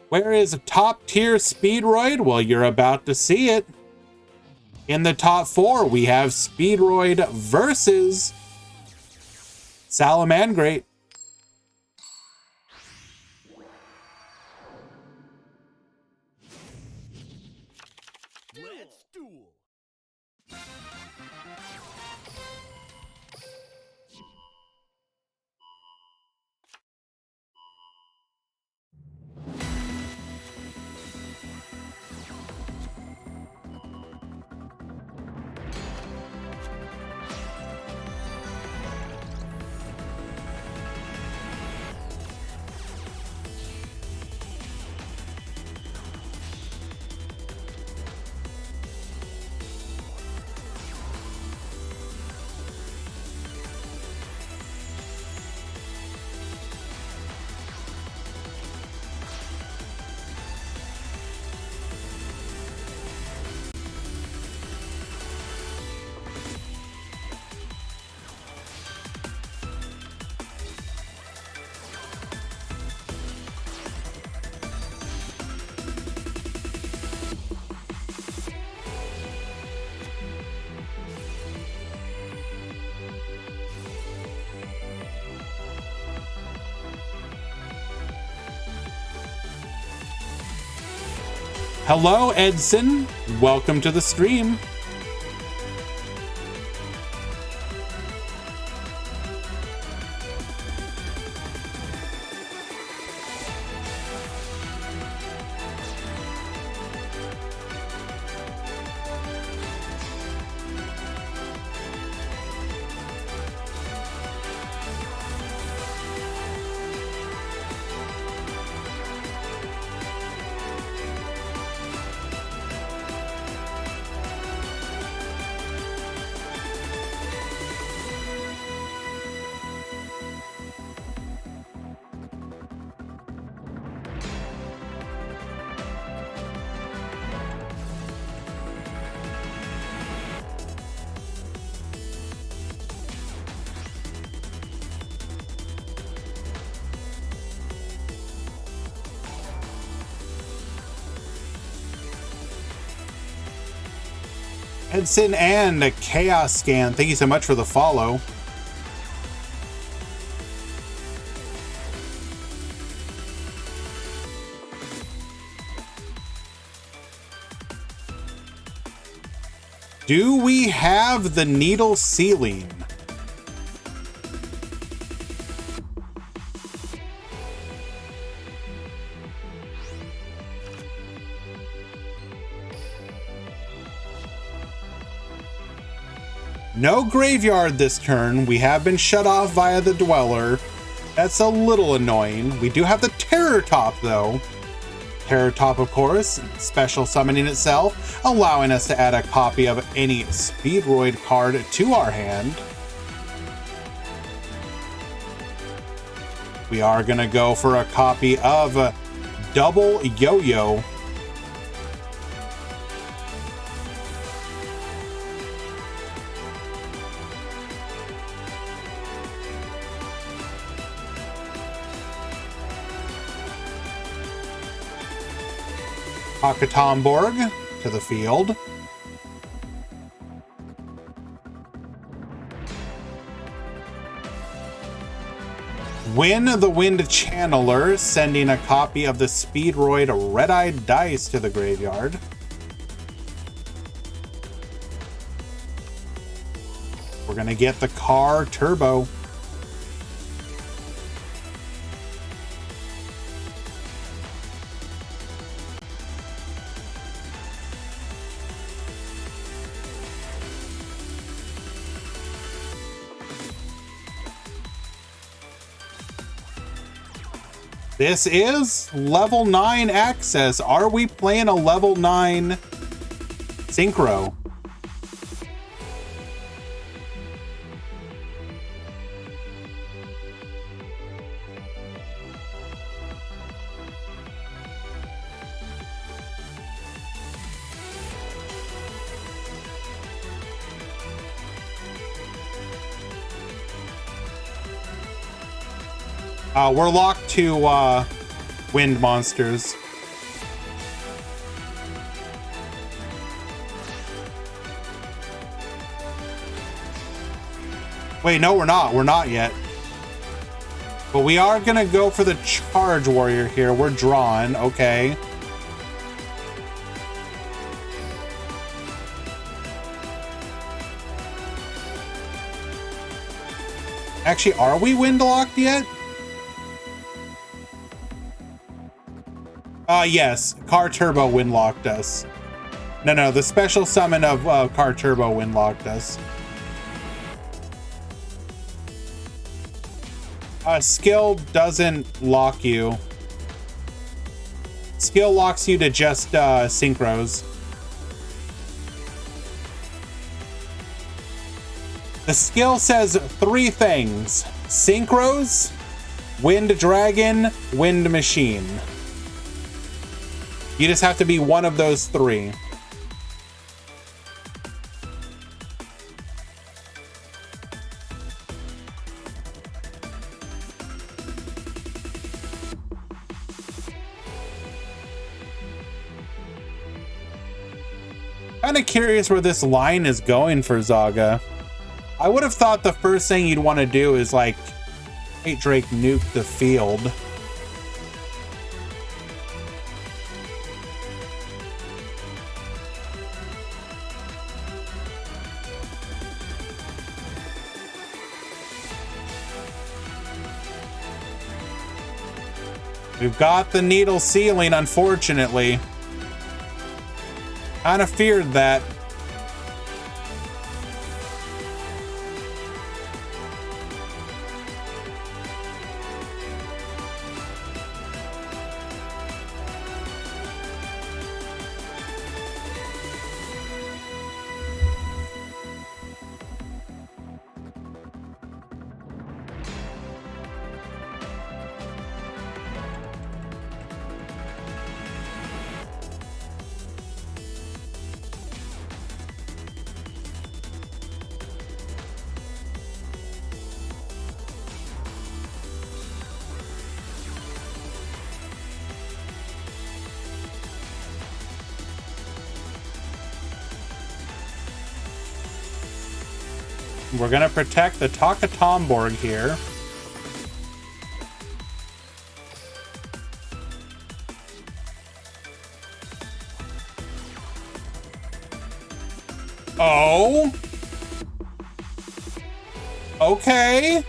Where is top tier Speedroid? Well, you're about to see it. In the top 4, we have Speedroid versus Salamangreat. Let's duel. Hello, Edson. Welcome to the stream. Edson and a Chaos Scan, thank you so much for the follow. Do we have the needle ceiling? No graveyard this turn. We have been shut off via the Dweller. That's a little annoying. We do have the Terror Top though. Terror Top, of course, special summoning itself, allowing us to add a copy of any Speedroid card to our hand. We are gonna go for a copy of Double Yo-Yo. Hakatomborg to the field. Win the Wind Channeler, sending a copy of the Speedroid Red-Eyed Dice to the graveyard. We're gonna get the Car Turbo. This is level 9 access. Are we playing a level 9 synchro? We're locked to wind monsters. Wait, no, we're not. We're not yet. But we are gonna go for the Charge Warrior here. We're drawn, okay. Actually, are we wind locked yet? Yes, Car Turbo windlocked us. No, the special summon of Car Turbo windlocked us. Skill doesn't lock you. Skill locks you to just synchros. The skill says 3 things: synchros, wind dragon, wind machine. You just have to be one of those 3. Kind of curious where this line is going for Zaga. I would have thought the first thing you'd want to do is like Hate Drake nuke the field. We've got the needle ceiling, unfortunately. Kind of feared that. We're going to protect the Takatomborg here. Oh. Okay.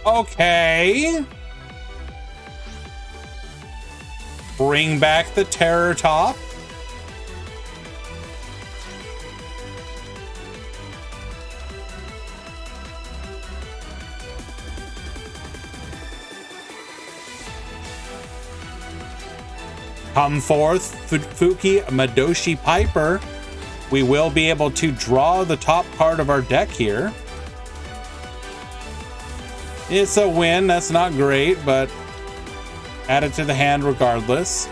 Okay. Bring back the Terror Top. Come forth, Fuki Madoshi Piper. We will be able to draw the top card of our deck here. It's a win. That's not great, but add it to the hand regardless.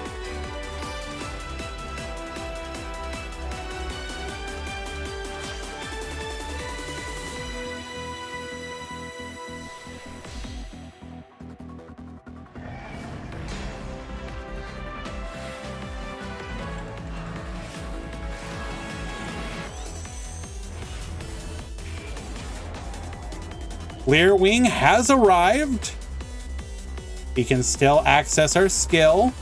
Clearwing has arrived. He can still access our skill.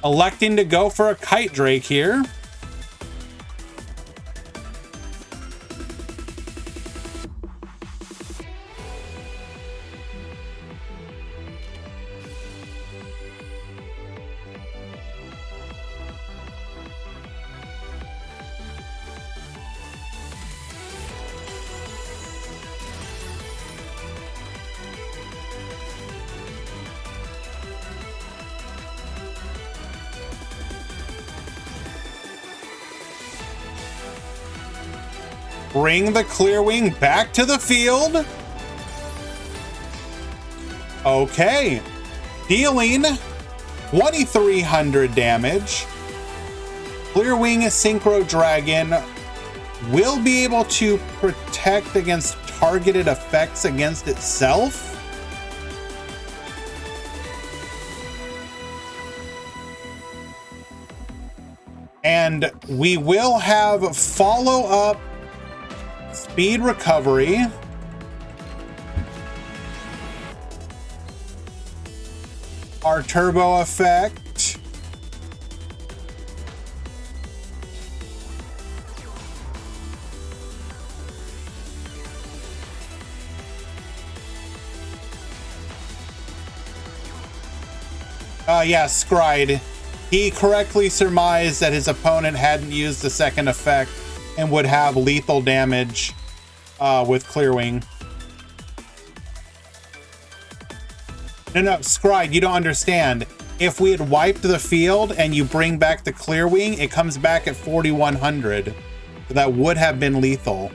Electing to go for a Kite Drake here. Bring the Clearwing back to the field. Okay. Dealing 2,300 damage. Clearwing Synchro Dragon will be able to protect against targeted effects against itself. And we will have follow-up Speed Recovery. Our Turbo Effect. Yeah, Scried. He correctly surmised that his opponent hadn't used the second effect and would have lethal damage with Clearwing. No, Scried, you don't understand. If we had wiped the field and you bring back the Clearwing, it comes back at 4,100. So that would have been lethal.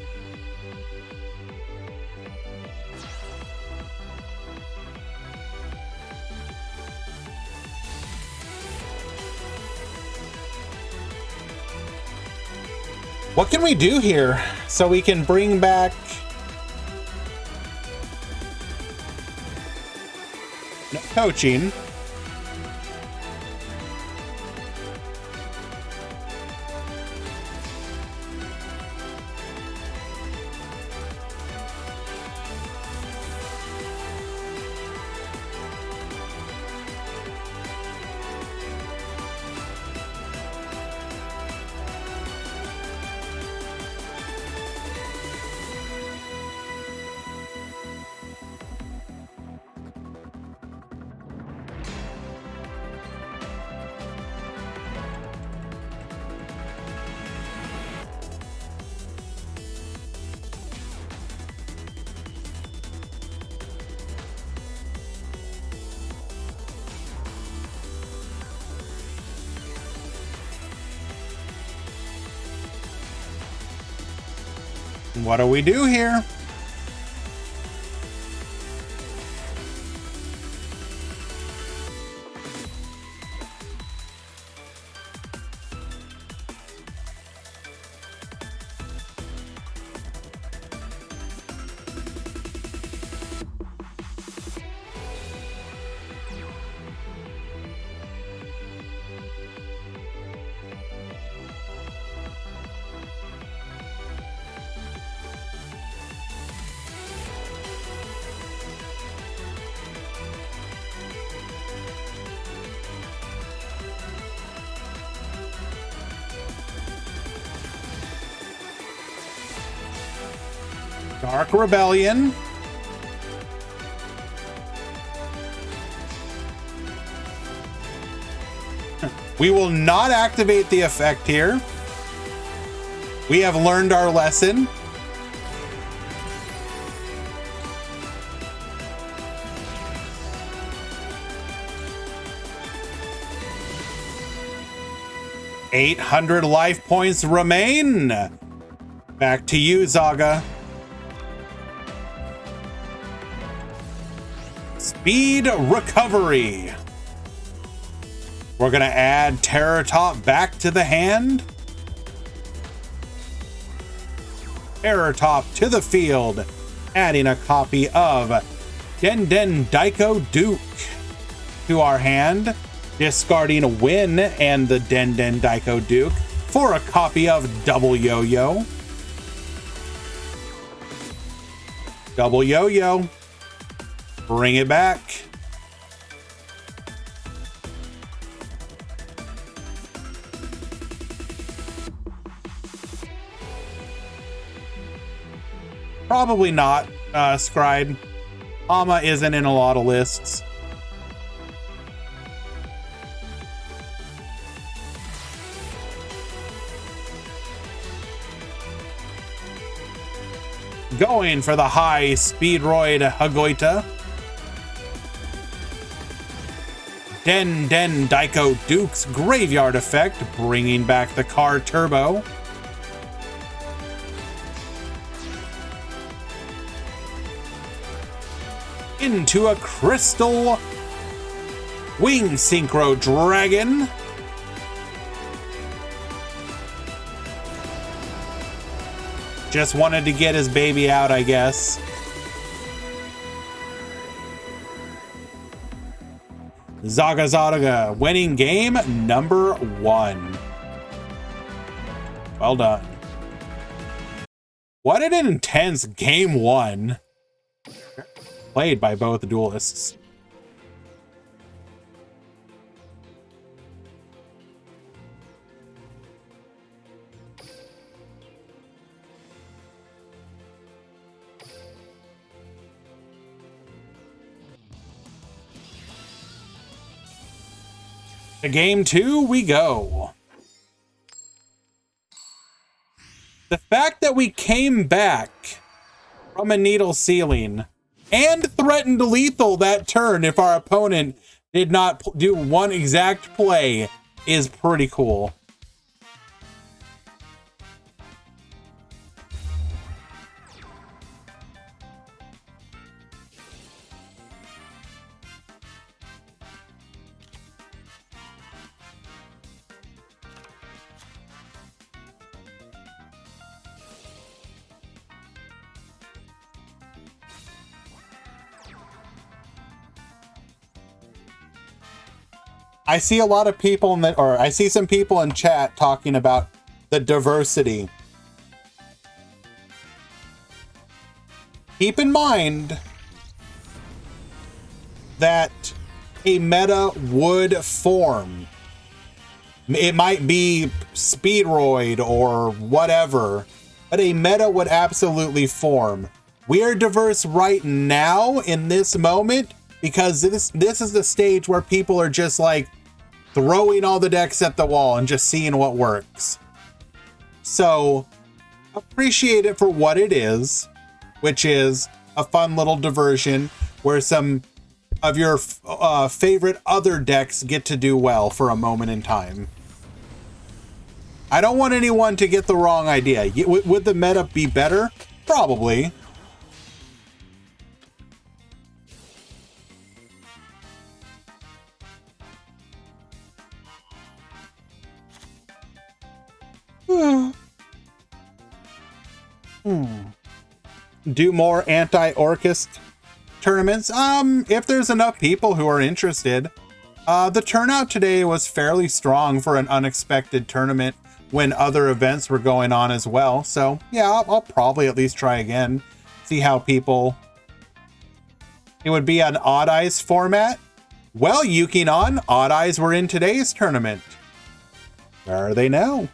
What can we do here so we can bring back coaching? What do we do here? Dark Rebellion. We will not activate the effect here. We have learned our lesson. $800 life points remain. Back to you, Zaga. Speed recovery. We're gonna add Terror Top back to the hand. Terror Top to the field, adding a copy of Den Den Daiko Duke to our hand, discarding a Win and the Den Den Daiko Duke for a copy of Double Yo-Yo. Double Yo-Yo. Bring it back. Probably not, Scribe. Ama isn't in a lot of lists. Going for the high Speedroid Hagoita. Den Den Daiko Duke's Graveyard Effect, bringing back the car Turbo. Into a Crystal Wing Synchro Dragon. Just wanted to get his baby out, I guess. Zaga Zaga winning game number 1. Well done. What an intense game 1. Played by both duelists. To game 2 we go. The fact that we came back from a needle ceiling and threatened lethal that turn if our opponent did not do one exact play is pretty cool. I see a lot of people in the, or I see some people in chat talking about the diversity. Keep in mind that a meta would form. It might be Speedroid or whatever, but a meta would absolutely form. We are diverse right now in this moment because this is the stage where people are just like throwing all the decks at the wall and just seeing what works. So appreciate it for what it is, which is a fun little diversion where some of your favorite other decks get to do well for a moment in time. I don't want anyone to get the wrong idea. Would the meta be better? Probably. Do more anti-Orcust tournaments? If there's enough people who are interested. The turnout today was fairly strong for an unexpected tournament when other events were going on as well. So yeah, I'll probably at least try again. See how people... It would be an Odd Eyes format. Well, Yukinon, Odd Eyes were in today's tournament. Where are they now?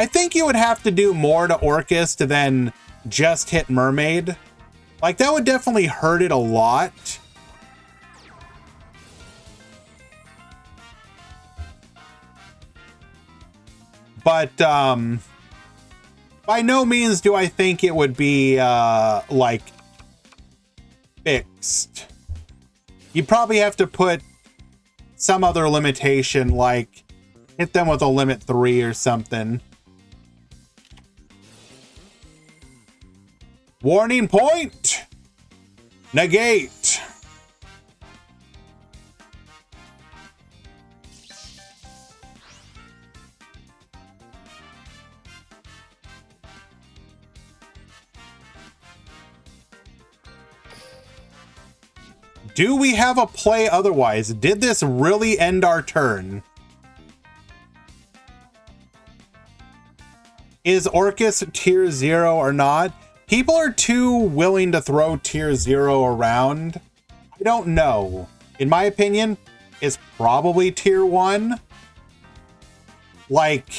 I think you would have to do more to Orcust than just hit Mermaid. Like, that would definitely hurt it a lot. But, by no means do I think it would be, like, fixed. You probably have to put some other limitation, like hit them with a limit 3 or something. Warning point! Negate! Do we have a play otherwise? Did this really end our turn? Is Orcust tier 0 or not? People are too willing to throw tier 0 around. I don't know. In my opinion, it's probably tier 1. Like,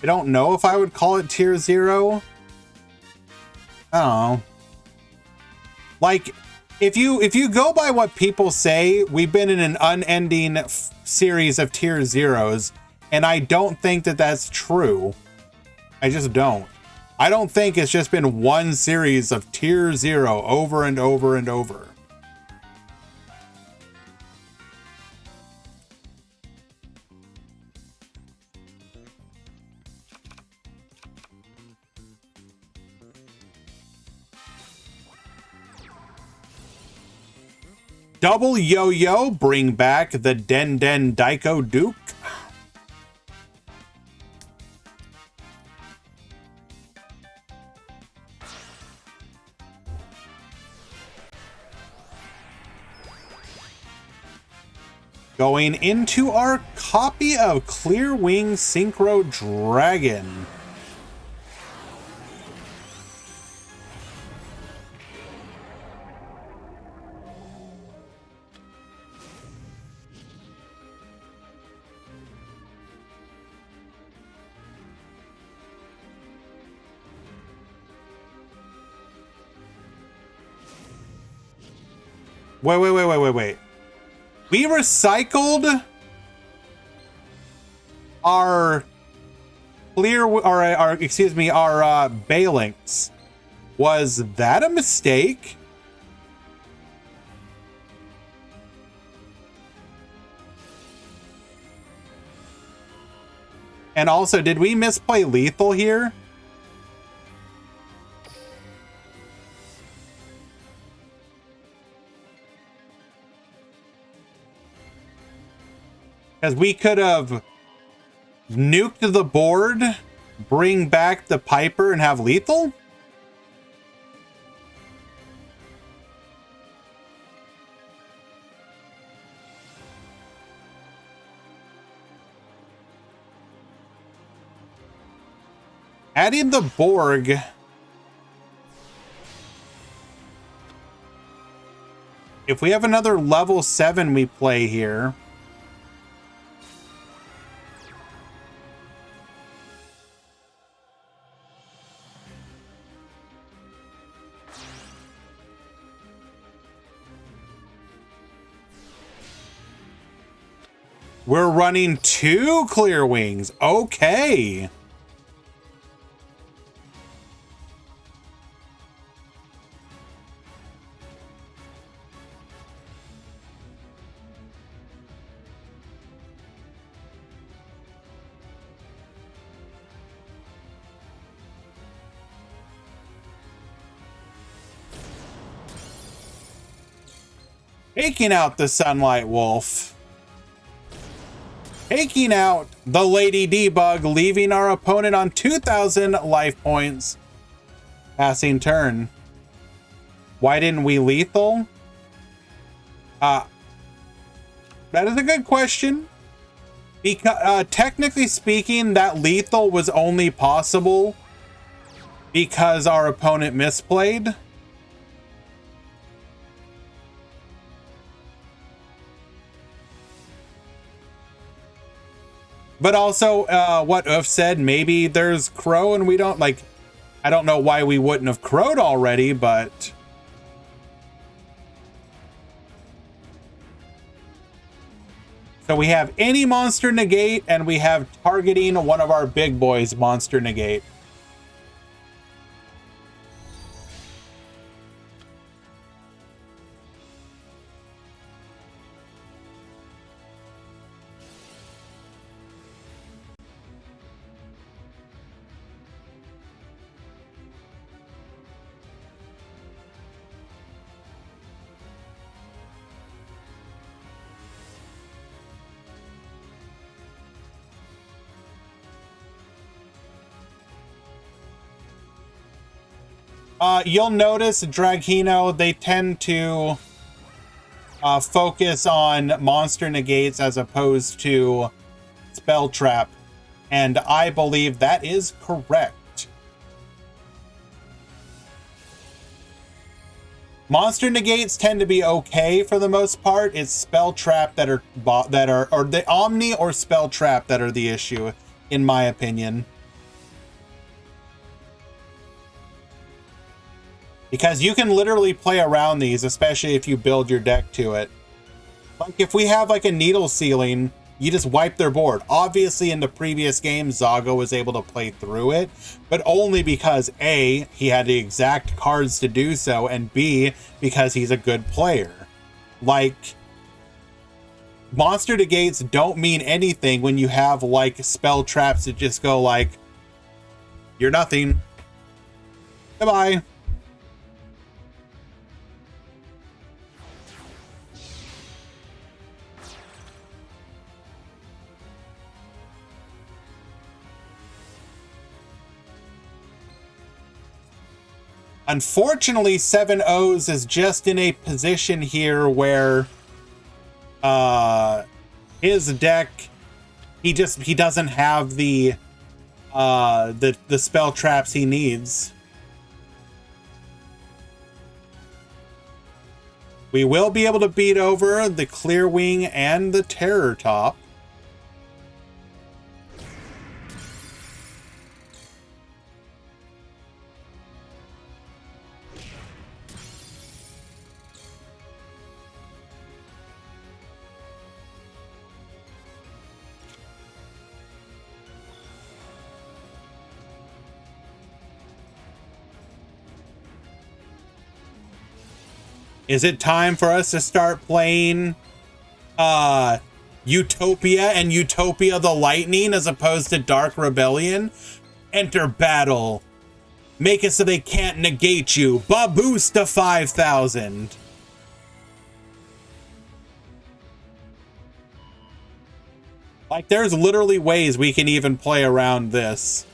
I don't know if I would call it tier 0. I don't know. Like, if you go by what people say, we've been in an unending series of tier 0s, and I don't think that that's true. I just don't. I don't think it's just been one series of tier 0 over and over and over. Double yo-yo, bring back the Den Den Daiko Duke. Going into our copy of Clear Wing Synchro Dragon. Wait. We recycled our our Balinks. Was that a mistake? And also, did we misplay lethal here? Because we could have nuked the board, bring back the Piper, and have lethal? Adding the Borg. If we have another level 7 we play here. We're running 2 Clear Wings. Okay. Taking out the Sunlight Wolf. Taking out the Lady Debug, leaving our opponent on 2,000 life points. Passing turn. Why didn't we lethal? That is a good question. Because technically speaking, that lethal was only possible because our opponent misplayed. But also, what Uf said, maybe there's Crow and we don't, like, I don't know why we wouldn't have crowed already, but... So we have any monster negate, and we have targeting one of our big boys monster negate. You'll notice Draghino, they tend to focus on monster negates as opposed to spell trap, and I believe that is correct. Monster negates tend to be okay for the most part. It's spell trap that are or the Omni or spell trap that are the issue, in my opinion. Because you can literally play around these, especially if you build your deck to it. Like if we have like a needle ceiling, you just wipe their board. Obviously in the previous game, Zago was able to play through it, but only because A, he had the exact cards to do so, and B, because he's a good player. Like, monster negates don't mean anything when you have like spell traps that just go like, you're nothing. Goodbye. Unfortunately, 7-O's is just in a position here where his deck, he doesn't have the spell traps he needs. We will be able to beat over the Clear Wing and the Terror Top. Is it time for us to start playing Utopia and Utopia the Lightning as opposed to Dark Rebellion? Enter battle. Make it so they can't negate you. Baboosta 5,000. Like, there's literally ways we can even play around this.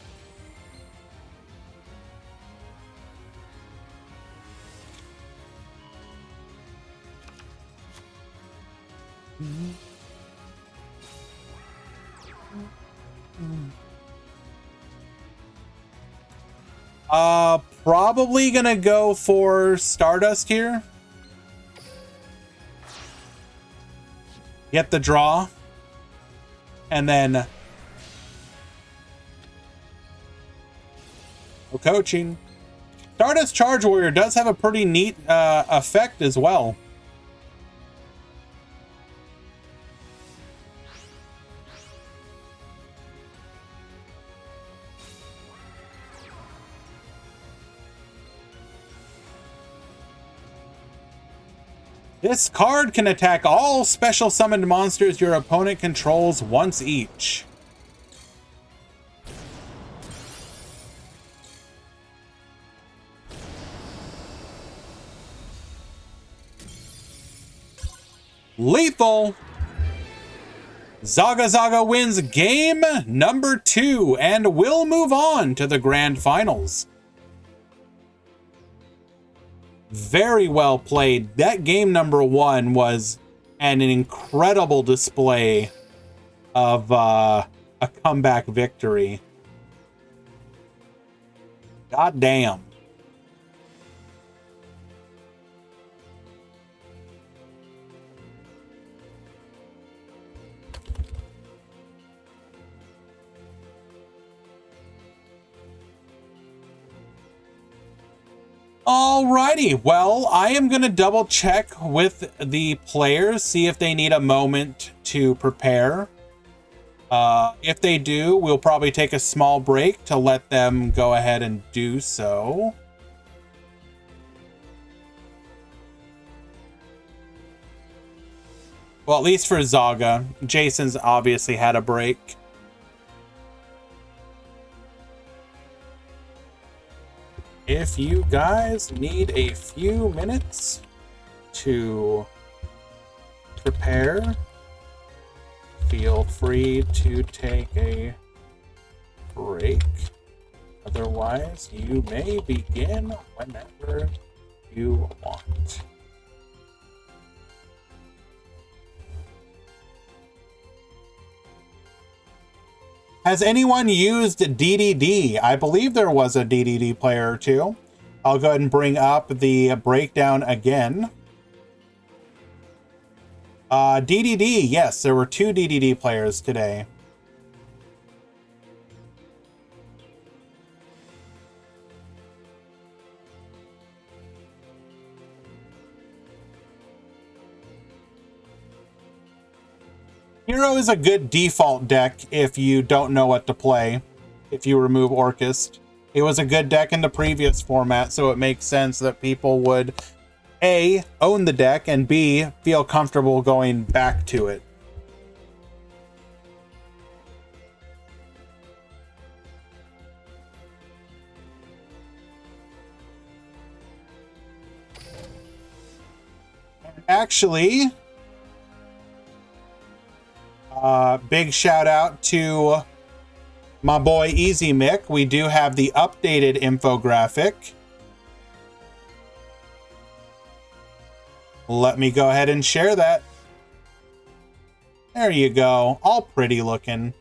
Probably gonna go for Stardust here. Get the draw. And then... no coaching. Stardust Charge Warrior does have a pretty neat effect as well. This card can attack all special summoned monsters your opponent controls once each. Lethal! Zaga Zaga wins game number 2 and will move on to the grand finals. Very well played. That game number 1 was an incredible display of a comeback victory. God damn. Alrighty, well, I am going to double check with the players, see if they need a moment to prepare. If they do, we'll probably take a small break to let them go ahead and do so. Well, at least for Zaga. Jason's obviously had a break. If you guys need a few minutes to prepare, feel free to take a break. Otherwise, you may begin whenever you want. Has anyone used DDD? I believe there was a DDD player or two. I'll go ahead and bring up the breakdown again. DDD, yes, there were 2 DDD players today. Hero is a good default deck if you don't know what to play, if you remove Orcust. It was a good deck in the previous format, so it makes sense that people would A, own the deck, and B, feel comfortable going back to it. Actually, big shout out to my boy Easy Mick. We do have the updated infographic. Let me go ahead and share that. There you go. All pretty looking.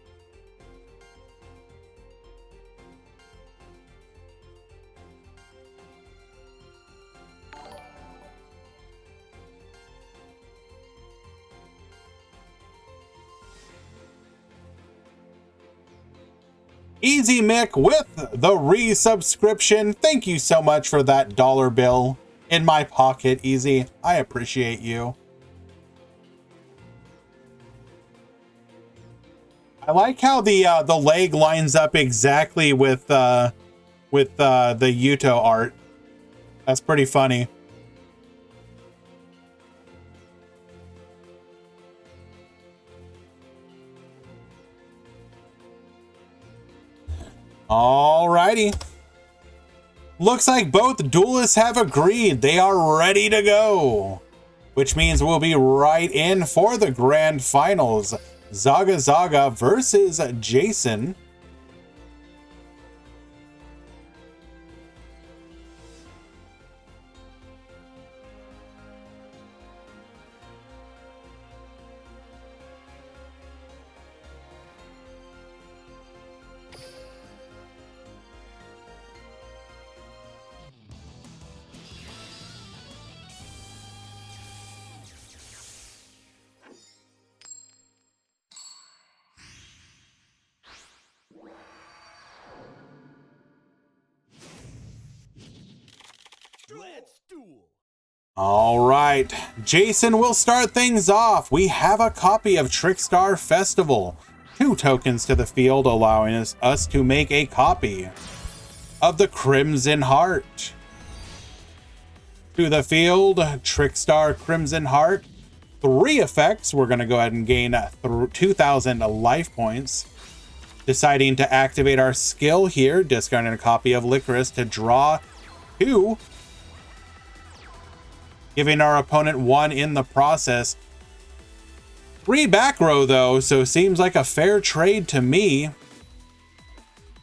Easy Mick with the resubscription. Thank you so much for that dollar bill in my pocket, Easy. I appreciate you. I like how the leg lines up exactly with the Yuto art. That's pretty funny. Alrighty. Looks like both duelists have agreed. They are ready to go. Which means we'll be right in for the grand finals. Zaga Zaga versus Jason. Let's duel. All right, Jason will start things off. We have a copy of Trickstar Festival. 2 tokens to the field, allowing us to make a copy of the Crimson Heart. To the field, Trickstar Crimson Heart. 3 effects. We're going to go ahead and gain 2,000 life points. Deciding to activate our skill here, discarding a copy of Licorice to draw 2. Giving our opponent 1 in the process. 3 back row though, so seems like a fair trade to me.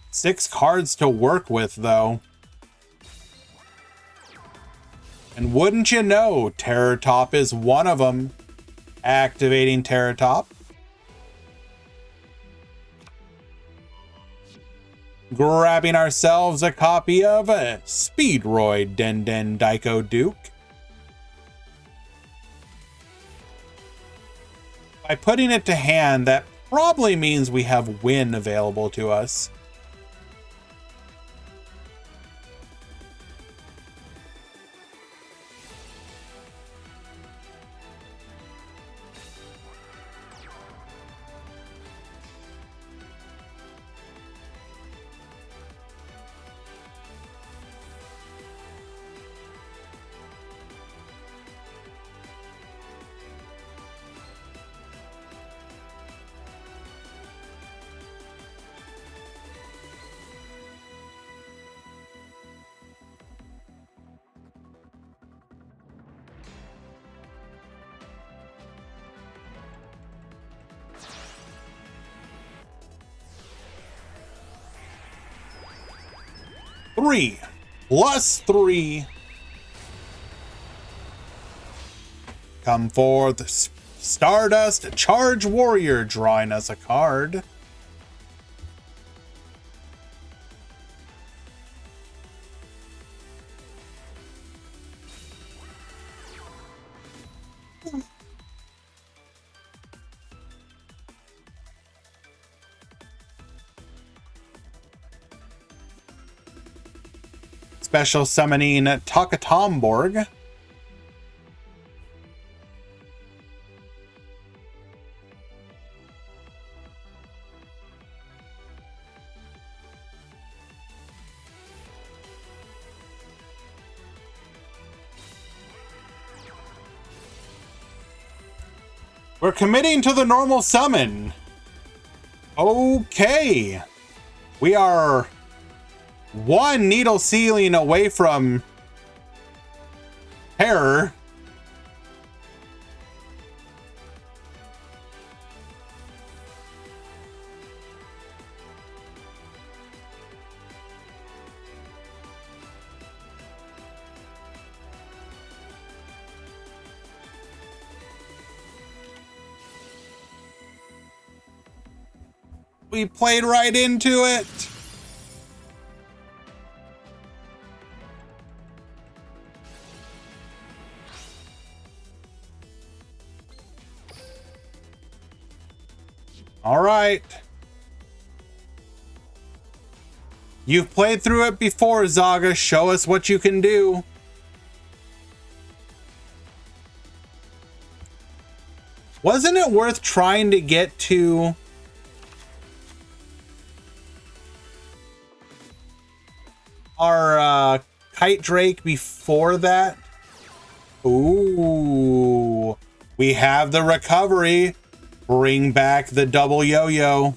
6 cards to work with though. And wouldn't you know, Terror Top is one of them. Activating Terror Top. Grabbing ourselves a copy of Speedroid Den Den Daiko Duke. By putting it to hand, that probably means we have win available to us. 3 plus 3. Come forth, Stardust Charge Warrior, drawing us a card. Special summoning Takatomborg. We're committing to the normal summon. Okay. We are one needle sealing away from terror. We played right into it. All right. You've played through it before, Zaga. Show us what you can do. Wasn't it worth trying to get to our Kite Drake before that? Ooh. We have the recovery. Bring back the double yo-yo.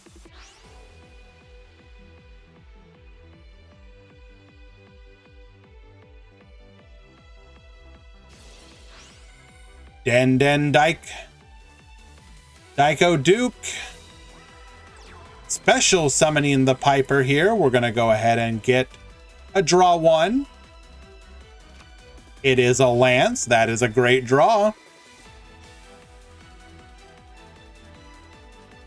Den Dyke. Dyko Duke. Special summoning the Piper here. We're going to go ahead and get a draw one. It is a Lance. That is a great draw.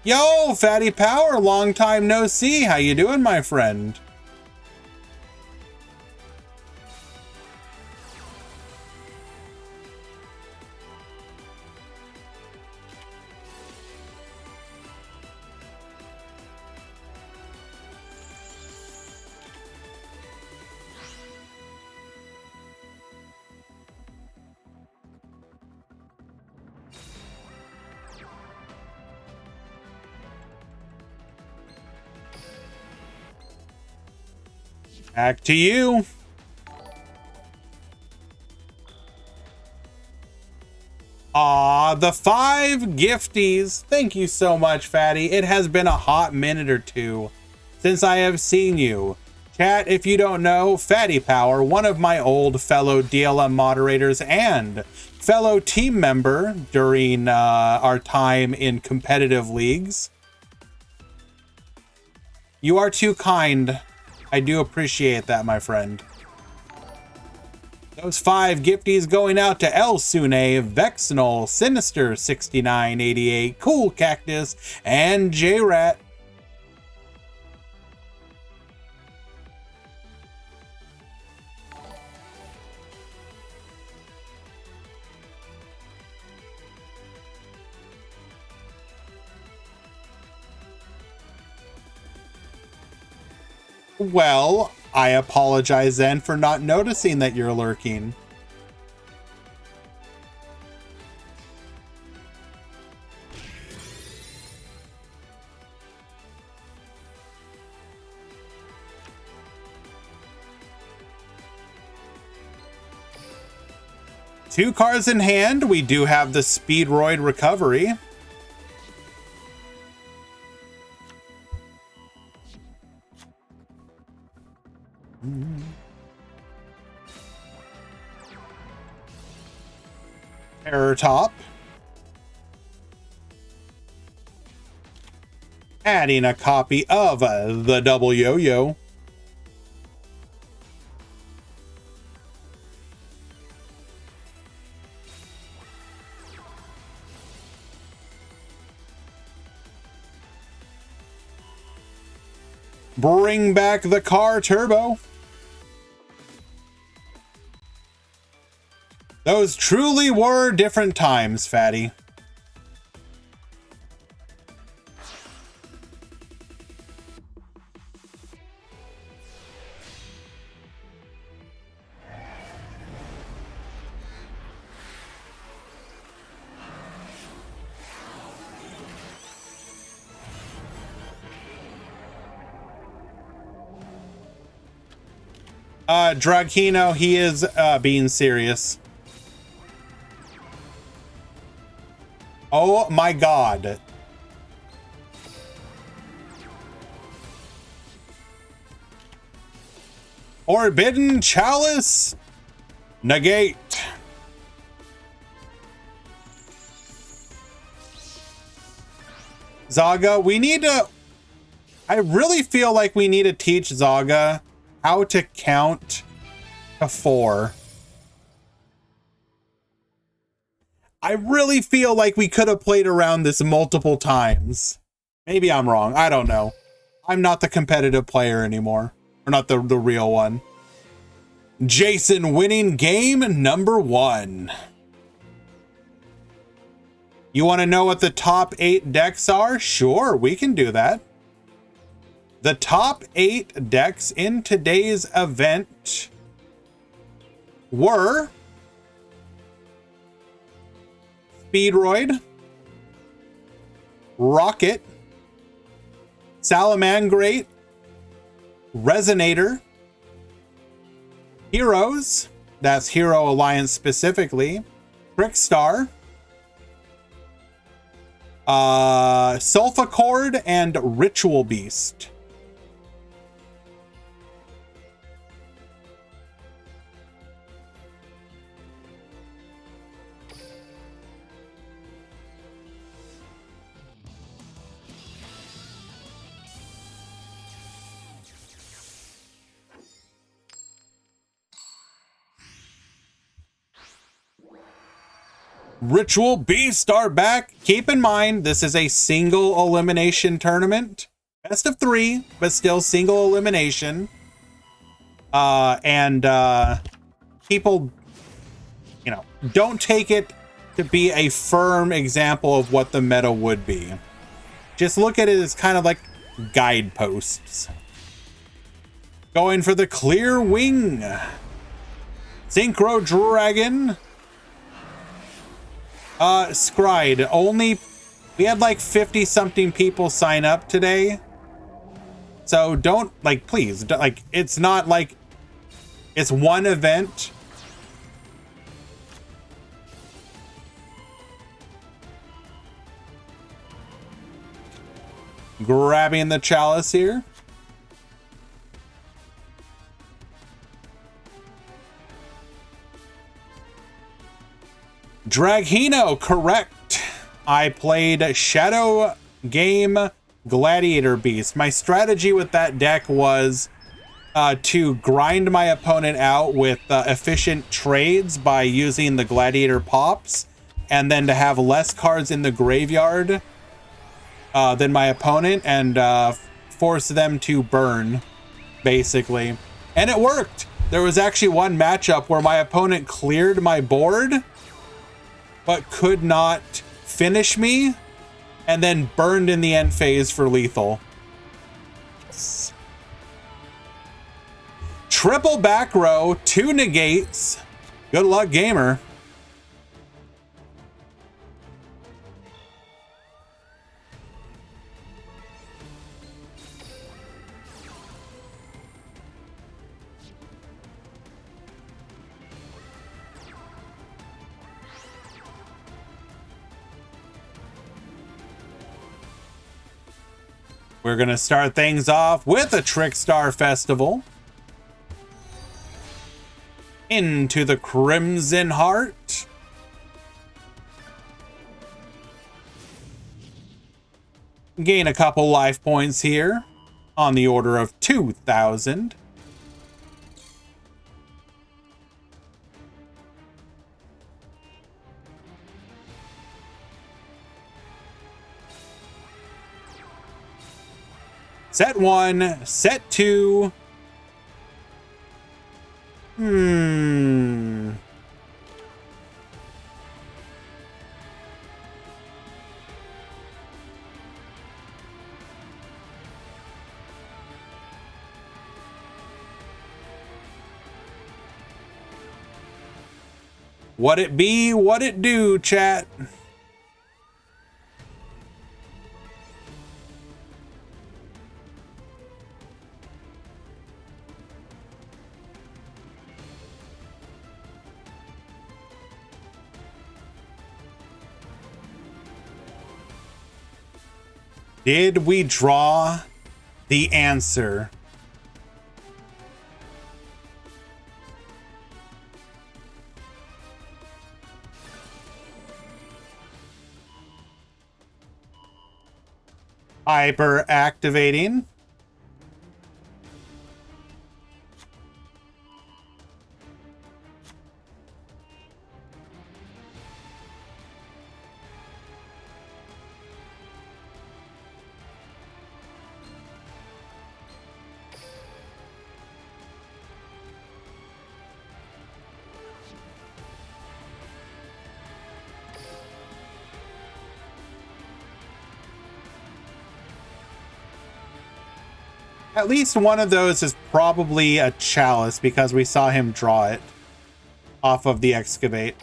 Yo, Fatty Power, long time no see. How you doing, my friend? Back to you. Aw, the 5 gifties. Thank you so much, Fatty. It has been a hot minute or two since I have seen you. Chat, if you don't know, Fatty Power, one of my old fellow DLM moderators and fellow team member during our time in competitive leagues. You are too kind. I do appreciate that, my friend. Those 5 gifties going out to El Sune, Vexnol, Sinister 6988, Cool Cactus, and J-Rat. Well, I apologize then for not noticing that you're lurking. Two cards in hand. We do have the Speedroid Recovery. Terror Top. Adding a copy of the Double Yo-Yo. Bring back the car turbo. Those truly were different times, Fatty. Dragino, he is being serious. Oh my god. Forbidden Chalice. Negate. Zaga, we need to... I really feel like we need to teach Zaga how to count to 4. I really feel like we could have played around this multiple times. Maybe I'm wrong. I don't know. I'm not the competitive player anymore. Or not the real one. Jason winning game number 1. You want to know what the top 8 decks are? Sure, we can do that. The top 8 decks in today's event were Speedroid, Rocket, Salamangrate, Resonator, Heroes, that's Hero Alliance specifically, Trickstar, Sulfacord, and Ritual Beast. Ritual Beasts are back. Keep in mind, this is a single elimination tournament. Best of 3, but still single elimination. People, you know, don't take it to be a firm example of what the meta would be. Just look at it as kind of like guideposts. Going for the clear wing. Synchro Dragon. Scried, only we had like 50 something people sign up today, so don't, like, please don't, like, it's not like it's one event. Grabbing the chalice here. Draghino, correct. I played Shadow Game Gladiator Beast. My strategy with that deck was to grind my opponent out with efficient trades by using the Gladiator Pops, and then to have less cards in the graveyard than my opponent, and force them to burn, basically. And it worked. There was actually one matchup where my opponent cleared my board, but could not finish me, and then burned in the end phase for lethal. Triple back row, 2 negates. Good luck, gamer. We're going to start things off with a Trickstar Festival. Into the Crimson Heart. Gain a couple life points here on the order of 2,000. Set 1, set 2. What it be, what it do, chat? Did we draw the answer? Hyper activating. At least one of those is probably a chalice because we saw him draw it off of the excavate.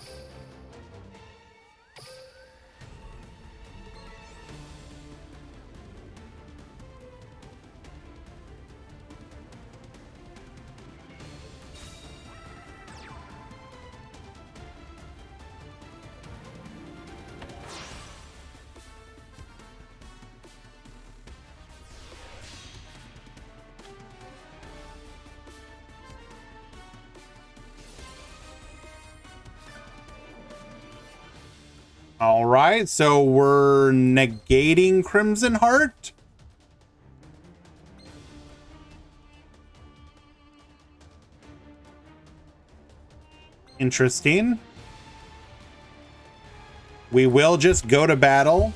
All right, so we're negating Crimson Heart. Interesting. We will just go to battle.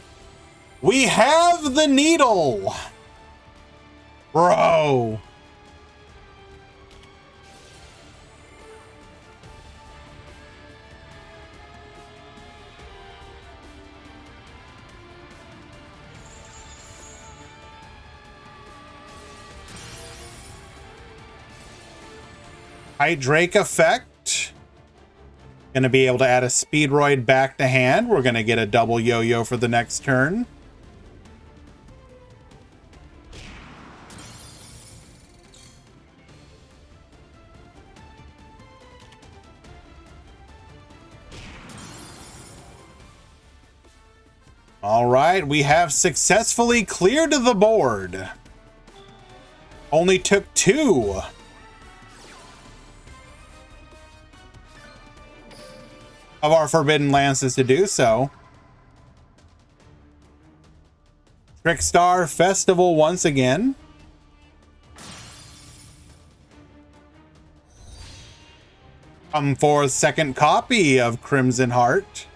We have the needle. Bro. Hydrake effect. Gonna be able to add a Speedroid back to hand. We're gonna get a double yo-yo for the next turn. All right, we have successfully cleared the board. Only took 2. Of our Forbidden Lances to do so. Trickstar Festival once again. Come for a second copy of Crimson Heart.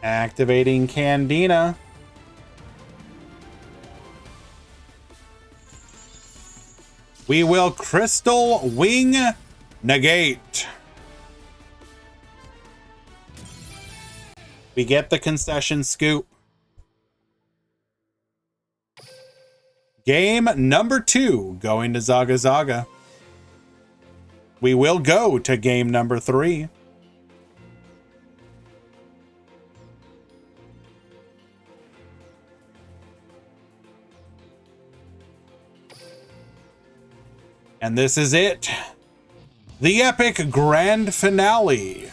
Activating Candina. We will Crystal Wing negate. We get the concession scoop. Game number 2 going to Zaga Zaga. We will go to game number 3. And this is it. The epic grand finale.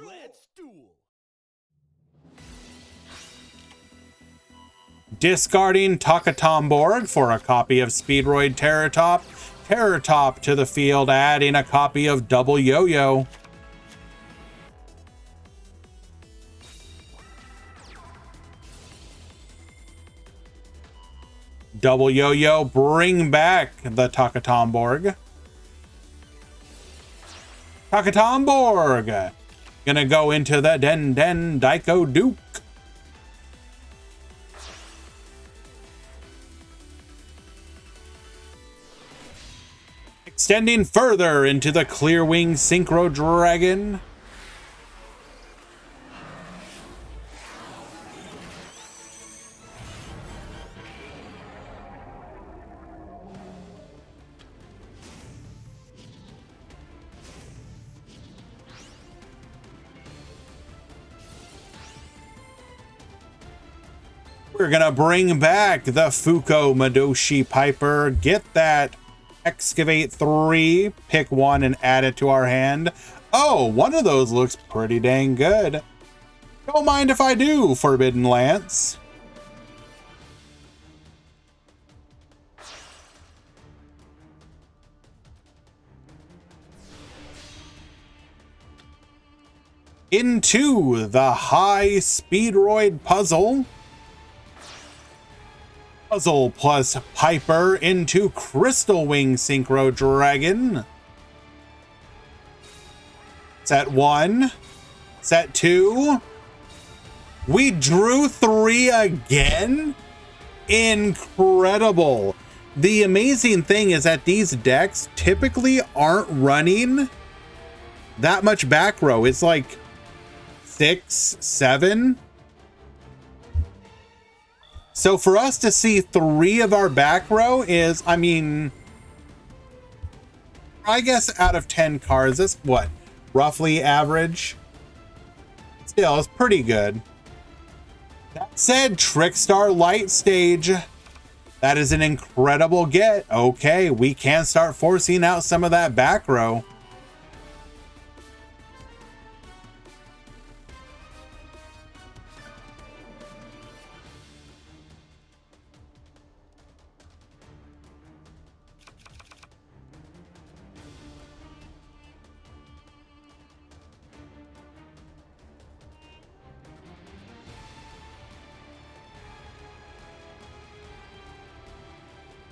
Let's duel. Discarding Takatomborg for a copy of Speedroid Terratop. Terratop to the field, adding a copy of Double Yo-Yo. Double Yo-Yo, bring back the Takatomborg. Takatomborg! Gonna go into the Den Den Daiko Duke. Extending further into the Clearwing Synchro Dragon. We're gonna bring back the Fuko Madoshi Piper. Get that Excavate 3, pick one and add it to our hand. Oh, one of those looks pretty dang good. Don't mind if I do, Forbidden Lance. Into the High Speedroid Puzzle. Puzzle plus Piper into Crystal Wing Synchro Dragon. Set 1. Set 2. We drew 3 again? Incredible. The amazing thing is that these decks typically aren't running that much back row. It's like 6, 7. So for us to see 3 of our back row is, I mean, I guess out of 10 cards, that's what, roughly average? Still, it's pretty good. That said, Trickstar Light Stage, that is an incredible get. Okay, we can start forcing out some of that back row.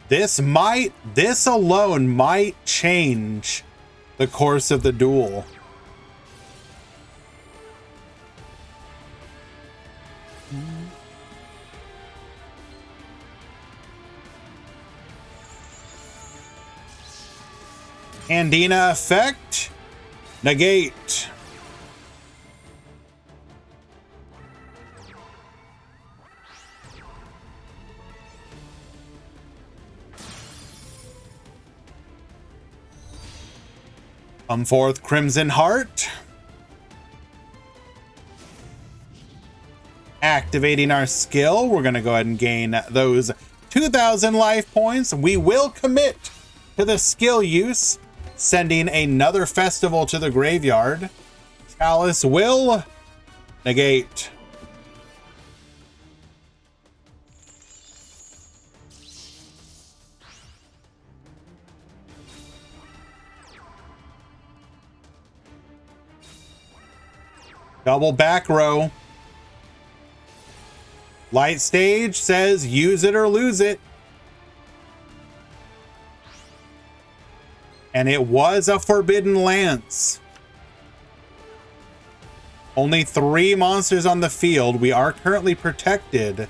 This alone might change the course of the duel. Andina effect. Negate. Come forth, Crimson Heart. Activating our skill, we're going to go ahead and gain those 2,000 life points. We will commit to the skill use, sending another festival to the graveyard. Chalice will negate. Double back row. Light Stage says use it or lose it. And it was a Forbidden Lance. Only 3 monsters on the field. We are currently protected.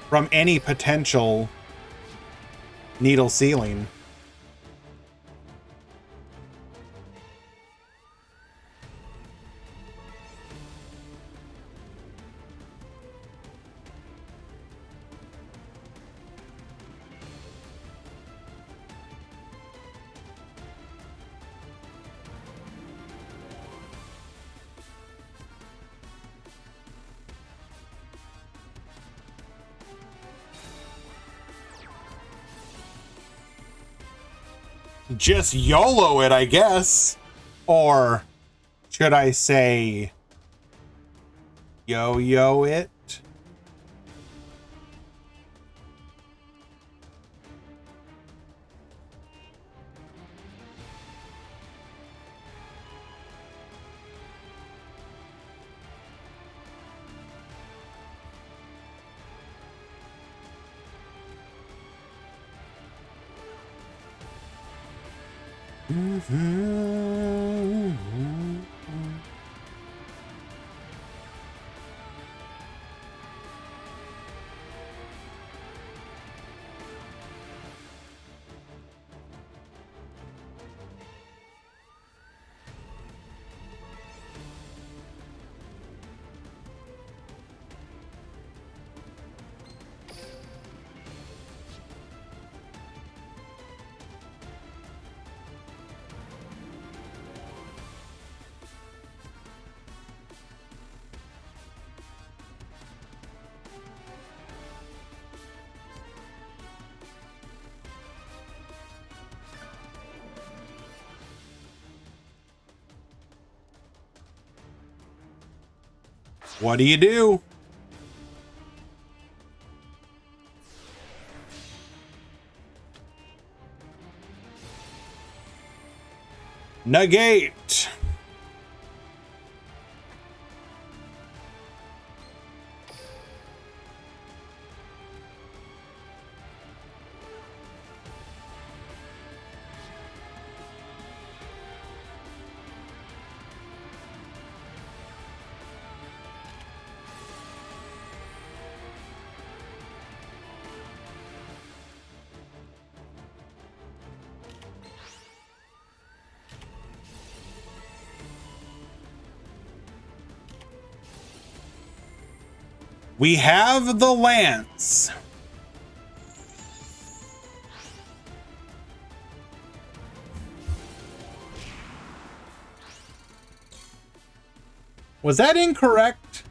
From any potential needle sealing. just YOLO it, I guess. Or should I say yo-yo it? What do you do? Negate. We have the lance. Was that incorrect?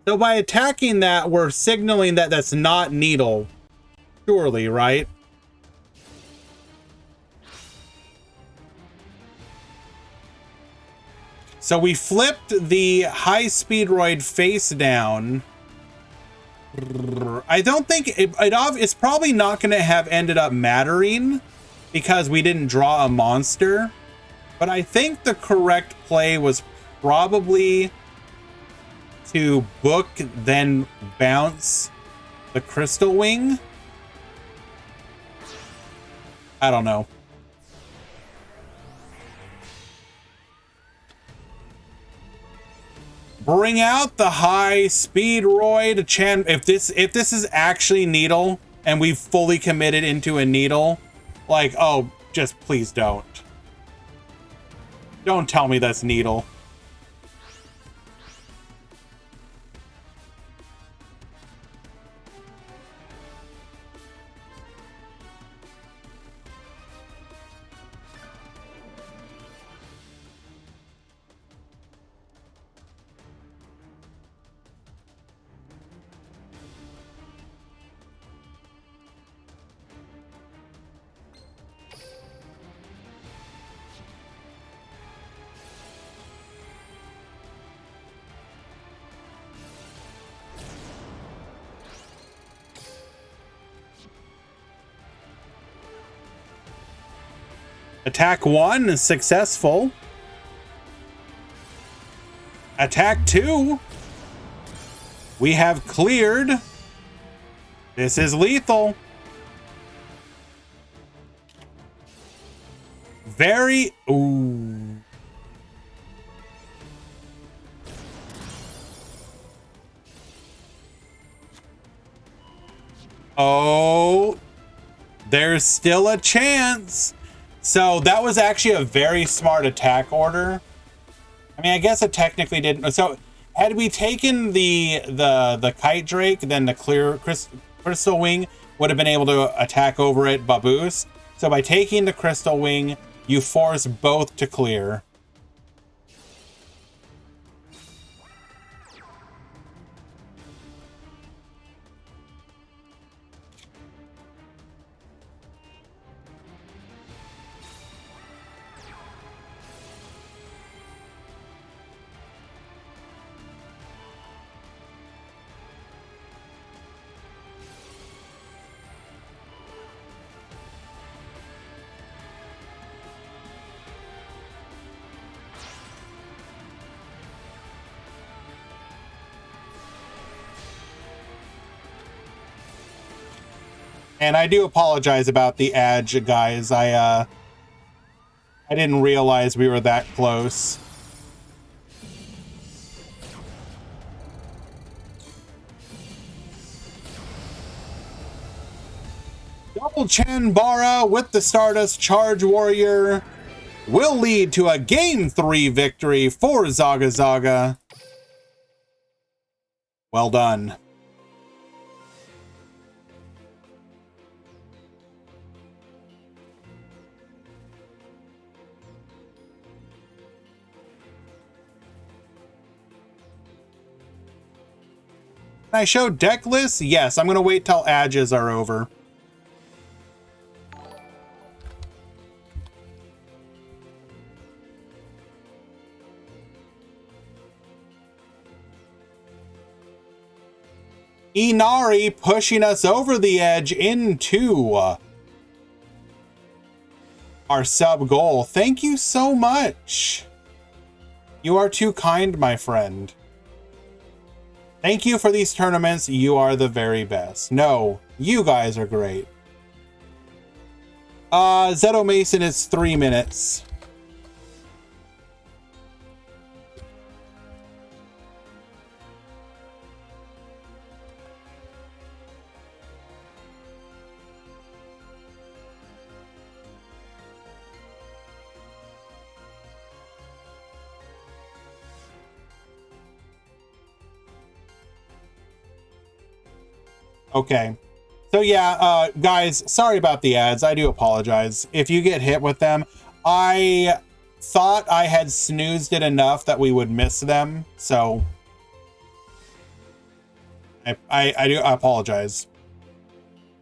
So by attacking that, we're signaling that that's not needle. Surely, right? So we flipped the high speedroid face down. I don't think it's probably not going to have ended up mattering because we didn't draw a monster. But I think the correct play was probably to book, then bounce the crystal wing. I don't know. Bring out the high speedroid if this is actually needle and we've fully committed into a needle, like, oh, just please don't tell me that's needle. Attack 1 is successful. Attack 2. We have cleared. This is lethal. Very... Ooh. Oh. There's still a chance. So that was actually a very smart attack order. I mean, I guess it technically didn't. So had we taken the Kite Drake, then the clear Crystal Wing would have been able to attack over it, but boost. So by taking the Crystal Wing, you force both to clear. And I do apologize about the edge, guys. I didn't realize we were that close. Double Chanbara with the Stardust Charge Warrior will lead to a Game 3 victory for Zaga Zaga. Well done. Can I show deck lists? Yes, I'm going to wait till Adges are over. Inari pushing us over the edge into our sub goal. Thank you so much. You are too kind, my friend. Thank you for these tournaments. You are the very best. No, you guys are great. Zeto Mason is 3 minutes. Okay. So yeah, guys, sorry about the ads. I do apologize. If you get hit with them, I thought I had snoozed it enough that we would miss them. So I do apologize.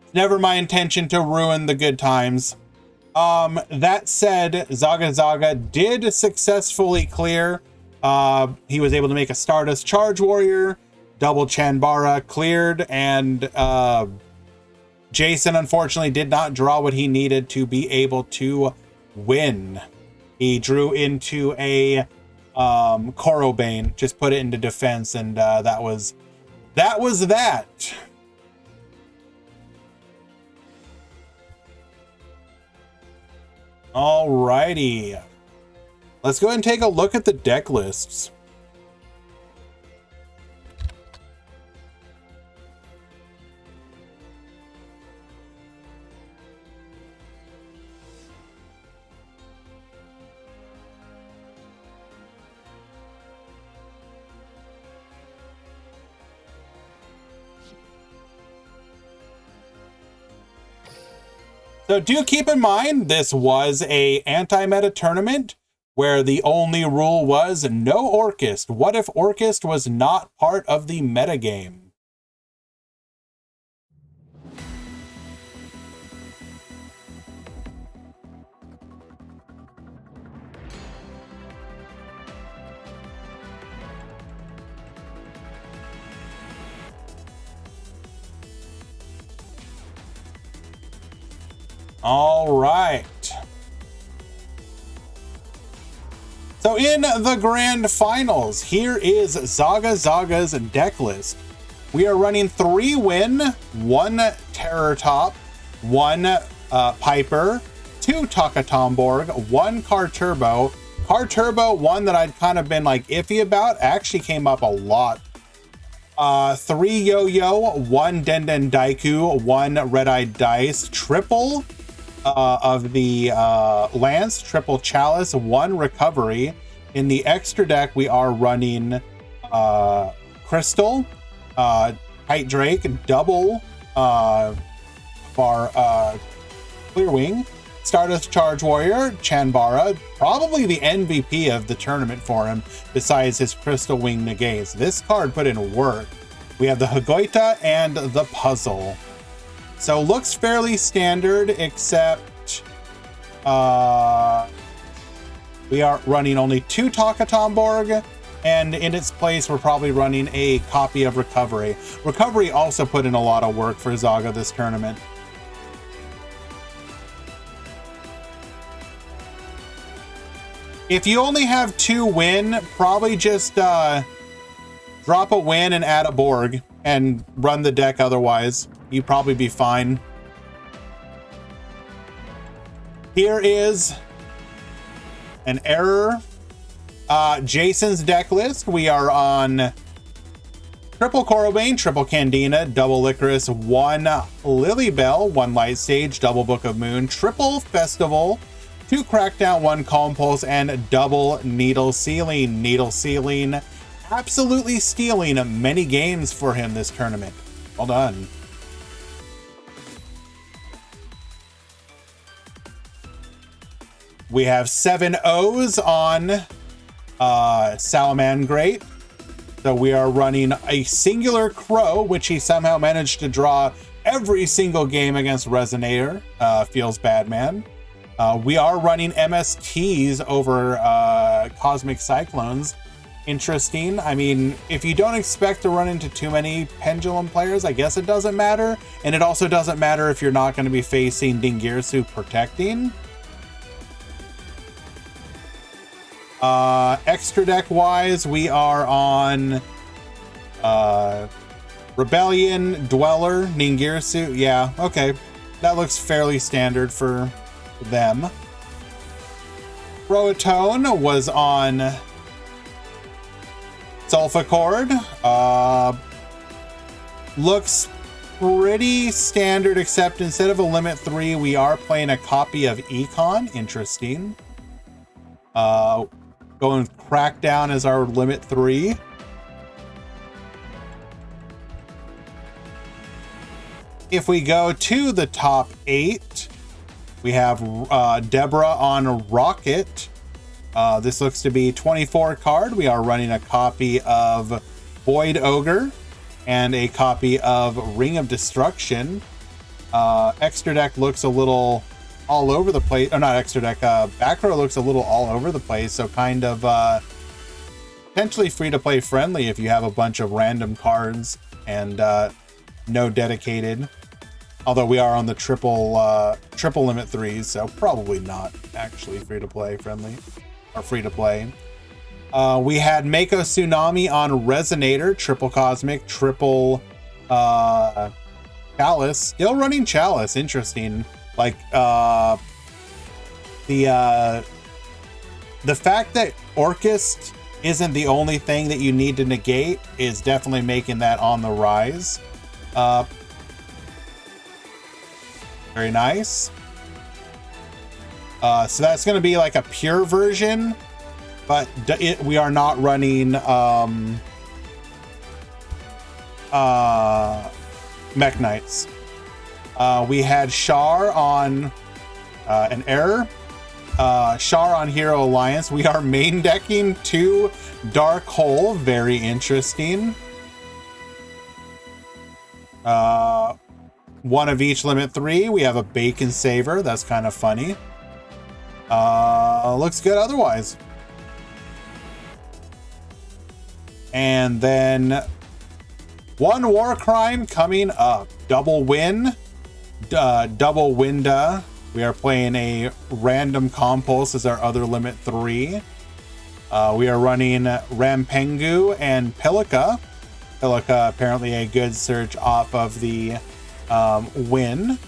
It's never my intention to ruin the good times. That said, Zaga Zaga did successfully clear. He was able to make a Stardust Charge Warrior. Double Chanbara cleared, and Jason unfortunately did not draw what he needed to be able to win. He drew into a Korobane, just put it into defense, and that was that. Alrighty, let's go ahead and take a look at the deck lists. So do keep in mind, this was a anti-meta tournament where the only rule was no Orcust. What if Orcust was not part of the metagame? All right. So in the grand finals, here is Zaga Zaga's deck list. We are running 3 Win, 1 Terror Top, 1 Piper, 2 Takatomborg, 1 Car Turbo. Car Turbo, one that I'd kind of been like iffy about, actually came up a lot. 3 Yo-Yo, 1 Denden Daiku, 1 Red-Eyed Dice, triple of the Lance, triple Chalice, 1 Recovery. In the extra deck, we are running Crystal, Kite Drake, double of our Clearwing, Stardust Charge Warrior, Chanbara, probably the MVP of the tournament for him, besides his Crystal Wing negates. This card put in work. We have the Hagoita and the Puzzle. So looks fairly standard, except we are running only 2 Takatomborg, and in its place we're probably running a copy of Recovery. Recovery also put in a lot of work for Zaga this tournament. If you only have 2 Win, probably just drop a Win and add a Borg and run the deck otherwise. You'd probably be fine. Here is an error. Jason's deck list. We are on triple Corobane, triple Candina, double Licorice, one Lilybell, one Light Stage, double Book of Moon, triple Festival, two Crackdown, one Calm Pulse, and double Needle Sealing. Needle Sealing absolutely stealing many games for him this tournament. Well done. We have 7 O's on Salamangrate. So we are running a singular Crow, which he somehow managed to draw every single game against Resonator. Feels bad, man. We are running MSTs over Cosmic Cyclones. Interesting. I mean, if you don't expect to run into too many Pendulum players, I guess it doesn't matter. And it also doesn't matter if you're not going to be facing Dingirsu protecting. Extra deck wise, we are on Rebellion, Dweller, Ningirsu. Yeah, okay. That looks fairly standard for them. Roatone was on Sulfachord. Looks pretty standard, except instead of a limit 3, we are playing a copy of Econ. Interesting. Going Crackdown as our limit 3. If we go to the top 8, we have Deborah on Rocket. This looks to be 24 card. We are running a copy of Void Ogre and a copy of Ring of Destruction. Extra deck looks a little all over the place, or not extra deck, back row looks a little all over the place, so kind of potentially free to play friendly if you have a bunch of random cards and no dedicated, although we are on the triple limit 3s, so probably not actually free to play friendly or free to play. We had Mako Tsunami on Resonator, triple Cosmic, triple Chalice, still running Chalice. Interesting. Like the fact that Orcust isn't the only thing that you need to negate is definitely making that on the rise. Very nice. So that's going to be like a pure version, but we are not running Mech Knights. We had Char on an error. Char on Hero Alliance. We are main decking 2 Dark Hole. Very interesting. One of each limit 3. We have a Bacon Saver. That's kind of funny. Looks good otherwise. And then one War Crime coming up. Double Win. Double Winda. We are playing a random Compulse as our other limit 3. We are running Rampengu and Pilica. Pilica apparently a good search off of the Win.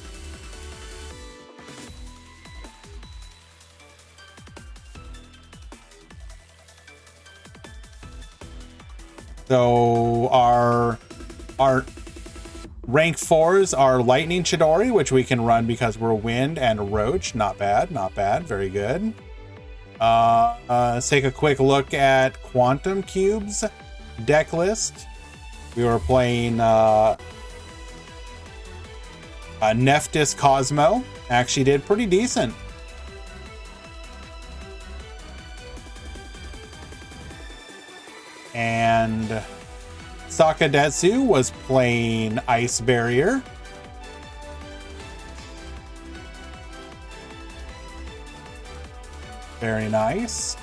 So our rank 4s are Lightning Chidori, which we can run because we're Wind, and Roach. Not bad, not bad. Very good. Let's take a quick look at Quantum Cube's deck list. We were playing Nephthys Cosmo. Actually did pretty decent. And Sakadetsu was playing Ice Barrier. Very nice.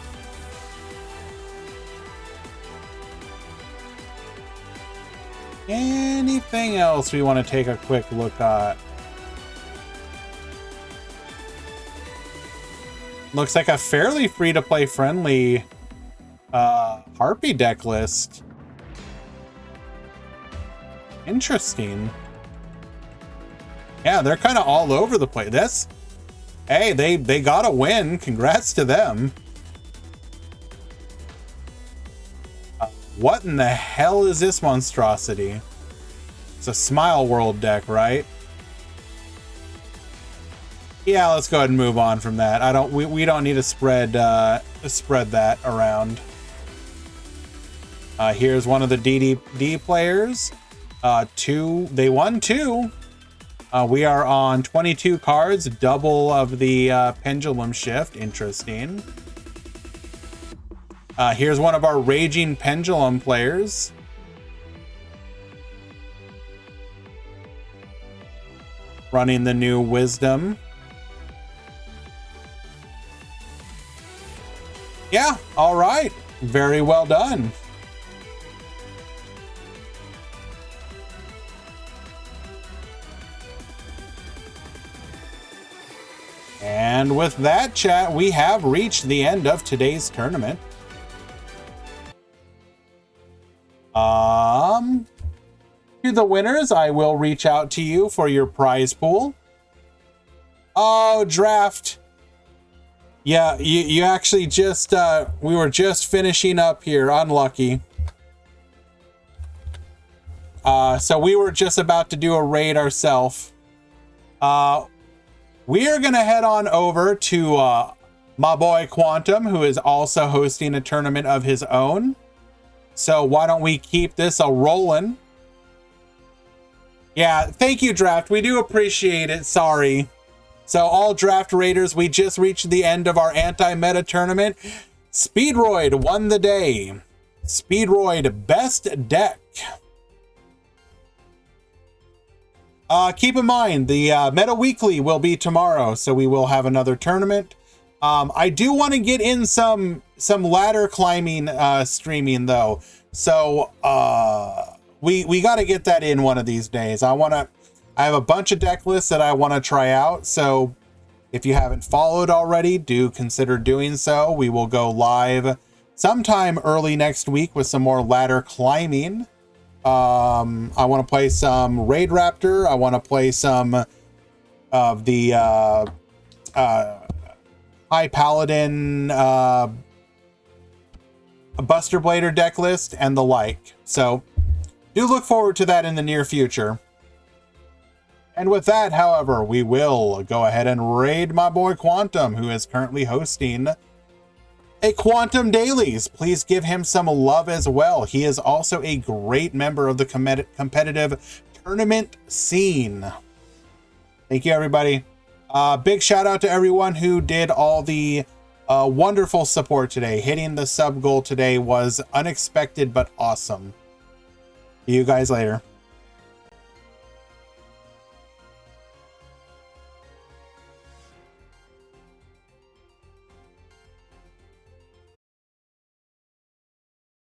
Anything else we want to take a quick look at? Looks like a fairly free-to-play friendly Harpy deck list. Interesting. Yeah, they're kind of all over the place. Hey, they got a win. Congrats to them. What in the hell is this monstrosity? It's a Smile World deck, right? Yeah, let's go ahead and move on from that. We don't need to spread that around. Here's one of the DD players. They won 2. We are on 22 cards, double of the pendulum shift. Interesting. Here's one of our Raging Pendulum players. Running the new Wisdom. Yeah, all right. Very well done. And with that, chat, we have reached the end of today's tournament. To the winners, I will reach out to you for your prize pool. Oh, draft. Yeah, you actually just, we were just finishing up here. Unlucky. So we were just about to do a raid ourselves. We are going to head on over to my boy Quantum, who is also hosting a tournament of his own. So why don't we keep this a-rolling? Yeah, thank you, Draft. We do appreciate it. Sorry. So all Draft Raiders, we just reached the end of our anti-meta tournament. Speedroid won the day. Speedroid best deck. Keep in mind, the Meta Weekly will be tomorrow, so we will have another tournament. I do want to get in some ladder climbing streaming though, so we got to get that in one of these days. I have a bunch of deck lists that I want to try out, so if you haven't followed already, do consider doing so. We will go live sometime early next week with some more ladder climbing. I want to play some Raid Raptor. I want to play some of the High Paladin Buster Blader deck list and the like. So do look forward to that in the near future. And with that, however, we will go ahead and raid my boy Quantum, who is currently hosting a Quantum Dailies. Please give him some love as well. He is also a great member of the competitive tournament scene. Thank you, everybody. Big shout out to everyone who did all the wonderful support today. Hitting the sub goal today was unexpected but awesome. See you guys later.